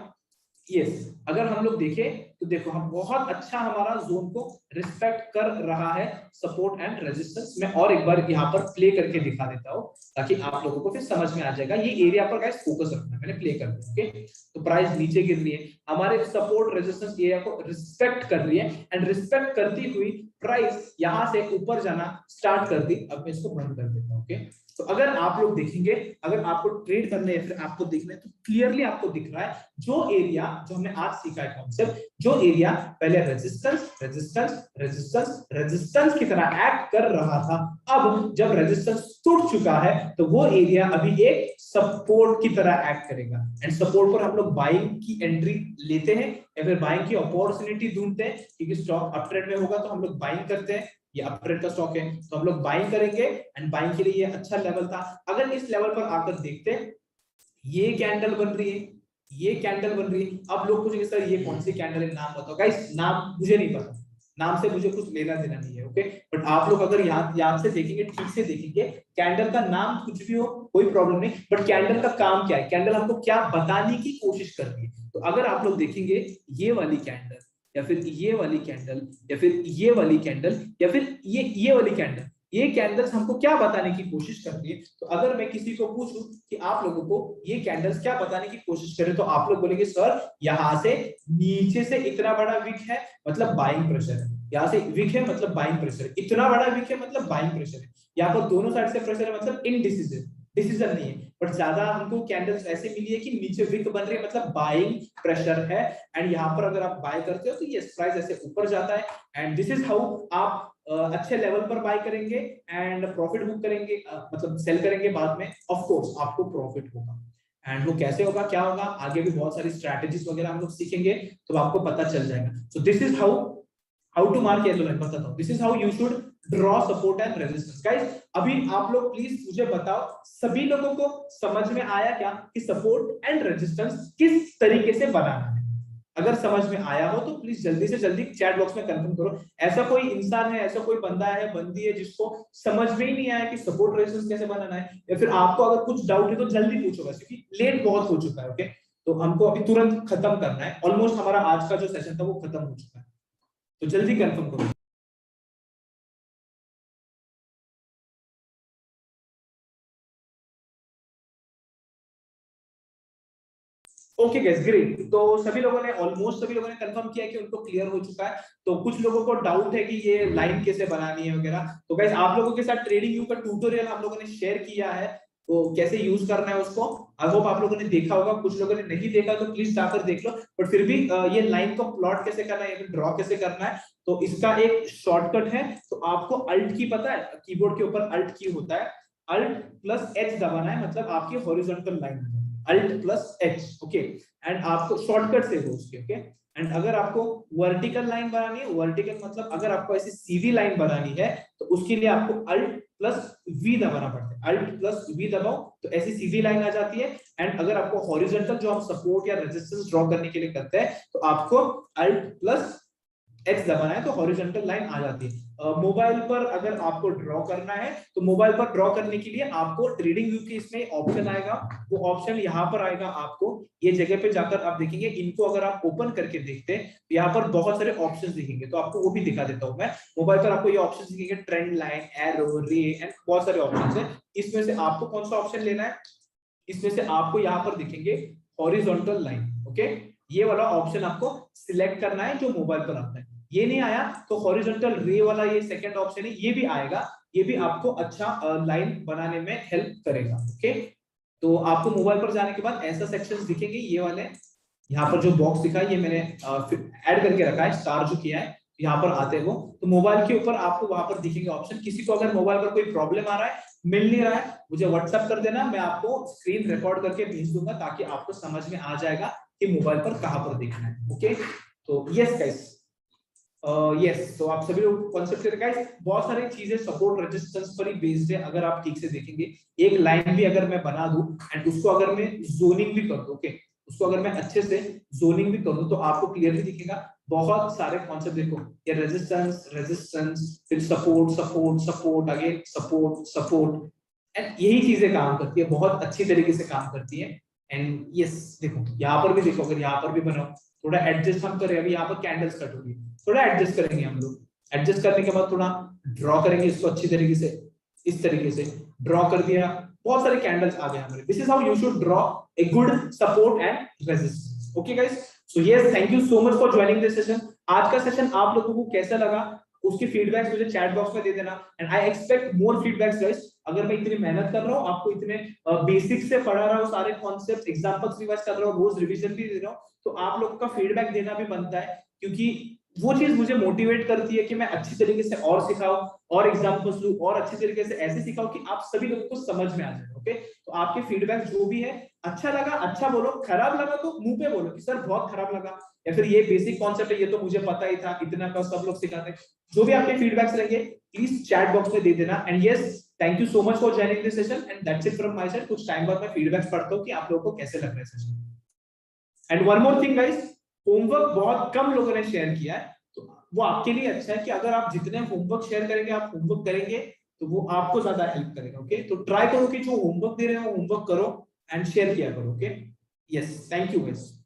यस, अगर हम लोग देखें तो देखो हम बहुत अच्छा हमारा जोन को रिस्पेक्ट कर रहा है, सपोर्ट एंड रेजिस्टेंस। मैं और एक बार यहाँ पर प्ले करके दिखा देता हूँ ताकि आप लोगों को फिर समझ में आ जाएगा। ये एरिया पर गाइस फोकस रखना है, मैंने प्ले कर दिया। ओके, तो प्राइस नीचे गिर रही है, हमारे सपोर्ट रेजिस्टेंस एरिया को रिस्पेक्ट कर रही है, एंड रिस्पेक्ट करती हुई प्राइस यहाँ से ऊपर जाना स्टार्ट कर दी। अब मैं इसको बंद कर देता हूँ। ओके, तो अगर आप लोग देखेंगे, अगर आपको ट्रेड करने है, फिर आपको देखना है, तो क्लियरली आपको दिख रहा है जो एरिया, जो हमने आज सीखा है कॉन्सेप्ट, जो एरिया पहले रेजिस्टेंस रेजिस्टेंस रेजिस्टेंस रेजिस्टेंस की तरह एक्ट कर रहा था, अब जब रेजिस्टेंस टूट चुका है तो वो एरिया अभी एक सपोर्ट की तरह एक्ट करेगा। एंड सपोर्ट पर हम लोग बाइंग की एंट्री लेते हैं या फिर बाइंग की अपॉर्चुनिटी ढूंढते हैं, क्योंकि स्टॉक अप ट्रेंड में होगा तो हम लोग बाइंग करते हैं, ये अप ट्रेंड का स्टॉक है तो हम लोग बाइंग करेंगे। एंड बाइंग के लिए ये अच्छा लेवल था। अगर इस लेवल पर आकर देखते हैं, ये कैंडल बन रही है, ये कैंडल बन रही है, अब लोग पूछेंगे सर ये कौन सी कैंडल है, नाम बताओ। गाइस नाम मुझे नहीं पता, नाम से मुझे कुछ लेना देना नहीं है, ओके। बट आप लोग अगर यहाँ से देखेंगे, ठीक से देखेंगे, कैंडल का नाम कुछ भी हो कोई प्रॉब्लम नहीं, बट कैंडल का काम क्या है, कैंडल हमको क्या बताने की कोशिश कर रही है। तो अगर आप लोग देखेंगे ये वाली कैंडल, या फिर ये वाली कैंडल, या फिर ये वाली कैंडल, या फिर ये वाली कैंडल, ये कैंडल्स हमको क्या बताने की कोशिश करती है। तो अगर मैं किसी को पूछूं कि आप लोगों को ये कैंडल्स क्या बताने की कोशिश करें, तो आप लोग बोलेंगे सर यहाँ से नीचे से इतना बड़ा विक है मतलब बाइंग प्रेशर है, यहाँ से विक है मतलब बाइंग प्रेशर है, इतना बड़ा विक है मतलब बाइंग प्रेशर है, यहाँ पर दोनों साइड से प्रेशर है मतलब इनडिसिजन, डिसीजन नहीं है। बट ज्यादा हमको कैंडल्स ऐसे मिली है कि नीचे विक बन रही है मतलब बाइंग प्रेशर है, एंड यहाँ पर अगर आप बाय करते हो तो ये प्राइस ऐसे ऊपर जाता है, एंड दिस इज हाउ आप अच्छे लेवल पर बाय करेंगे एंड प्रॉफिट बुक करेंगे, मतलब सेल करेंगे बाद में, ऑफ कोर्स आपको प्रॉफिट होगा। एंड वो कैसे होगा, क्या होगा, आगे भी बहुत सारी स्ट्रैटेजीज वगैरह हम लोग सीखेंगे तो आपको पता चल जाएगा। So this is how to mark yellow line, बताता हूं, this is how you should draw support and resistance. Guys अभी आप लोग प्लीज मुझे बताओ, सभी लोगों को समझ में आया क्या कि सपोर्ट एंड रेजिस्टेंस किस तरीके से बनाना है? अगर समझ में आया हो तो प्लीज जल्दी से जल्दी चैट बॉक्स में कंफर्म करो। ऐसा कोई इंसान है, ऐसा कोई बंदा है, बंदी है जिसको समझ में ही नहीं आया कि सपोर्ट रेजिस्टेंस कैसे बनाना है, या फिर आपको अगर कुछ डाउट है तो जल्दी पूछो, वैसे क्योंकि लेट बहुत हो चुका है, ओके। तो हमको अभी तुरंत खत्म करना है, ऑलमोस्ट हमारा आज का जो सेशन था वो खत्म हो चुका है, तो जल्दी कंफर्म करो। ओके गाइस ग्रेट, तो सभी लोगों ने ऑलमोस्ट सभी लोगों ने कंफर्म किया कि उनको क्लियर हो चुका है। तो कुछ लोगों को डाउट है कि ये लाइन कैसे बनानी है वगैरह, तो गाइस आप लोगों के साथ ट्रेडिंग व्यू का ट्यूटोरियल हम लोगों ने शेयर किया है, तो कैसे यूज करना है उसको आई होप आप लोगों ने देखा होगा। कुछ लोगों ने नहीं देखा तो प्लीज जाकर देख लो, बट फिर भी ये लाइन को प्लॉट कैसे करना है, ड्रॉ कैसे करना है, तो इसका एक शॉर्टकट है। तो आपको अल्ट की पता है, कीबोर्ड के ऊपर अल्ट की होता है, अल्ट प्लस एच दबाना है, मतलब आपकी horizontal line, alt plus H, okay. And आपको शॉर्टकट से हो उसके, ओके। एंड अगर आपको वर्टिकल लाइन बनानी है, वर्टिकल मतलब अगर आपको ऐसी सीधी लाइन बनानी है तो उसके लिए आपको अल्ट प्लस वी दबाना पड़ता है, अल्ट प्लस वी दबाओ तो ऐसी सीधी लाइन आ जाती है। एंड अगर आपको हॉरिजॉन्टल जो हम सपोर्ट या रेजिस्टेंस ड्रॉ करने के लिए करते हैं तो आपको अल्ट प्लस एक्स दबाना है तो हॉरिजॉन्टल लाइन आ जाती है। मोबाइल पर अगर आपको ड्रॉ करना है तो मोबाइल पर ड्रॉ करने के लिए आपको ट्रेडिंग व्यू के इसमें ऑप्शन आएगा, वो ऑप्शन यहाँ पर आएगा, आपको ये जगह पे जाकर आप देखेंगे, इनको अगर आप ओपन करके देखते हैं तो यहाँ पर बहुत सारे ऑप्शंस दिखेंगे, तो आपको वो भी दिखा देता हूँ मैं। मोबाइल पर आपको ये ऑप्शंस दिखेंगे, ट्रेंड लाइन, एरो, रे एंड बहुत सारे ऑप्शंस है। इसमें से आपको कौन सा ऑप्शन लेना है, इसमें से आपको यहाँ पर दिखेंगे हॉरिजॉन्टल लाइन, ओके। ये वाला ऑप्शन आपको सिलेक्ट करना है जो मोबाइल पर आता है। ये नहीं आया तो हॉरिजॉन्टल रे वाला ये सेकंड ऑप्शन है, ये भी आएगा, ये भी आपको अच्छा लाइन बनाने में हेल्प करेगा, ओके। तो आपको मोबाइल पर जाने के बाद ऐसा सेक्शंस दिखेंगे, ये वाले यहाँ पर जो बॉक्स दिखा है ये मैंने ऐड करके रखा है, स्टार जो किया है, यहाँ पर आते हैं वो, तो मोबाइल के ऊपर आपको वहां पर दिखेंगे ऑप्शन। किसी को अगर मोबाइल पर कोई प्रॉब्लम आ रहा है, मिल नहीं रहा है, मुझे व्हाट्सएप कर देना, मैं आपको स्क्रीन रिकॉर्ड करके भेज दूंगा ताकि आपको समझ में आ जाएगा कि मोबाइल पर कहां पर देखना है, ओके। तो यस गाइस, यस, तो आप सभी लोग कॉन्सेप्ट क्लियर गाइस, बहुत सारी चीजें सपोर्ट रेजिस्टेंस पर ही बेस्ड है। अगर आप ठीक से देखेंगे, एक लाइन भी अगर मैं बना दूं एंड उसको अगर मैं जोनिंग भी कर दूं, ओके, उसको अगर मैं अच्छे से जोनिंग भी कर दूं तो आपको क्लियरली दिखेगा बहुत सारे कॉन्सेप्ट। देखो ये रेजिस्टेंस, रेजिस्टेंस, फिर support, support, support, again support, support, and यही चीजें काम करती है, बहुत अच्छी तरीके से काम करती है। एंड यस देखो यहाँ पर भी देखो, अगर यहाँ पर भी बनाओ, थोड़ा एडजस्ट हम करें, अभी यहाँ पर कैंडल्स कट होगी, थोड़ा एडजस्ट करेंगे हम लोग, एडजस्ट करने के बाद थोड़ा ड्रॉ करेंगे इसको अच्छी तरीके से, इस तरीके से ड्रॉ कर दिया, बहुत सारे कैंडल्स आ गए हमारे। This is how you should draw a good support and resistance, okay guys. So yes, thank you so much for joining this session. आज का सेशन आप लोगों को कैसा लगा उसकी फीडबैक मुझे चैट बॉक्स में दे देना, and I expect more feedbacks guys. अगर मैं इतनी मेहनत कर रहा हूँ, आपको इतने बेसिक से पढ़ा रहा हूँ, सारे कॉन्सेप्ट्स, एग्जांपल्स रिवाइज कर रहा हूँ, रोज रिवीजन भी दे रहा हूँ, तो आप लोगों का फीडबैक देना भी बनता है, क्योंकि वो चीज मुझे मोटिवेट करती है कि मैं अच्छी तरीके से और सिखाऊं और एग्जांपल्स दूं और अच्छी तरीके से ऐसे सिखाऊं कि आप सभी लोगों को समझ में आ जाए, ओके। तो आपके फीडबैक जो भी है, अच्छा लगा अच्छा बोलो, खराब लगा तो मुंह पे बोलो कि सर बहुत खराब लगा, या फिर ये बेसिक कॉन्सेप्ट है ये तो मुझे पता ही था, इतना का सब लोग सिखाते हैं। जो भी आपके फीडबैक्स रहेंगे प्लीज चैट बॉक्स में दे देना। And yes, thank you so much for joining this session, and that's it from my side. कुछ टाइम बाद मैं फीडबैक्स पढ़ता हूं कि आप लोगों को कैसे लग रहा है session. And one more thing guys, homework बहुत कम लोगों ने शेयर किया है, तो वो आपके लिए अच्छा है कि अगर आप जितने होमवर्क शेयर करेंगे, आप होमवर्क करेंगे तो वो आपको ज्यादा हेल्प करेगा। ओके, तो ट्राई करो कि जो होमवर्क दे रहे हो होमवर्क करो एंड शेयर किया करो। Okay, yes, thank you guys.